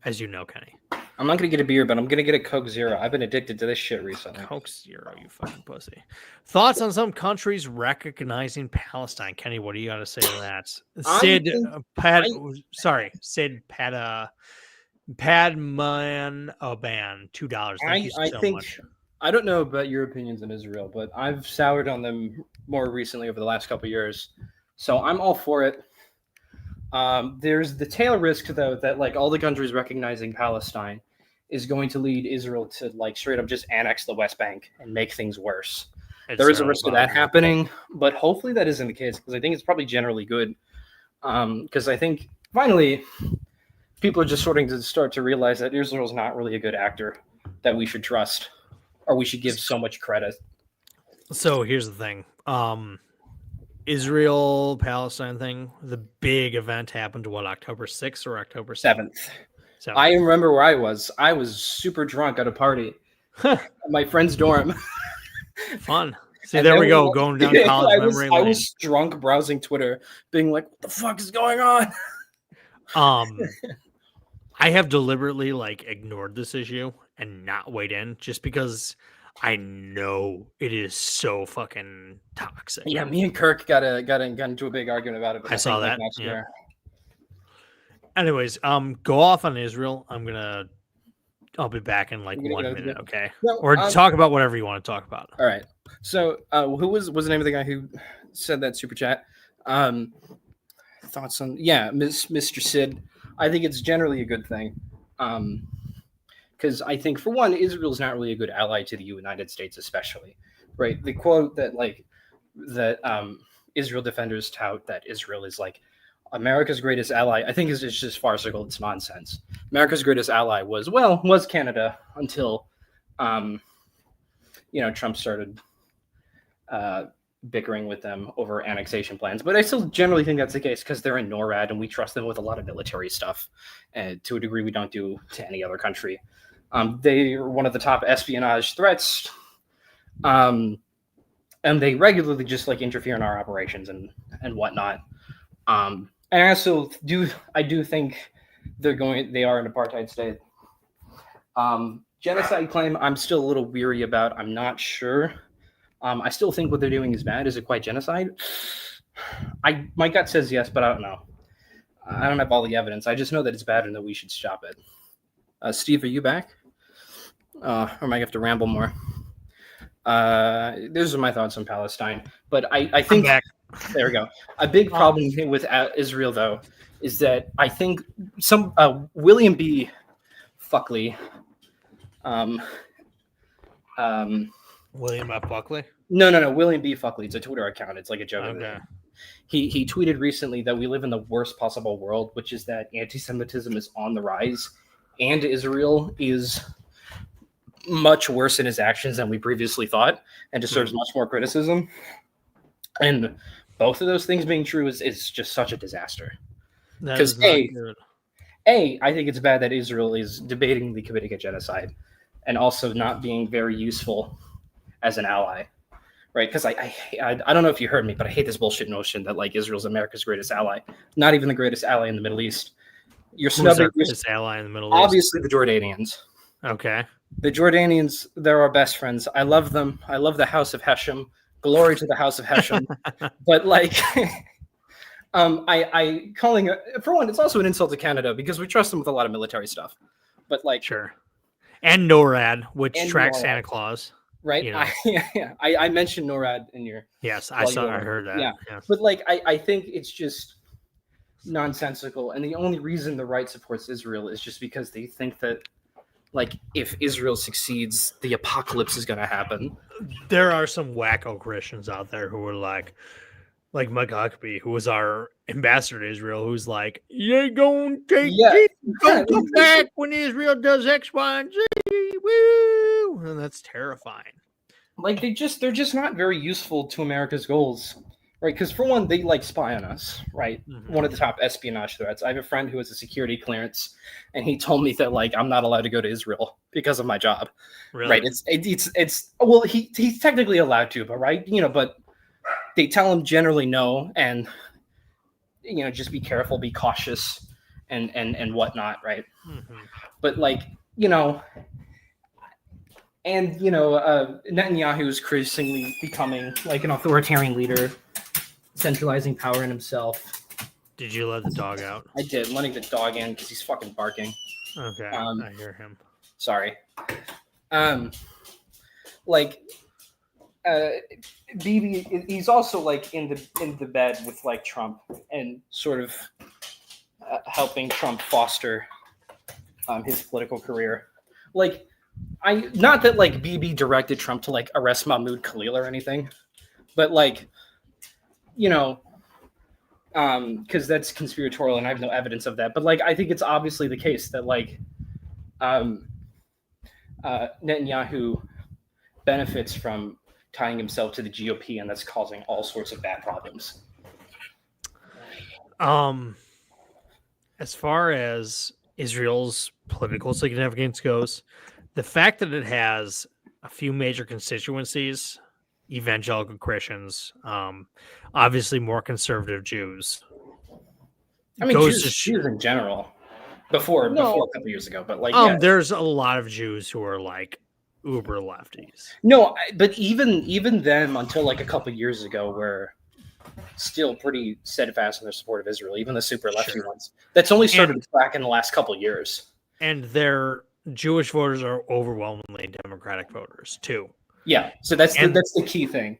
As you know, Kenny. I'm not going to get a beer, but I'm going to get a Coke Zero. I've been addicted to this shit recently. Coke Zero, you fucking pussy. Thoughts on some countries recognizing Palestine? Kenny, what do you got to say to that? Sid Padman Oban, $2. Thank you so much. I don't know about your opinions on Israel, but I've soured on them more recently over the last couple of years. So I'm all for it. There's the tail risk, though, that like all the countries recognizing Palestine is going to lead Israel to like straight up just annex the West Bank and make things worse. There is a risk of that happening, but hopefully that isn't the case, because I think it's probably generally good. Because I think finally people are just starting to start to realize that Israel's not really a good actor that we should trust, or we should give so much credit. So here's the thing. Israel Palestine thing, the big event happened October 6th or October 7th? I remember where I was. I was super drunk at a party at my friend's dorm. Fun. See, there we go, going down college memory lane. I was drunk browsing Twitter, being like, what the fuck is going on? I have deliberately like ignored this issue and not weighed in, just because I know it is so fucking toxic. Yeah, me and Kirk got into a big argument about it. I saw that. Next year. Anyways, go off on Israel. I'll be back in like 1 minute, okay? Or talk about whatever you want to talk about. All right. So, who was the name of the guy who said that super chat? Thoughts on Mr. Sid. I think it's generally a good thing. Because I think, for one, Israel is not really a good ally to the United States, especially, right? The quote that Israel defenders tout that Israel is like America's greatest ally, I think is just farcical. It's nonsense. America's greatest ally was Canada until, Trump started bickering with them over annexation plans. But I still generally think that's the case because they're in NORAD and we trust them with a lot of military stuff, to a degree we don't do to any other country. They are one of the top espionage threats, and they regularly just like interfere in our operations and whatnot. And I also do think they are an apartheid state. Genocide claim, I'm still a little weary about. I'm not sure. I still think what they're doing is bad. Is it quite genocide? My gut says yes, but I don't know. I don't have all the evidence. I just know that it's bad and that we should stop it. Steve, are you back? Or am I going to have to ramble more? Those are my thoughts on Palestine. But I think... I'm back. There we go. A big problem with Israel, though, is that I think some William B. Fuckley... William F. Buckley? No. William B. Fuckley. It's a Twitter account. It's like a joke. Okay. He tweeted recently that we live in the worst possible world, which is that anti-Semitism is on the rise, and Israel is much worse in his actions than we previously thought, and deserves much more criticism. And both of those things being true is just such a disaster. Because I think it's bad that Israel is debatingly committing a genocide, and also not being very useful as an ally, right? Because I don't know if you heard me, but I hate this bullshit notion that like Israel's America's greatest ally. Not even the greatest ally in the Middle East. You're snubbing this ally in the Middle East. Obviously, the Jordanians. Okay. The Jordanians, they're our best friends. I love them. I love the House of Hashem. Glory to the House of Hashem. But like, I calling it, for one, it's also an insult to Canada because we trust them with a lot of military stuff. But like, sure. And NORAD, which tracks Santa Claus. Right. You know. I mentioned NORAD in your. Yes, I heard that. Yeah. But like, I think it's just nonsensical. And the only reason the right supports Israel is just because they think that, like, if Israel succeeds, the apocalypse is going to happen. There are some wacko Christians out there who are like Mike Huckabee, who was our ambassador to Israel, who's like, you ain't going to take it. Don't come back when Israel does X, Y, and Z. Woo! And that's terrifying. Like, they're just not very useful to America's goals, right? Because for one, they like spy on us, right? Mm-hmm. One of the top espionage threats. I have a friend who has a security clearance, and he told me that like I'm not allowed to go to Israel because of my job. Really? Right? It's well, he's technically allowed to, but right, but they tell him generally no, and just be careful, be cautious, and whatnot, right? Mm-hmm. But like and Netanyahu is increasingly becoming like an authoritarian leader, centralizing power in himself. Did you let the dog out? I did, letting the dog in because he's fucking barking. Okay, I hear him. Sorry. Bibi, he's also like in the bed with like Trump and sort of helping Trump foster his political career. Like, not that like Bibi directed Trump to like arrest Mahmoud Khalil or anything, but like, because that's conspiratorial and I have no evidence of that. But like, I think it's obviously the case that like Netanyahu benefits from tying himself to the GOP, and that's causing all sorts of bad problems. As far as Israel's political significance goes, the fact that it has a few major constituencies, evangelical Christians, obviously more conservative Jews. I mean, Jews in general, before a couple years ago, but like, there's a lot of Jews who are like uber lefties. No, but even them until like a couple years ago, were still pretty steadfast in their support of Israel. Even the super lefty ones. That's only started to crack in the last couple of years. And their Jewish voters are overwhelmingly Democratic voters too. Yeah, so that's the key thing.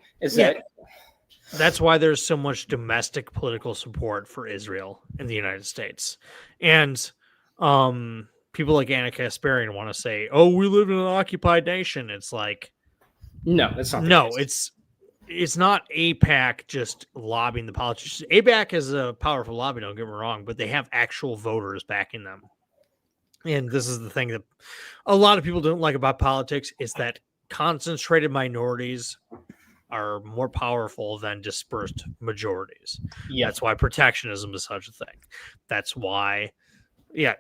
That's why there's so much domestic political support for Israel in the United States. And people like Anna Kasparian want to say, "Oh, we live in an occupied nation." It's like, no, that's not. It's not AIPAC just lobbying the politicians. AIPAC is a powerful lobby, don't get me wrong, but they have actual voters backing them. And this is the thing that a lot of people don't like about politics is that concentrated minorities are more powerful than dispersed majorities. Yeah. That's why protectionism is such a thing. That's why,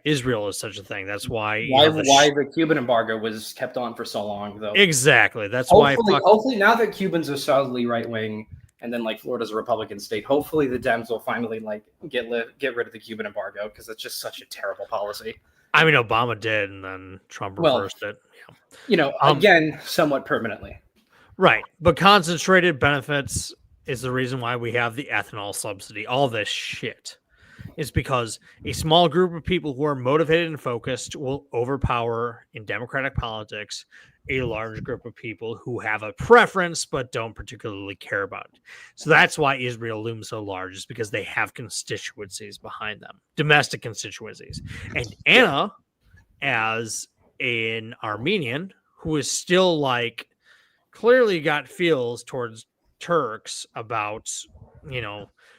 Israel is such a thing. That's why the Cuban embargo was kept on for so long, though. Exactly. That's hopefully now that Cubans are solidly right wing, and then like Florida's a Republican state, hopefully the Dems will finally like get rid of the Cuban embargo, because it's just such a terrible policy. I mean, Obama did, and then Trump reversed it. Again, somewhat permanently. Right. But concentrated benefits is the reason why we have the ethanol subsidy. All this shit is because a small group of people who are motivated and focused will overpower in democratic politics a large group of people who have a preference but don't particularly care about it. So that's why Israel looms so large, is because they have constituencies behind them, domestic constituencies. And Anna, as an Armenian who is still like clearly got feels towards Turks about,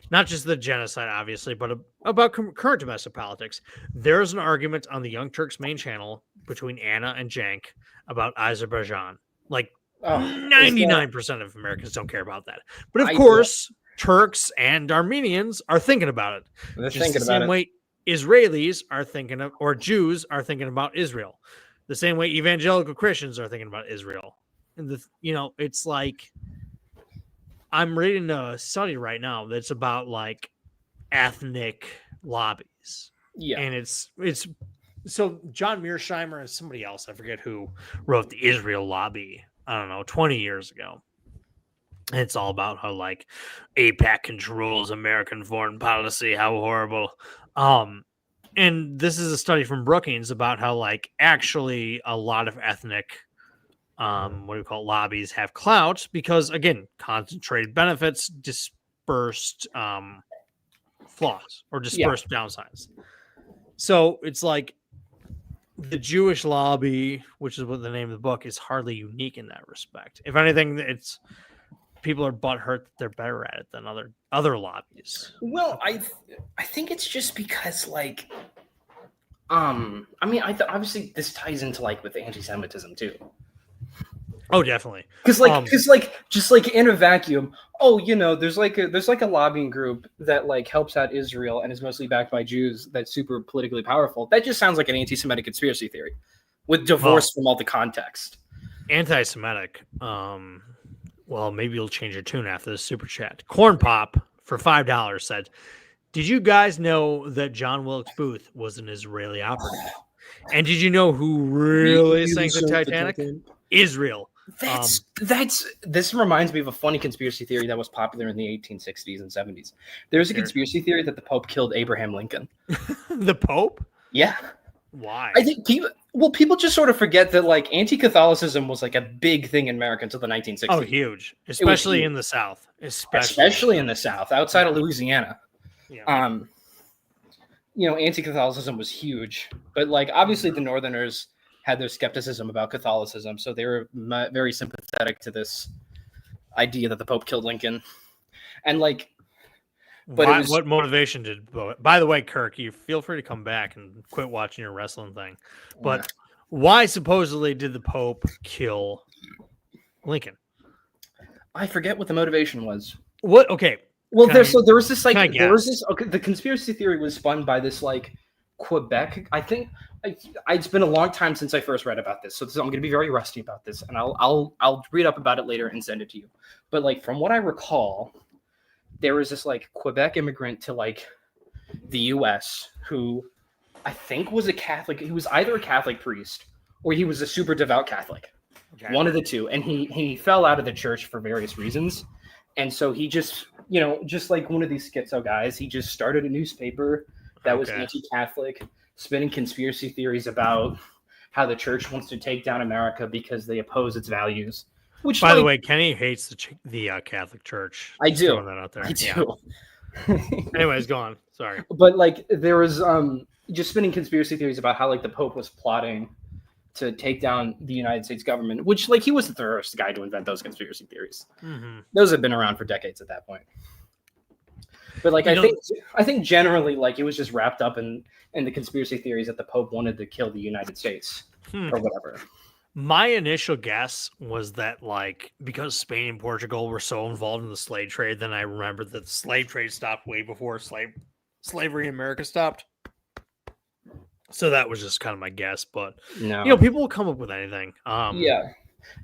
not just the genocide, obviously, but about current domestic politics. There's an argument on the Young Turks main channel between Anna and Jank about Azerbaijan. Like 99% of Americans don't care about that. But of course, Turks and Armenians are thinking about it. They're thinking the same way Israelis are thinking of, or Jews are thinking about Israel. The same way evangelical Christians are thinking about Israel. And it's like, I'm reading a study right now that's about like ethnic lobbies. Yeah. And it's so John Mearsheimer and somebody else, I forget who, wrote the Israel lobby, 20 years ago. And it's all about how like AIPAC controls American foreign policy, how horrible. And this is a study from Brookings about how like actually a lot of ethnic lobbies have clout because, again, concentrated benefits, dispersed flaws or dispersed downsides. So it's like the Jewish lobby, which is what the name of the book is, hardly unique in that respect. If anything, it's people are butthurt that they're better at it than other lobbies. Well, I think it's just because like, obviously this ties into like with anti-Semitism too. Oh, definitely. Because just like in a vacuum, there's like a lobbying group that like helps out Israel and is mostly backed by Jews that's super politically powerful. That just sounds like an anti-Semitic conspiracy theory with divorce from all the context. Anti-Semitic. Well, maybe you'll change your tune after this super chat. Corn Pop for $5 said, "Did you guys know that John Wilkes Booth was an Israeli operative? And did you know who really sank the Titanic? Israel." This reminds me of a funny conspiracy theory that was popular in the 1860s and 70s. There's a conspiracy theory that the Pope killed Abraham Lincoln. The Pope? Yeah. Why? I think people just sort of forget that like anti-Catholicism was like a big thing in America until the 1960s. Oh, huge. Especially in the South. Especially in the South, outside of Louisiana. Yeah. Anti-Catholicism was huge. But like obviously the Northerners had their skepticism about Catholicism, so they were very sympathetic to this idea that the Pope killed Lincoln. And like, what motivation did? By the way, Kirk, you feel free to come back and quit watching your wrestling thing. But why supposedly did the Pope kill Lincoln? I forget what the motivation was. What? Okay. Well, there was this the conspiracy theory was spun by this like Quebec. I think it's been a long time since I first read about this, so I'm going to be very rusty about this, and I'll read up about it later and send it to you. But like from what I recall, there was this like Quebec immigrant to like the U.S. who I think was a Catholic. He was either a Catholic priest or he was a super devout Catholic. Okay. One of the two. And he fell out of the church for various reasons. And so he just, just like one of these schizo guys, he just started a newspaper that was anti-Catholic, spinning conspiracy theories about how the church wants to take down America because they oppose its values. Which, by the way, Kenny hates the Catholic Church. I do. Throwing that out there. I do. Yeah. Anyways, go on. Sorry. But like there was just spinning conspiracy theories about how like the Pope was plotting to take down the United States government, which like he was the first guy to invent those conspiracy theories. Mm-hmm. Those have been around for decades at that point. But like I think generally like it was just wrapped up in the conspiracy theories that the Pope wanted to kill the United States or whatever. My initial guess was that like because Spain and Portugal were so involved in the slave trade, then I remembered that the slave trade stopped way before slavery in America stopped. So that was just kind of my guess, but no. People will come up with anything. Yeah,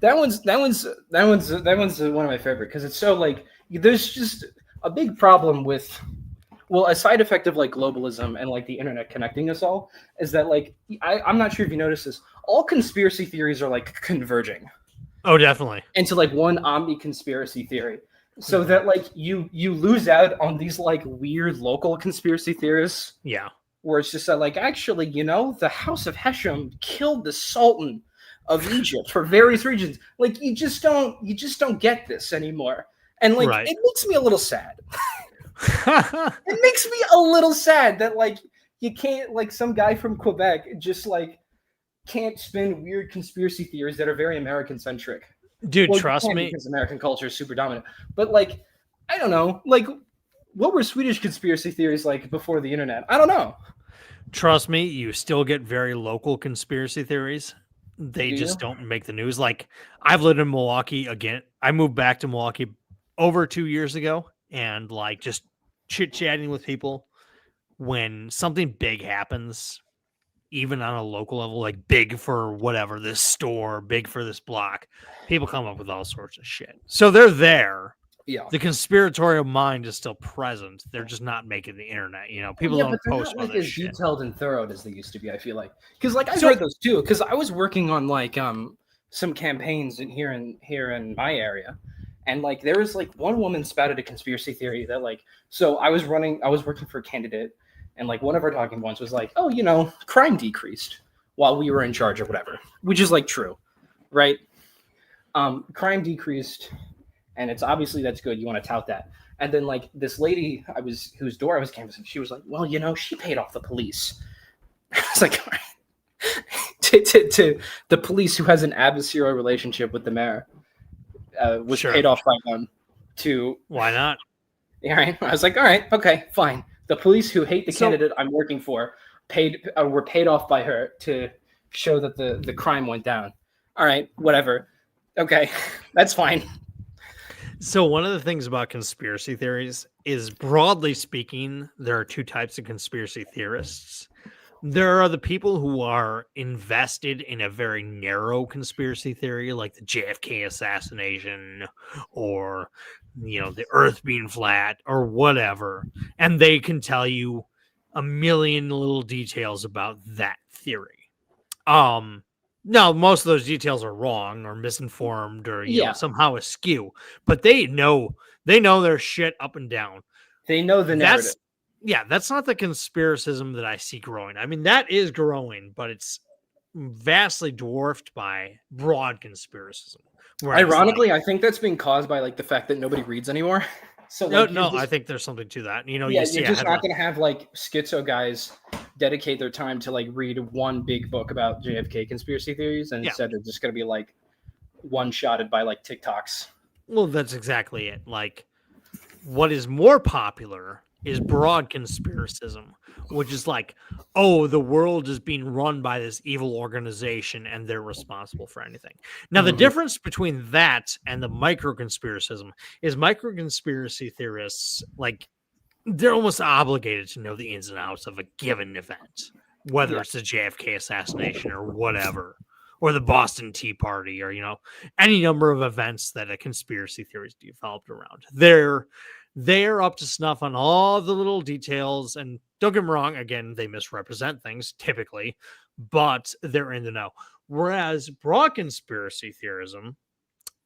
that one's one of my favorite because it's so like there's just a big problem with, well, a side effect of like globalism and like the internet connecting us all is that like I'm not sure if you noticed this, all conspiracy theories are like converging. Oh, definitely. Into like one omni conspiracy theory. So that like you lose out on these like weird local conspiracy theorists. Yeah. Where it's just that like actually, the House of Hashem killed the Sultan of Egypt for various regions. Like you just don't get this anymore. And like it makes me a little sad. It makes me a little sad that like you can't like some guy from Quebec just like can't spin weird conspiracy theories that are very American centric. Dude, trust me, because American culture is super dominant. But like I don't know, like what were Swedish conspiracy theories like before the internet? I don't know. Trust me, you still get very local conspiracy theories. They just don't make the news. Like I've lived in Milwaukee again. I moved back to Milwaukee over 2 years ago, and like just chit-chatting with people when something big happens, even on a local level, like big for whatever, this store, big for this block, people come up with all sorts of shit. So they're there. Yeah. The conspiratorial mind is still present. They're just not making the internet. People don't post not, like, as shit. Detailed and thorough as they used to be, I feel like. Because like I've heard those too. Because I was working on like some campaigns here in my area. And like there was like one woman spouted a conspiracy theory that like, so I was working for a candidate, and like one of our talking points was like, oh, crime decreased while we were in charge or whatever, which is like true, right? Crime decreased, and it's obviously that's good. You want to tout that. And then like this lady whose door I was canvassing, she was like, well, she paid off the police. I was like, to the police who has an adversarial relationship with the mayor. Was paid off by them to why not? Yeah, right. I was like, all right, okay, fine. The police who hate the candidate I'm working for were paid off by her to show that the crime went down. All right, whatever. Okay, that's fine. So one of the things about conspiracy theories is, broadly speaking, there are two types of conspiracy theorists. There are the people who are invested in a very narrow conspiracy theory, like the JFK assassination or, the earth being flat or whatever. And they can tell you a million little details about that theory. Now, most of those details are wrong or misinformed or somehow askew, but they know their shit up and down. They know the narrative. That's not the conspiracism that I see growing. I mean, that is growing, but it's vastly dwarfed by broad conspiracism. Ironically, I think that's being caused by like the fact that nobody reads anymore. So I think there's something to that. You're just not going to have like schizo guys dedicate their time to like read one big book about JFK conspiracy theories, and instead they're just going to be like one-shotted by like TikToks. Well, that's exactly it. Like, what is more popular is broad conspiracism, which is like, oh, the world is being run by this evil organization and they're responsible for anything. Now, the difference between that and the micro-conspiracism is micro-conspiracy theorists, like, they're almost obligated to know the ins and outs of a given event, whether it's the JFK assassination or whatever, or the Boston Tea Party, or, any number of events that a conspiracy theory is developed around. They're up to snuff on all the little details, and don't get me wrong, again, they misrepresent things typically, but they're in the know. Whereas broad conspiracy theorism,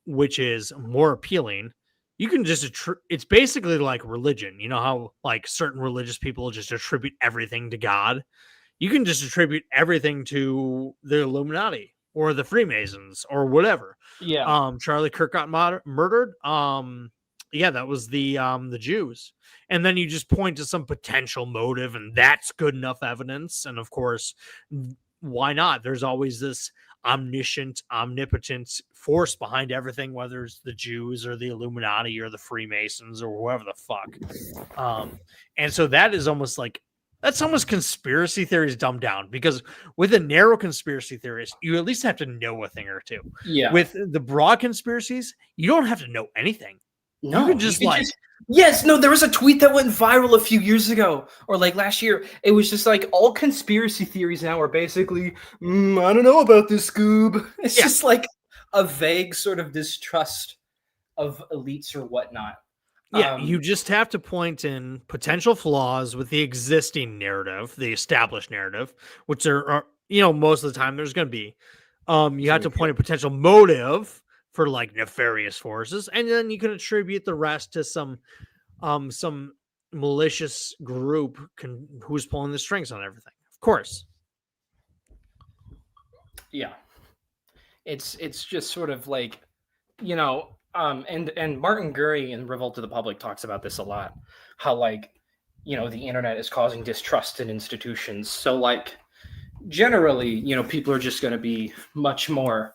which is more appealing, you can just it's basically like religion. You know how like certain religious people just attribute everything to God? You can just attribute everything to the Illuminati or the Freemasons or whatever. Yeah. Charlie Kirk got murdered. Yeah, that was the Jews. And then you just point to some potential motive, and that's good enough evidence. And of course, why not? There's always this omniscient, omnipotent force behind everything, whether it's the Jews or the Illuminati or the Freemasons or whoever the fuck. And so that is almost like, that's almost conspiracy theories dumbed down, because with a narrow conspiracy theorist, you at least have to know a thing or two. Yeah. With the broad conspiracies, you don't have to know anything. No, you can just yes, no, there was a tweet that went viral a few years ago, or like last year. It was just like, all conspiracy theories now are basically, I don't know about this, Scoob. It's just like a vague sort of distrust of elites or whatnot. Yeah, you just have to point in potential flaws with the existing narrative, the established narrative, which there are, most of the time there's going to be. You have to point a potential motive for like nefarious forces, and then you can attribute the rest to some malicious group who's pulling the strings on everything. Of course. Yeah, it's just sort of like, and Martin Gurry in Revolt of the Public talks about this a lot, how like, the internet is causing distrust in institutions. So like, generally, people are just going to be much more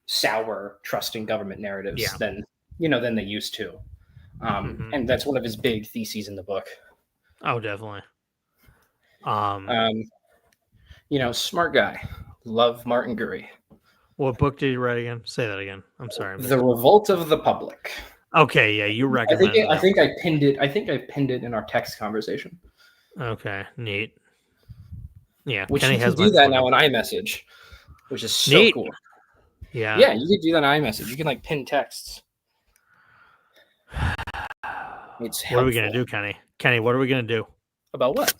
sour trusting government narratives than they used to. And that's one of his big theses in the book. Oh, definitely. Smart guy. Love Martin Gurry. What book did you write again? Say that again. I'm sorry. The Revolt of the Public. Okay, yeah, you recommend it. I think I pinned it in our text conversation. Okay, neat. Yeah, which Kenny you has can do that now on iMessage, which is so neat. Cool. Yeah, yeah, you can do that on iMessage. You can like pin texts. It's helpful. What are we gonna do, Kenny? Kenny, what are we gonna do? About what?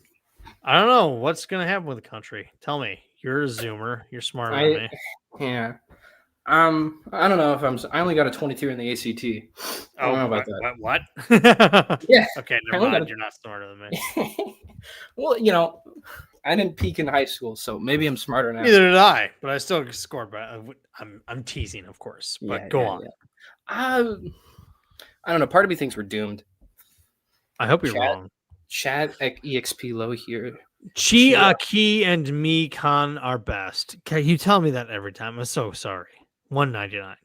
I don't know. What's gonna happen with the country? Tell me. You're a Zoomer. You're smarter than me. Yeah. I don't know if I only got a 22 in the ACT. I don't know about that. What? Yeah. Okay, never mind. You're not smarter than me. Well, I didn't peak in high school, so maybe I'm smarter now. Neither did I, but I still scored. But I'm teasing, of course. But go on. Yeah. I don't know. Part of me thinks we're doomed. I hope you're wrong. Chad EXP low here. Chi, Aki, and me, Khan are best. Okay, you tell me that every time. I'm so sorry. 199.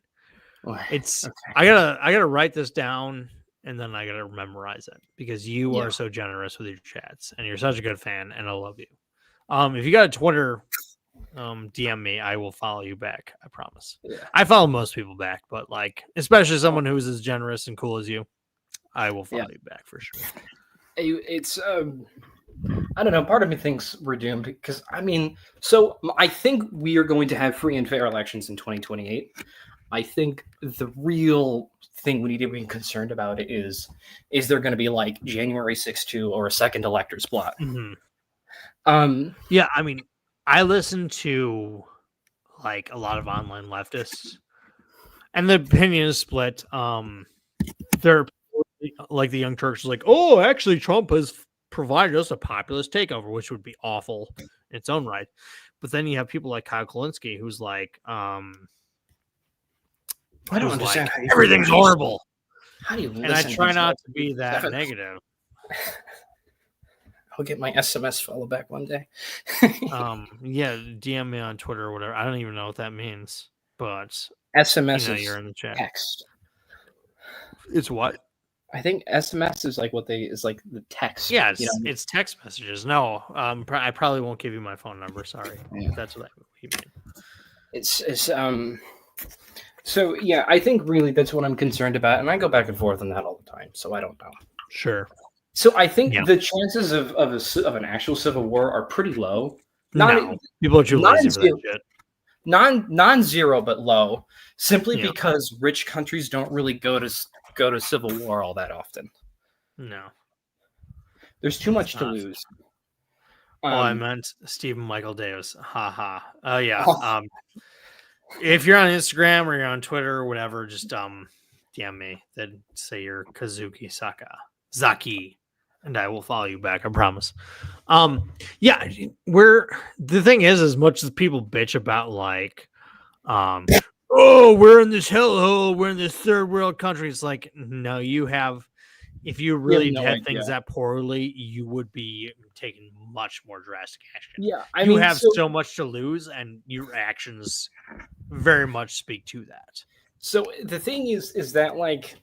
It's okay. I gotta write this down, and then I gotta memorize it, because you are so generous with your chats, and you're such a good fan, and I love you. If you got a Twitter, DM me. I will follow you back. I promise. Yeah. I follow most people back, but like, especially someone who's as generous and cool as you, I will follow you back for sure. It's I don't know. Part of me thinks we're doomed, because so I think we are going to have free and fair elections in 2028. I think the real thing we need to be concerned about is there going to be like January 6-2 or a second elector's plot? Mm-hmm. Yeah, I listen to like a lot of online leftists, and the opinion is split. They're like, the Young Turks is like, oh, actually, Trump has provided us a populist takeover, which would be awful in its own right. But then you have people like Kyle Kulinski, who's like, I don't understand. Like, everything's horrible. How do you? And I try not to be that negative. I'll get my SMS follow back one day. Yeah, DM me on Twitter or whatever. I don't even know what that means, but SMS you're in the chat. Text. It's what? I think SMS is like the text. Yeah, it's text messages. No, I probably won't give you my phone number. Sorry, if that's what you mean. It's So yeah, I think really that's what I'm concerned about, and I go back and forth on that all the time. So I don't know. Sure. So I think the chances of an actual civil war are pretty low. People are too lazy for that shit. Non-zero, but low, simply because rich countries don't really go to civil war all that often. No, there's too much to lose. I meant Stephen Michael Davis. Ha ha. Oh yeah. If you're on Instagram or you're on Twitter or whatever, just DM me. Then say you're Kazuki Zaki, and I will follow you back. I promise. Yeah, the thing is, as much as people bitch about like, oh, we're in this hellhole, we're in this third world country. It's like, no, you have. If you really had things that poorly, you would be taking much more drastic action. Yeah, you have so much to lose, and your actions very much speak to that. So the thing is that like,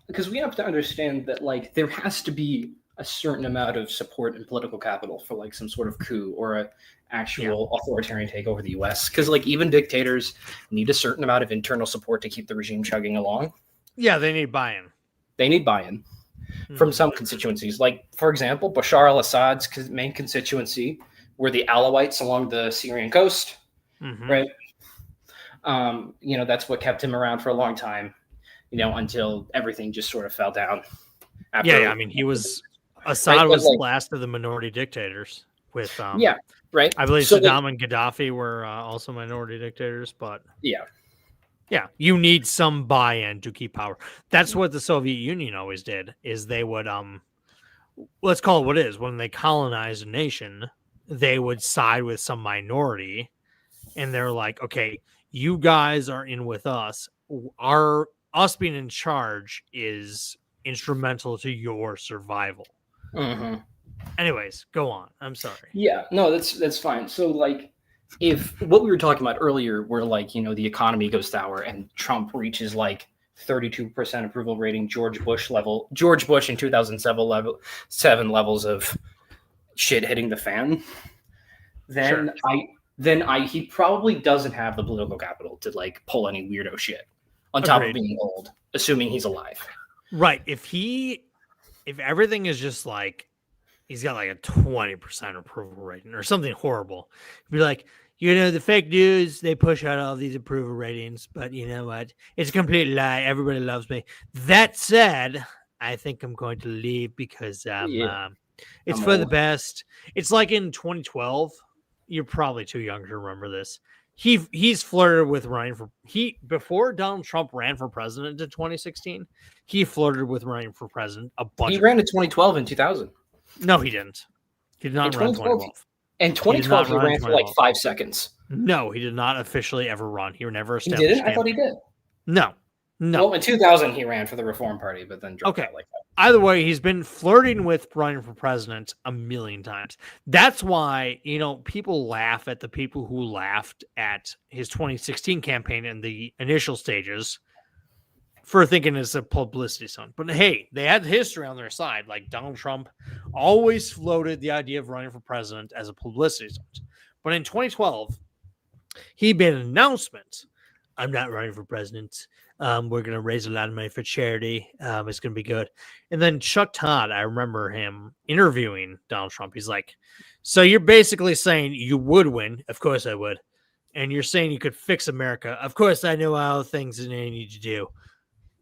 because we have to understand that like there has to be a certain amount of support and political capital for like some sort of coup or a actual authoritarian take over the U.S. Because like even dictators need a certain amount of internal support to keep the regime chugging along. Yeah, they need buy-in. They need buy-in from some constituencies. Like, for example, Bashar al-Assad's main constituency were the Alawites along the Syrian coast, right? That's what kept him around for a long time, until everything just sort of fell down. I mean, Assad was the last of the minority dictators with, right. I believe Saddam and Gaddafi were also minority dictators, but yeah, you need some buy-in to keep power. That's what the Soviet Union always did, is they would, let's call it what it is. When they colonized a nation, they would side with some minority, and they're like, okay, you guys are in with us. Us being in charge is instrumental to your survival. Anyways, go on. I'm sorry. Yeah, no, that's fine. So, like, if what we were talking about earlier, where like the economy goes sour and Trump reaches like 32% approval rating, George Bush in 2007 levels of shit hitting the fan, then he probably doesn't have the political capital to like pull any weirdo shit on top of being old, assuming he's alive. Right. If everything is just like he's got like a 20% approval rating or something horrible, he'd be like, the fake news, they push out all these approval ratings, but you know what? It's a complete lie. Everybody loves me. That said, I think I'm going to leave because it's for the best. It's like in 2012. You're probably too young to remember this. He's flirted with running before Donald Trump ran for president in 2016. He flirted with running for president a bunch. He ran in 2012 and 2000. No, he didn't. He did not run in 2012. In 2012, he ran for like 5 seconds. No, he did not officially ever run. He never established. He didn't? I thought he did. No. Well, in 2000, he ran for the Reform Party, but then dropped out like that. Either way, he's been flirting with running for president a million times. That's why, people laugh at the people who laughed at his 2016 campaign in the initial stages for thinking it's a publicity stunt. But hey, they had history on their side. Like Donald Trump always floated the idea of running for president as a publicity stunt. But in 2012, he made an announcement. I'm not running for president. We're going to raise a lot of money for charity. It's going to be good. And then Chuck Todd, I remember him interviewing Donald Trump. He's like, so you're basically saying you would win. Of course I would. And you're saying you could fix America. Of course I know all the things that you need to do.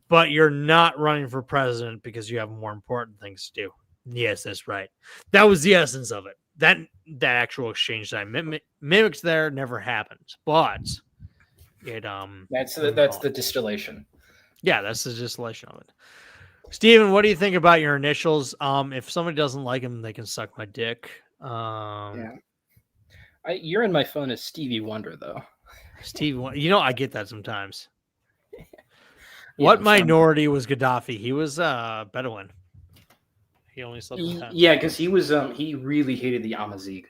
But you're not running for president because you have more important things to do. Yes, that's right. That was the essence of it. That actual exchange that I mimicked there never happened. But it that's the distillation. Yeah, that's the distillation of it. Steven, what do you think about your initials? If somebody doesn't like them, they can suck my dick. You're in my phone as Stevie Wonder, though. Stevie Wonder. I get that sometimes. What minority was Gaddafi? He was Bedouin. He only slept in tents. Yeah, because he was he really hated the Amazigh.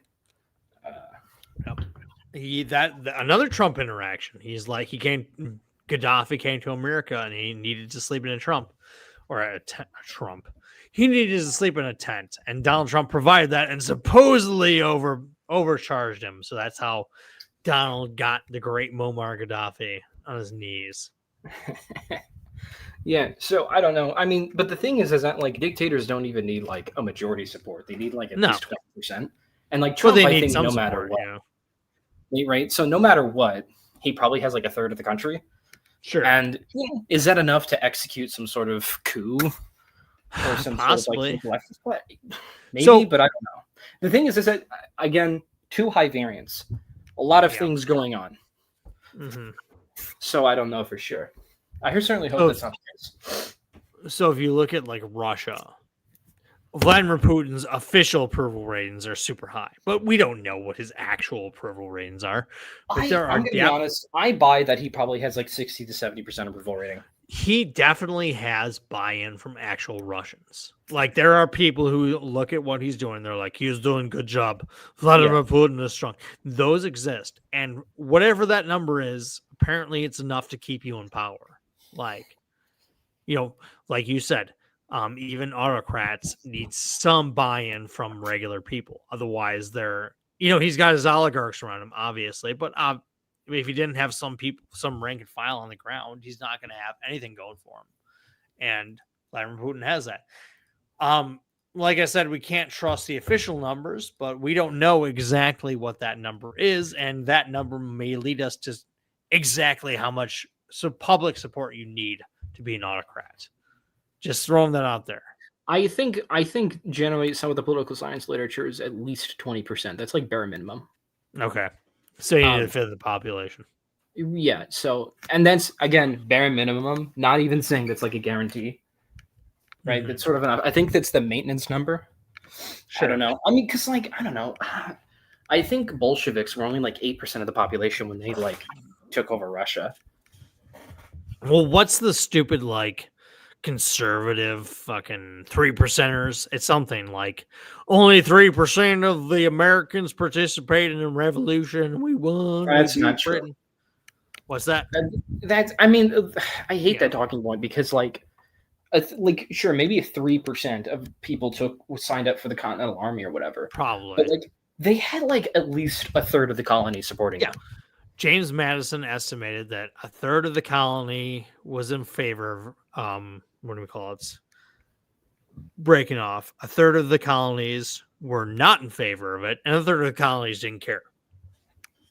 Another Trump interaction. He's like Gaddafi came to America and he needed to sleep in a Trump or a Trump. He needed to sleep in a tent, and Donald Trump provided that and supposedly overcharged him. So that's how Donald got the great Muammar Gaddafi on his knees. Yeah, so I don't know. I mean, but the thing is that like dictators don't even need like a majority support. They need like at least 20%. And like Trump, I think no matter what, right? So no matter what, he probably has like a third of the country. Sure. And is that enough to execute some sort of coup or some possibly? Sort of, like, maybe, but I don't know. The thing is that again, too high variance, a lot of things going on. Mm-hmm. So I don't know for sure. I certainly hope that's not the case. So if you look at like Russia, Vladimir Putin's official approval ratings are super high, but we don't know what his actual approval ratings are. But I'm going to be honest. I buy that he probably has like 60 to 70% approval rating. He definitely has buy-in from actual Russians. Like there are people who look at what he's doing. They're like, he's doing a good job. Vladimir Putin is strong. Those exist. And whatever that number is, apparently it's enough to keep you in power. Like, like you said, even autocrats need some buy-in from regular people. Otherwise they're, he's got his oligarchs around him, obviously, but if he didn't have some people, some rank and file on the ground, he's not going to have anything going for him. And Vladimir Putin has that. Like I said, we can't trust the official numbers, but we don't know exactly what that number is. And that number may lead us to exactly how much public support you need to be an autocrat. Just throwing that out there. I think generally some of the political science literature is at least 20%. That's like bare minimum. Okay. So you need to fit the population. Yeah. So, and that's again bare minimum. Not even saying that's like a guarantee, right? That's sort of enough. I think that's the maintenance number. Sure. I don't know. I mean, because like I don't know. I think Bolsheviks were only like 8% of the population when they like took over Russia. Well, what's the stupid like conservative fucking 3%ers? It's something like only 3% of the Americans participated in the revolution. We won. That's not true. What's that? That's I mean, I hate that talking point because like sure, maybe 3% of people signed up for the Continental Army or whatever. Probably. But like they had like at least a third of the colony supporting them. James Madison estimated that a third of the colony was in favor of what do we call it? Breaking off. A third of the colonies were not in favor of it, and a third of the colonies didn't care.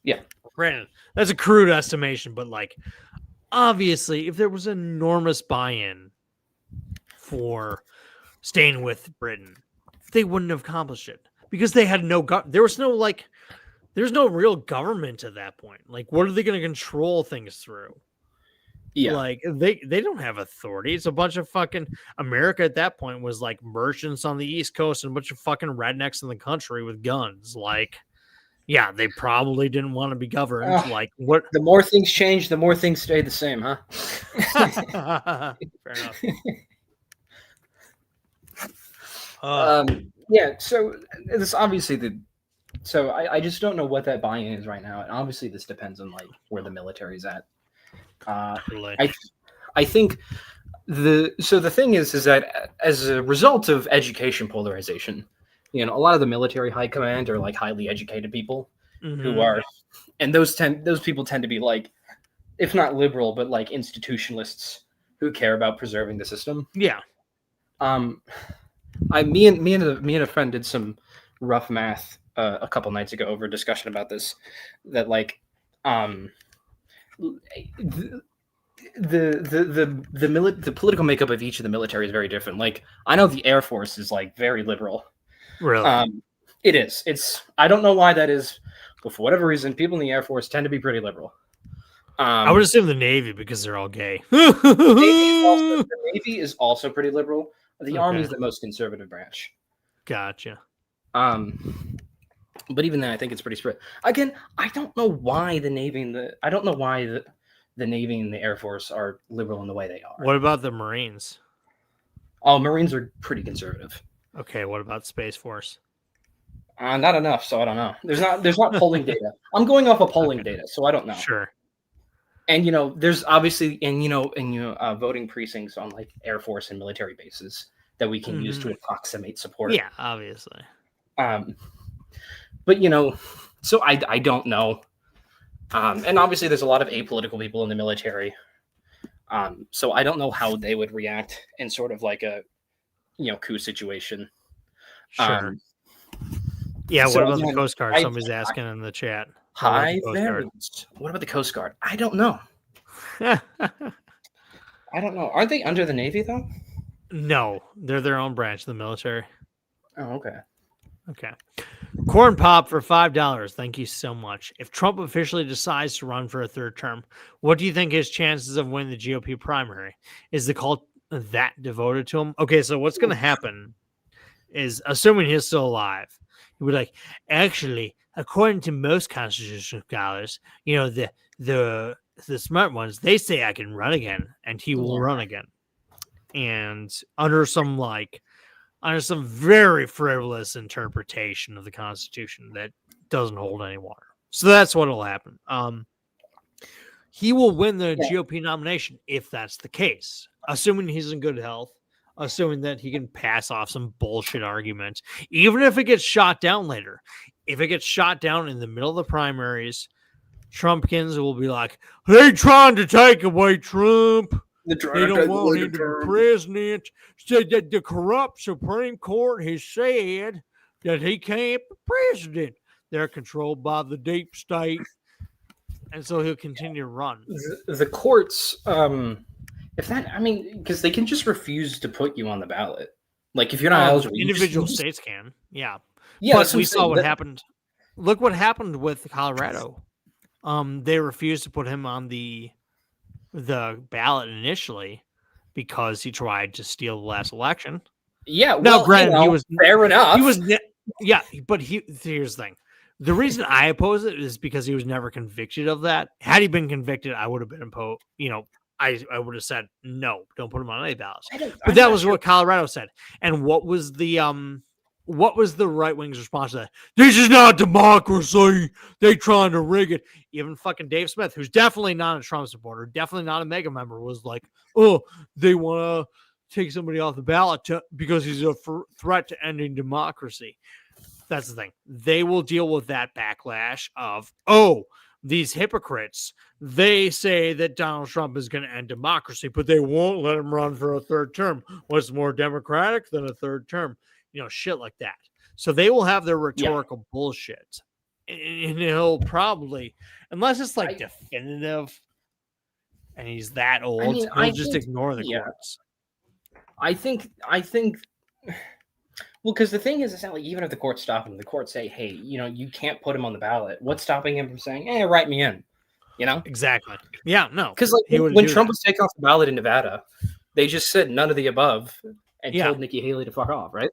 Yeah. Granted, that's a crude estimation, but like obviously if there was enormous buy-in for staying with Britain, they wouldn't have accomplished it because they had there's no real government at that point. Like, what are they going to control things through? Yeah. Like, they don't have authority. It's a bunch of fucking America at that point was like merchants on the East Coast and a bunch of fucking rednecks in the country with guns. Like, yeah, they probably didn't want to be governed. Like, what? The more things change, the more things stay the same, huh? Fair enough. Yeah, so it's obviously So I just don't know what that buy-in is right now, and obviously this depends on like where the military's at. I think the thing is that as a result of education polarization, a lot of the military high command are like highly educated people who are, and those people tend to be like, if not liberal, but like institutionalists who care about preserving the system. Yeah. Me and a friend did some rough math a couple nights ago over a discussion about this, that like the political makeup of each of the military is very different. Like I know the Air Force is like very liberal. Really? It is. I don't know why that is, but for whatever reason, people in the Air Force tend to be pretty liberal. I would assume the Navy because they're all gay. The Navy is also pretty liberal. The Army is the most conservative branch. Gotcha. But even then, I think it's pretty spread. Again, I don't know why the Navy and the Navy and the Air Force are liberal in the way they are. What about the Marines? Oh, Marines are pretty conservative. Okay, what about Space Force? Not enough, so I don't know. There's not polling data. I'm going off of polling data, so I don't know. Sure. And there's obviously voting precincts on like Air Force and military bases that we can use to approximate support. Yeah, obviously. But so I don't know. And obviously there's a lot of apolitical people in the military. So I don't know how they would react in sort of like a coup situation. Sure. Yeah, what about the Coast Guard? Somebody's asking in the chat. High variance. What about the Coast Guard? I don't know. I don't know. Aren't they under the Navy though? No, they're their own branch of the military. Oh, okay. Okay. Corn Pop for $5. Thank you so much. If Trump officially decides to run for a third term, what do you think his chances of winning the GOP primary? Is the call that devoted to him? Okay, so what's going to happen is, assuming he's still alive, he would like, actually, according to most constitutional scholars, the smart ones, they say I can run again, and he will run again. And under some very frivolous interpretation of the Constitution that doesn't hold any water. So that's what will happen. He will win the GOP nomination if that's the case, assuming he's in good health, assuming that he can pass off some bullshit arguments, even if it gets shot down later. If it gets shot down in the middle of the primaries, Trumpkins will be like, they trying to take away Trump. They don't want him to be president. Said that the corrupt Supreme Court has said that he can't be president. They're controlled by the deep state. And so he'll continue to run. The courts, because they can just refuse to put you on the ballot. Like, if you're not eligible. Individual states can. Yeah. But we saw what happened. Look what happened with Colorado. They refused to put him on the ballot initially because he tried to steal the last election. Yeah, now granted, he was fair enough. He was but here's the thing. The reason I oppose it is because he was never convicted of that. Had he been convicted, I would have been opposed. I would have said no, don't put him on any ballots. But that was what Colorado said. And what was the right wing's response to that? This is not democracy. They trying to rig it. Even fucking Dave Smith, who's definitely not a Trump supporter, definitely not a MAGA member, was like, oh, they want to take somebody off the ballot because he's a threat to ending democracy. That's the thing. They will deal with that backlash of, oh, these hypocrites, they say that Donald Trump is going to end democracy, but they won't let him run for a third term. What's more democratic than a third term? Shit like that. So they will have their rhetorical bullshit. And he'll probably, unless it's like definitive and he's that old, he'll just ignore the courts. I think, well, because the thing is, it's not like even if the courts stop him, the courts say, hey, you can't put him on the ballot. What's stopping him from saying, hey, write me in? Exactly. Yeah, no. Because when Trump was taken off the ballot in Nevada, they just said none of the above and told Nikki Haley to fuck off, right?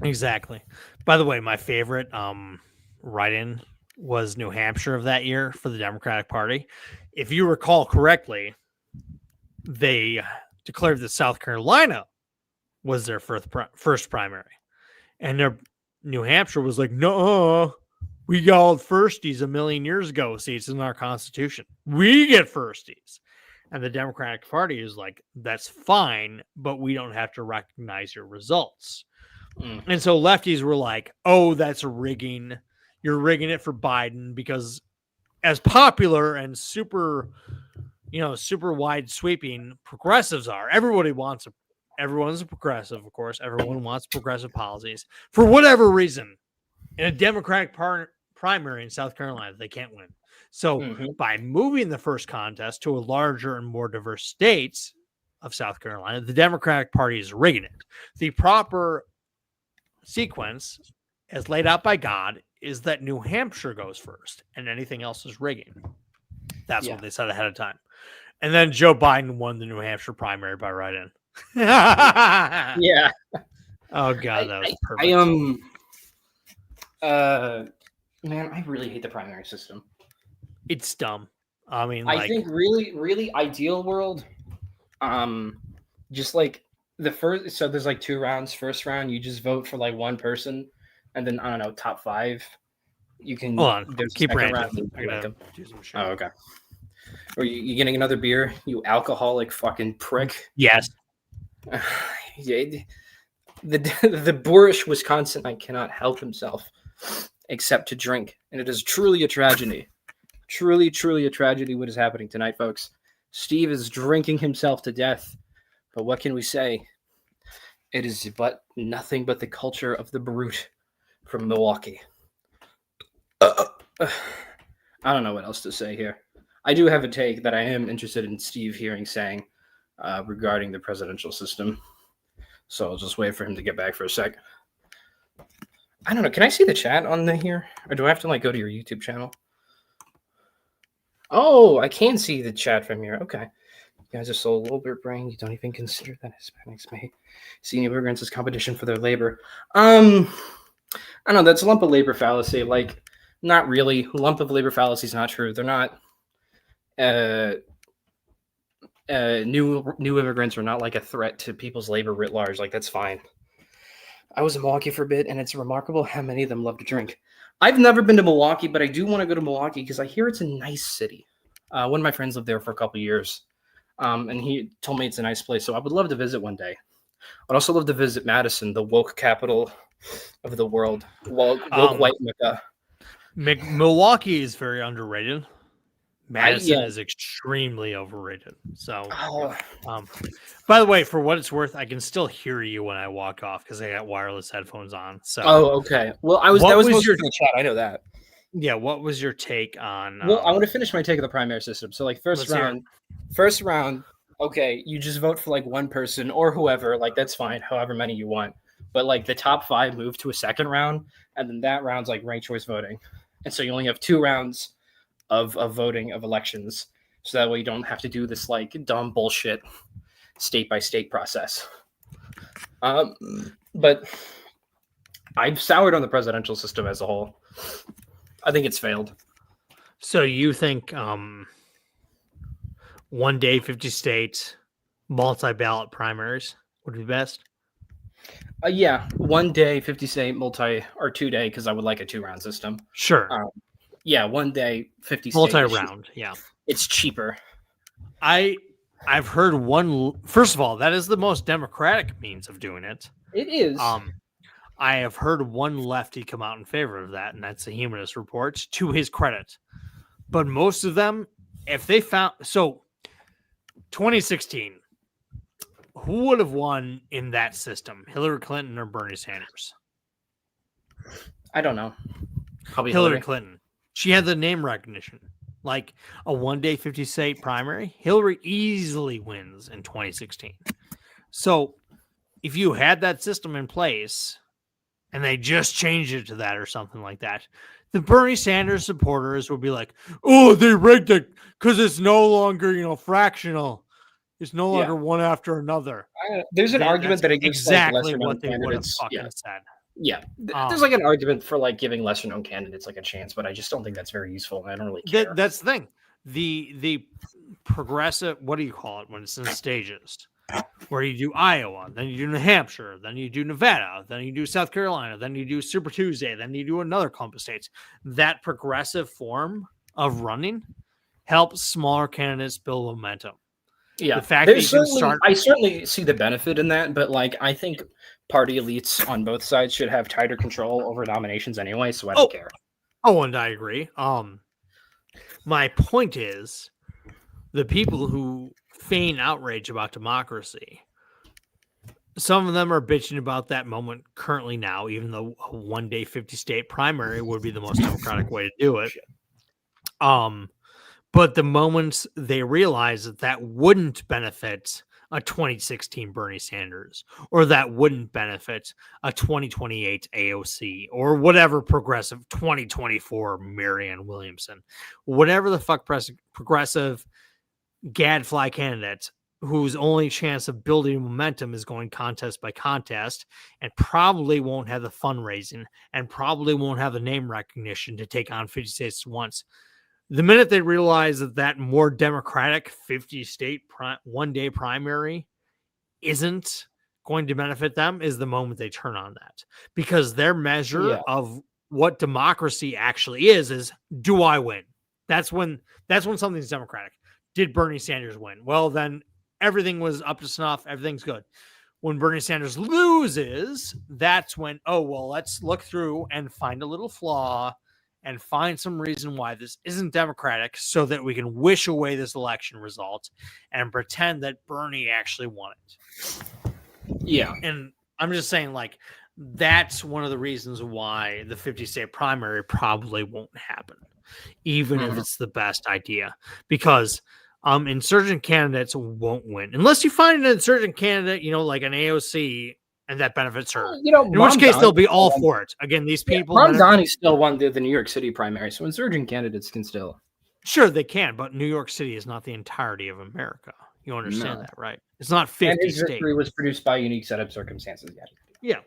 Exactly. By the way, my favorite write-in was New Hampshire of that year for the Democratic Party. If you recall correctly, they declared that South Carolina was their first primary. And their New Hampshire was like, no, we got firsties a million years ago. See, it's in our Constitution. We get firsties. And the Democratic Party is like, that's fine, but we don't have to recognize your results. And so lefties were like, oh, that's rigging. You're rigging it for Biden because as popular and super wide sweeping progressives are, everyone's a progressive, of course. Everyone wants progressive policies. For whatever reason, in a Democratic primary in South Carolina, they can't win. So by moving the first contest to a larger and more diverse states of South Carolina, the Democratic Party is rigging it. The proper sequence, as laid out by God, is that New Hampshire goes first and anything else is rigging. That's what they said ahead of time. And then Joe Biden won the New Hampshire primary by write-in. Yeah. Oh God, that was perfect. Man, I really hate the primary system. It's dumb. I mean, I think really, really ideal world. Just like the first, so there's like 2 rounds. First round, you just vote for like one person, and then I don't know, top 5. You can hold on. Keep random. Oh, okay. Or you getting another beer? You alcoholic fucking prick. Yes. The boorish Wisconsinite cannot help himself except to drink, and it is truly a tragedy. Truly, truly a tragedy what is happening tonight, folks. Steve is drinking himself to death, but what can we say? It is but nothing but the culture of the brute from Milwaukee. I don't know what else to say here. I do have a take that I am interested in Steve hearing saying regarding the presidential system. So I'll just wait for him to get back for a sec. I don't know. Can I see the chat on the here, or do I have to like go to your YouTube channel? Oh, I can see the chat from here. Okay. You guys are so low brain. You don't even consider that Hispanics may see immigrants as competition for their labor. I don't know. That's a lump of labor fallacy. Like, not really. Lump of labor fallacy is not true. They're not. New immigrants are not like a threat to people's labor writ large. Like, that's fine. I was in Milwaukee for a bit, and it's remarkable how many of them love to drink. I've never been to Milwaukee, but I do want to go to Milwaukee because I hear it's a nice city. One of my friends lived there for a couple of years, and he told me it's a nice place. So I would love to visit one day. I'd also love to visit Madison, the woke capital of the world. Woke white Mecca. Milwaukee is very underrated. Madison is extremely overrated. So, by the way, for what it's worth, I can still hear you when I walk off because I got wireless headphones on. So, okay. Well, that was your chat. I know that. Yeah. What was your take on? Well, I want to finish my take of the primary system. So, like first round. Okay, you just vote for like one person or whoever. Like that's fine, however many you want. But like the top 5 move to a second round, and then that round's like ranked choice voting, and so you only have 2 rounds of voting of elections, so that way you don't have to do this like dumb bullshit state by state process. But I've soured on the presidential system as a whole. I think it's failed. So you think 1 day 50 state multi-ballot primaries would be best? Yeah, 1 day 50 state multi or 2 day because I would like a 2-round system. Sure. Yeah, 1 day 50 multi-round. Yeah, it's cheaper. I've heard one. First of all, that is the most democratic means of doing it. It is. I have heard one lefty come out in favor of that, and that's the Humanist Report, to his credit. But most of them, if they found 2016, who would have won in that system, Hillary Clinton or Bernie Sanders? I don't know. Probably Hillary Clinton. She had the name recognition. Like a 1 day 50 state primary, Hillary easily wins in 2016. So if you had that system in place and they just changed it to that or something like that, the Bernie Sanders supporters would be like, oh, they rigged it because it's no longer, fractional. It's no longer one after another. There's an argument that it gives exactly like what they would have fucking said. Yeah, there's like an argument for like giving lesser known candidates like a chance, but I just don't think that's very useful. I don't really care. That's the thing. The progressive, what do you call it when it's in stages? Where you do Iowa, then you do New Hampshire, then you do Nevada, then you do South Carolina, then you do Super Tuesday, then you do another clump of states. That progressive form of running helps smaller candidates build momentum. Yeah, the fact that you can start. I certainly see the benefit in that, but like I think party elites on both sides should have tighter control over nominations anyway, so I don't care. Oh, and I agree. My point is the people who feign outrage about democracy, some of them are bitching about that moment currently now, even though a 1 day 50 state primary would be the most democratic way to do it. But the moments they realize that wouldn't benefit a 2016 Bernie Sanders, or that wouldn't benefit a 2028 AOC, or whatever progressive 2024 Marianne Williamson, whatever the fuck progressive gadfly candidate whose only chance of building momentum is going contest by contest, and probably won't have the fundraising and probably won't have the name recognition to take on 50 states at once. The minute they realize that more democratic 50 state 1 day primary isn't going to benefit them is the moment they turn on that, because their measure of what democracy actually is do I win? That's when something's democratic. Did Bernie Sanders win? Well, then everything was up to snuff. Everything's good. When Bernie Sanders loses, that's when, let's look through and find a little flaw and find some reason why this isn't democratic so that we can wish away this election result and pretend that Bernie actually won it. Yeah. And I'm just saying, like, that's one of the reasons why the 50 state primary probably won't happen, even if it's the best idea, because insurgent candidates won't win unless you find an insurgent candidate, like an AOC and that benefits her. In which case, they'll be all for it. Again, these people. Mamdani still won the New York City primary, so insurgent candidates can still. Sure, they can, but New York City is not the entirety of America. You understand that, right? It's not 50 and his states. victory was produced by a unique set of circumstances. Yeah.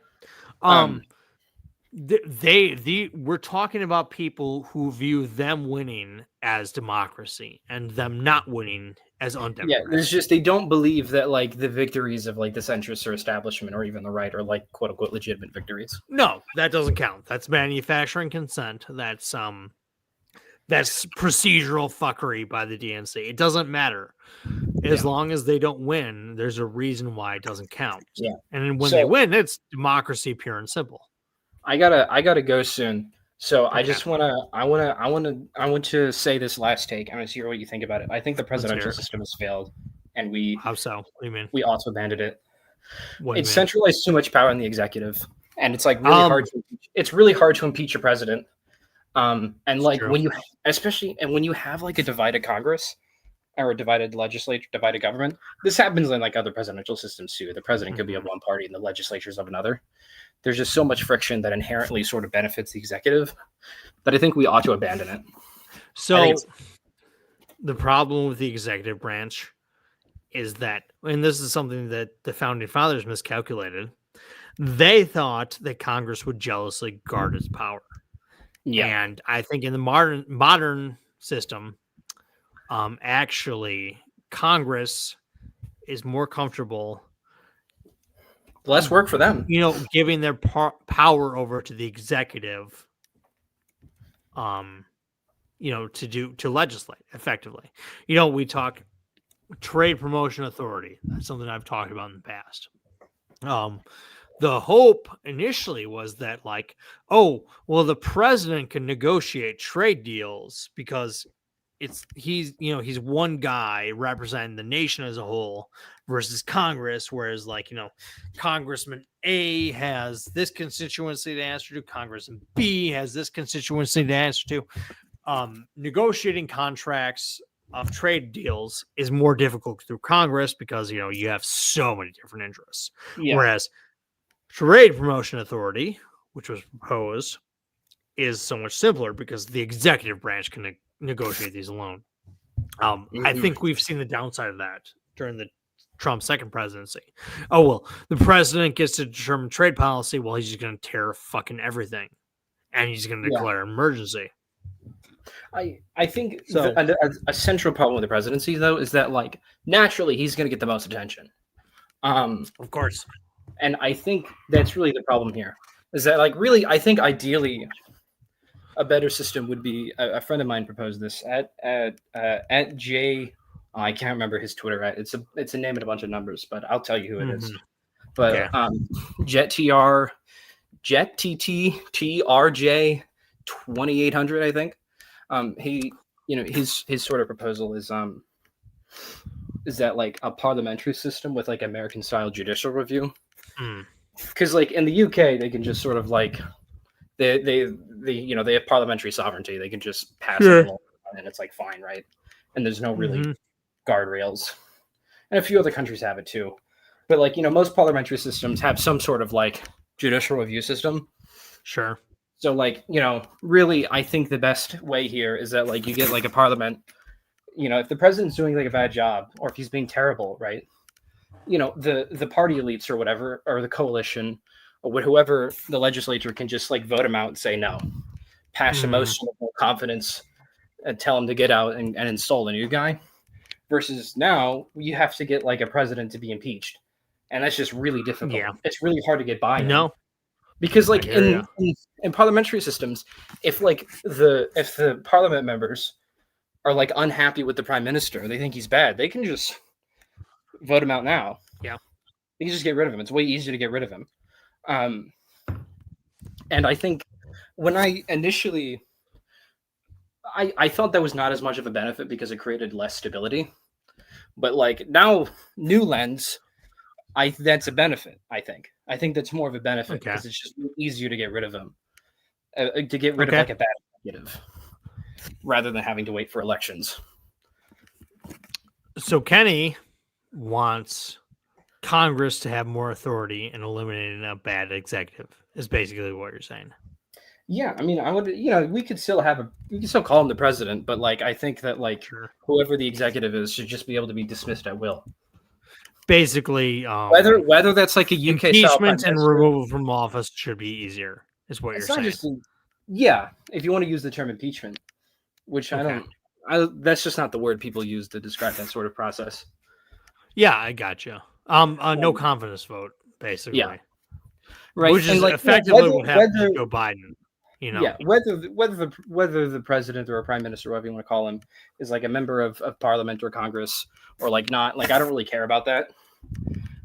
We're talking about people who view them winning as democracy and them not winning as undemocratic. Yeah, there's just they don't believe that like the victories of like the centrist or establishment or even the right are like quote unquote legitimate victories. No, that doesn't count. That's manufacturing consent. That's procedural fuckery by the DNC. It doesn't matter. As long as they don't win, there's a reason why it doesn't count. Yeah. And when they win, it's democracy pure and simple. I gotta go soon. So okay. I want to say this last take. I want to hear what you think about it. I think the presidential system has failed, and how so? What do you mean? We also abandoned it. It's centralized too much power in the executive, and it's like really hard. It's really hard to impeach a president. And like when you have like a divided Congress or a divided legislature, divided government, this happens in like other presidential systems too. The president could be of one party and the legislatures of another. There's just so much friction that inherently sort of benefits the executive that I think we ought to abandon it. So the problem with the executive branch is that, and this is something that the founding fathers miscalculated, they thought that Congress would jealously guard its power. Yeah. And I think in the modern system, actually Congress is more comfortable. Less work for them, giving their power over to the executive, to legislate effectively. We talk trade promotion authority. That's something I've talked about in the past. The hope initially was that the president can negotiate trade deals because he's one guy representing the nation as a whole versus Congress, whereas Congressman A has this constituency to answer to, Congressman B has this constituency to answer to. Negotiating contracts of trade deals is more difficult through Congress because you have so many different interests. Yeah. Whereas trade promotion authority, which was proposed, is so much simpler because the executive branch can negotiate these alone. I think we've seen the downside of that during the Trump second presidency. The president gets to determine trade policy. Well, he's just going to tear fucking everything, and he's going to declare an emergency. I think a central problem with the presidency, though, is that naturally he's going to get the most attention. Of course. And I think that's really the problem here. Is that I think ideally a better system would be a friend of mine proposed this at J. I can't remember his Twitter. It's a name and a bunch of numbers, but I'll tell you who it is. But JetTT TRJ 2800, I think. His sort of proposal is that a parliamentary system with American style judicial review. Because in the UK they can just sort of they have parliamentary sovereignty. They can just pass it along and it's fine, right? And there's no really guardrails. And a few other countries have it too. But most parliamentary systems have some sort of judicial review system. Sure. So really I think the best way here is that you get a parliament, if the president's doing a bad job or if he's being terrible, right? The party elites or whatever, or the coalition or whoever the legislature can just vote him out and say no, pass a motion of confidence and tell him to get out and install a new guy. Versus now you have to get a president to be impeached, and that's just really difficult. Yeah. It's really hard to get by. No, because in parliamentary systems, if the parliament members are unhappy with the prime minister, they think he's bad, they can just vote him out now. Yeah, they can just get rid of him. It's way easier to get rid of him. And I think when I initially, I thought that was not as much of a benefit because it created less stability. But now, new lens, that's a benefit. I think that's more of a benefit because it's just easier to get rid of him, to get rid of a bad executive, rather than having to wait for elections. So Kenny wants Congress to have more authority in eliminating a bad executive is basically what you're saying. Yeah, I mean, I would, we could still call him the president, but like, I think that like whoever the executive is should just be able to be dismissed at will. Basically, whether that's like a UK impeachment and removal from office should be easier, is what you're saying. If you want to use the term impeachment, which that's just not the word people use to describe that sort of process. Yeah, I gotcha. No confidence vote, basically. Yeah. Right. Which is like, effectively what happened to Joe Biden. Yeah, whether the president or a prime minister, whatever you want to call him, is like a member of parliament or Congress or like not, like I don't really care about that.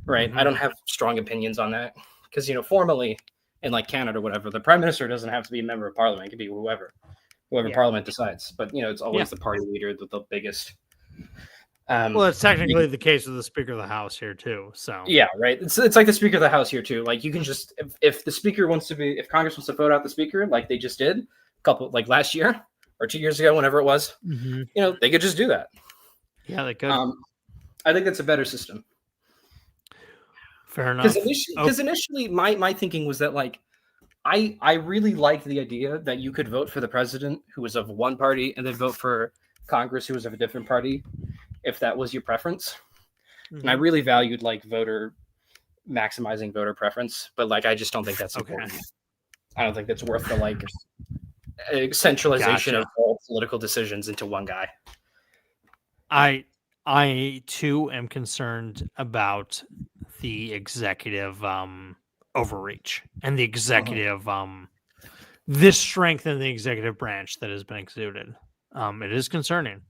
Right. I don't have strong opinions on that because, formally in like Canada or whatever, the prime minister doesn't have to be a member of parliament. It could be whoever parliament decides. But, it's always the party leader with the biggest. Well, it's technically the case with the Speaker of the House here too. So yeah, right. It's like the Speaker of the House here too. like you can just if the Speaker if Congress wants to vote out the Speaker like they just did like last year or 2 years ago, whenever it was, they could just do that. Yeah, they could. I think that's a better system. Fair enough. Because initially my thinking was that like I really liked the idea that you could vote for the president who was of one party and then vote for Congress who was of a different party, if that was your preference. And I really valued like maximizing voter preference, but like I just don't think that's important. I don't think that's worth the like centralization of all political decisions into one guy. I too am concerned about the executive overreach and the executive this strength in the executive branch that has been exuded. It is concerning,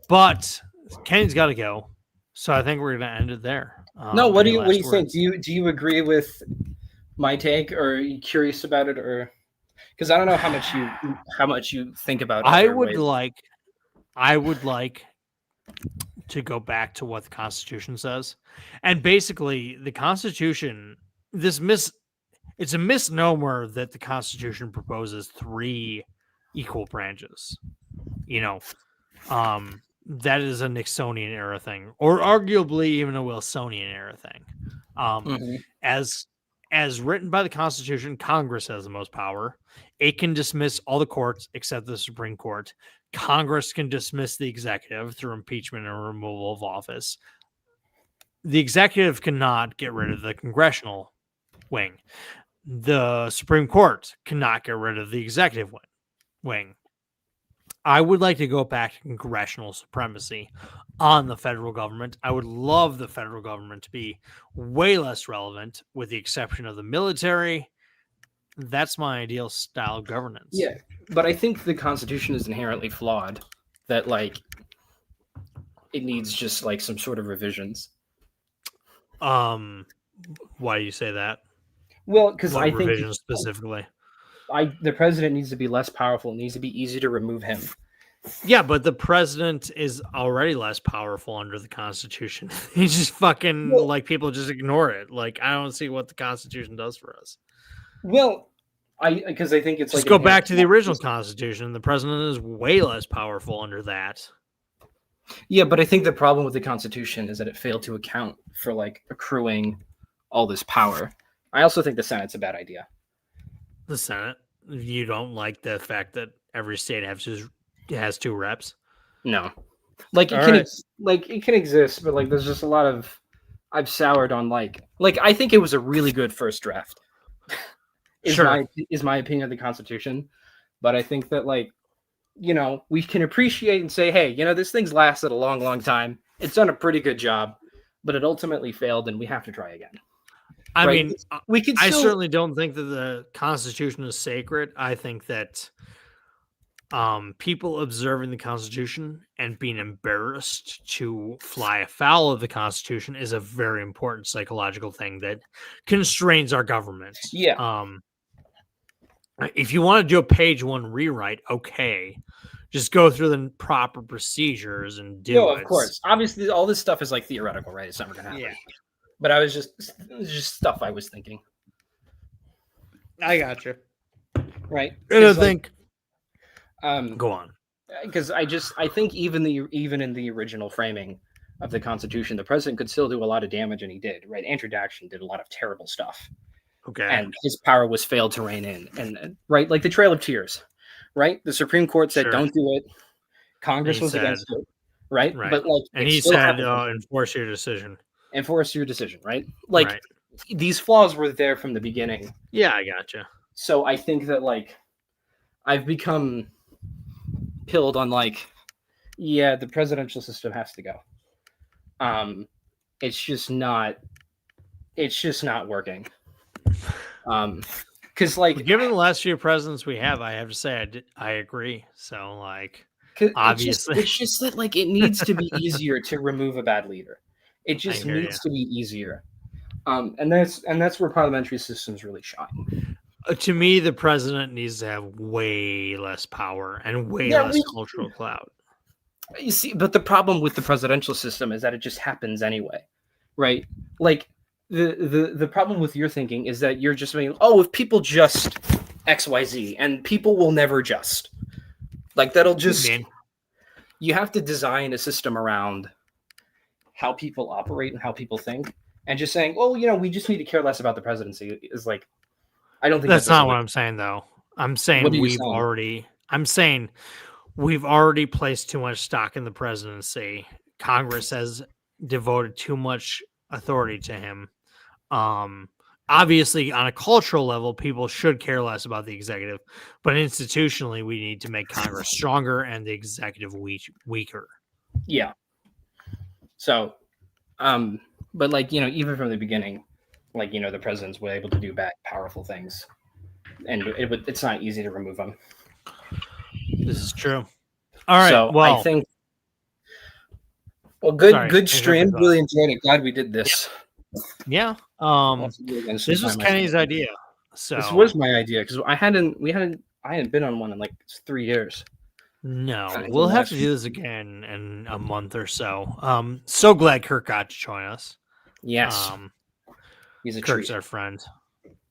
but Kenny's got to go, so I think we're going to end it there. No, what do you think? Do you agree with my take, or are you curious about it, or because I don't know how much you think about it. I would like to go back to what the Constitution says, and basically the Constitution. It's a misnomer that the Constitution proposes 3 equal branches. That is a Nixonian era thing, or arguably even a Wilsonian era thing. As written by the Constitution, Congress has the most power. It can dismiss all the courts except the Supreme Court. Congress can dismiss the executive through impeachment and removal of office. The executive cannot get rid of the congressional wing. The Supreme Court cannot get rid of the executive wing. I would like to go back to congressional supremacy on the federal government. I would love the federal government to be way less relevant, with the exception of the military. That's my ideal style of governance. Yeah, but I think the Constitution is inherently flawed. That like it needs just like some sort of revisions. Why do you say that? Well, because I think revisions specifically. The president needs to be less powerful. It needs to be easy to remove him. Yeah, but the president is already less powerful under the Constitution. He's just fucking like people just ignore it. Like I don't see what the Constitution does for us. Well, because I think it's just go back to the original Constitution. The president is way less powerful under that. Yeah, but I think the problem with the Constitution is that it failed to account for like accruing all this power. I also think the Senate's a bad idea. The Senate? You don't like the fact that every state has 2 reps? No. Like it can exist, but like there's just a lot of I've soured on like I think it was a really good first draft. is my opinion of the Constitution. But I think that like, we can appreciate and say, hey, this thing's lasted a long, long time. It's done a pretty good job, but it ultimately failed and we have to try again. I mean, I certainly don't think that the Constitution is sacred. I think that people observing the Constitution and being embarrassed to fly afoul of the Constitution is a very important psychological thing that constrains our government. Yeah. If you want to do a page 1 rewrite, okay, just go through the proper procedures and do it. No, of course. Obviously, all this stuff is like theoretical, right? It's never going to happen. Yeah. But it was just stuff I was thinking. I got you. Right. And I think. Go on. Because I think even in the original framing, of the Constitution, the president could still do a lot of damage, and he did. Right? Andrew Jackson did a lot of terrible stuff, Okay. and his power was failed to rein in. And right, like the Trail of Tears, right? The Supreme Court said, Sure. "Don't do it." Congress was against it, right? But like, and he said, "Enforce your decision." Enforce your decision, right? Like, Right. these flaws were there from the beginning. Yeah, I gotcha. So I think that like, I've become pilled on like, yeah, the presidential system has to go. It's just not working. Because like, given the last few presidents we have, I have to say I agree. So like, obviously, it's just that like it needs to be easier to remove a bad leader. It just needs to be easier. And that's where parliamentary systems really shine. To me, the president needs to have way less power and way less cultural clout. You see, but the problem with the presidential system is that it just happens anyway, right? Like the problem with your thinking is that you're just saying, oh, if people just XYZ, and people will never just. Like that'll just. You have to design a system around how people operate and how people think, and just saying, oh, we just need to care less about the presidency is like, I don't think that's not what I'm saying though. I'm saying we've already placed too much stock in the presidency. Congress has devoted too much authority to him. Obviously, on a cultural level, people should care less about the executive, but institutionally, we need to make Congress stronger and the executive weaker. Yeah. So, but like, even from the beginning, like, the presidents were able to do bad, powerful things, and it's not easy to remove them. This is true. All right. So well, I think, good stream. Really enjoyed it. Glad we did this. Yeah. This was Kenny's idea. So this was my idea because I hadn't been on one in like 3 years. No, we'll have to do this again in a month or so. So glad Kirk got to join us. Yes. He's Kirk's our friend.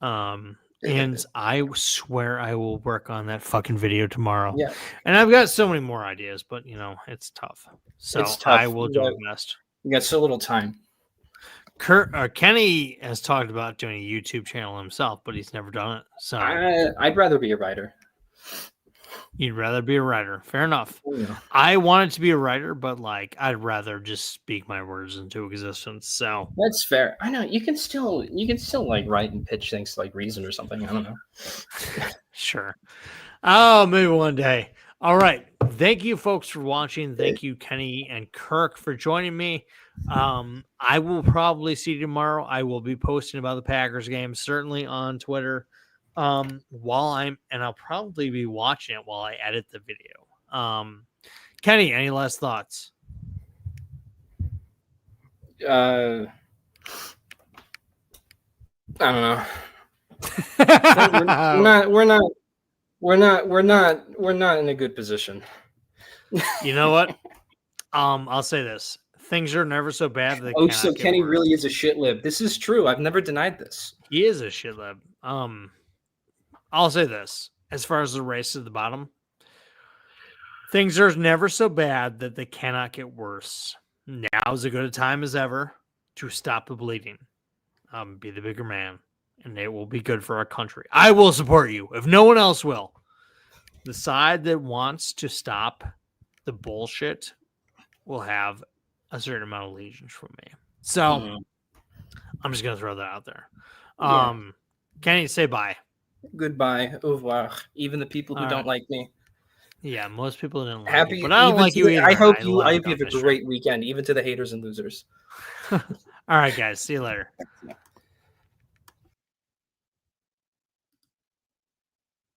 And I swear I will work on that fucking video tomorrow. Yeah. And I've got so many more ideas, but it's tough. So I will do my best. We got so little time. Kenny has talked about doing a YouTube channel himself, but he's never done it. So I'd rather be a writer. You'd rather be a writer. Fair enough. Yeah. I wanted to be a writer, but like I'd rather just speak my words into existence. So that's fair. I know you can still like write and pitch things to like Reason or something. I don't know. Sure. Oh, maybe one day. All right. Thank you folks for watching. Thank you, Kenny and Kirk, for joining me. I will probably see you tomorrow. I will be posting about the Packers game, certainly on Twitter. I'll probably be watching it while I edit the video. Kenny, any last thoughts? I don't know. We're not in a good position. You know what? I'll say this. Things are never so bad that so Kenny really is a shit lib. This is true. I've never denied this. He is a shit lib. I'll say this. As far as the race to the bottom, things are never so bad that they cannot get worse. Now is as good a time as ever to stop the bleeding. Be the bigger man, and it will be good for our country. I will support you if no one else will. The side that wants to stop the bullshit will have a certain amount of allegiance from me. So I'm just going to throw that out there. Kenny, say bye. Goodbye. Au revoir. Even the people who don't like me. Yeah, most people didn't like Happy, you, but I don't like you either. I hope you have a great weekend, even to the haters and losers. All right, guys. See you later.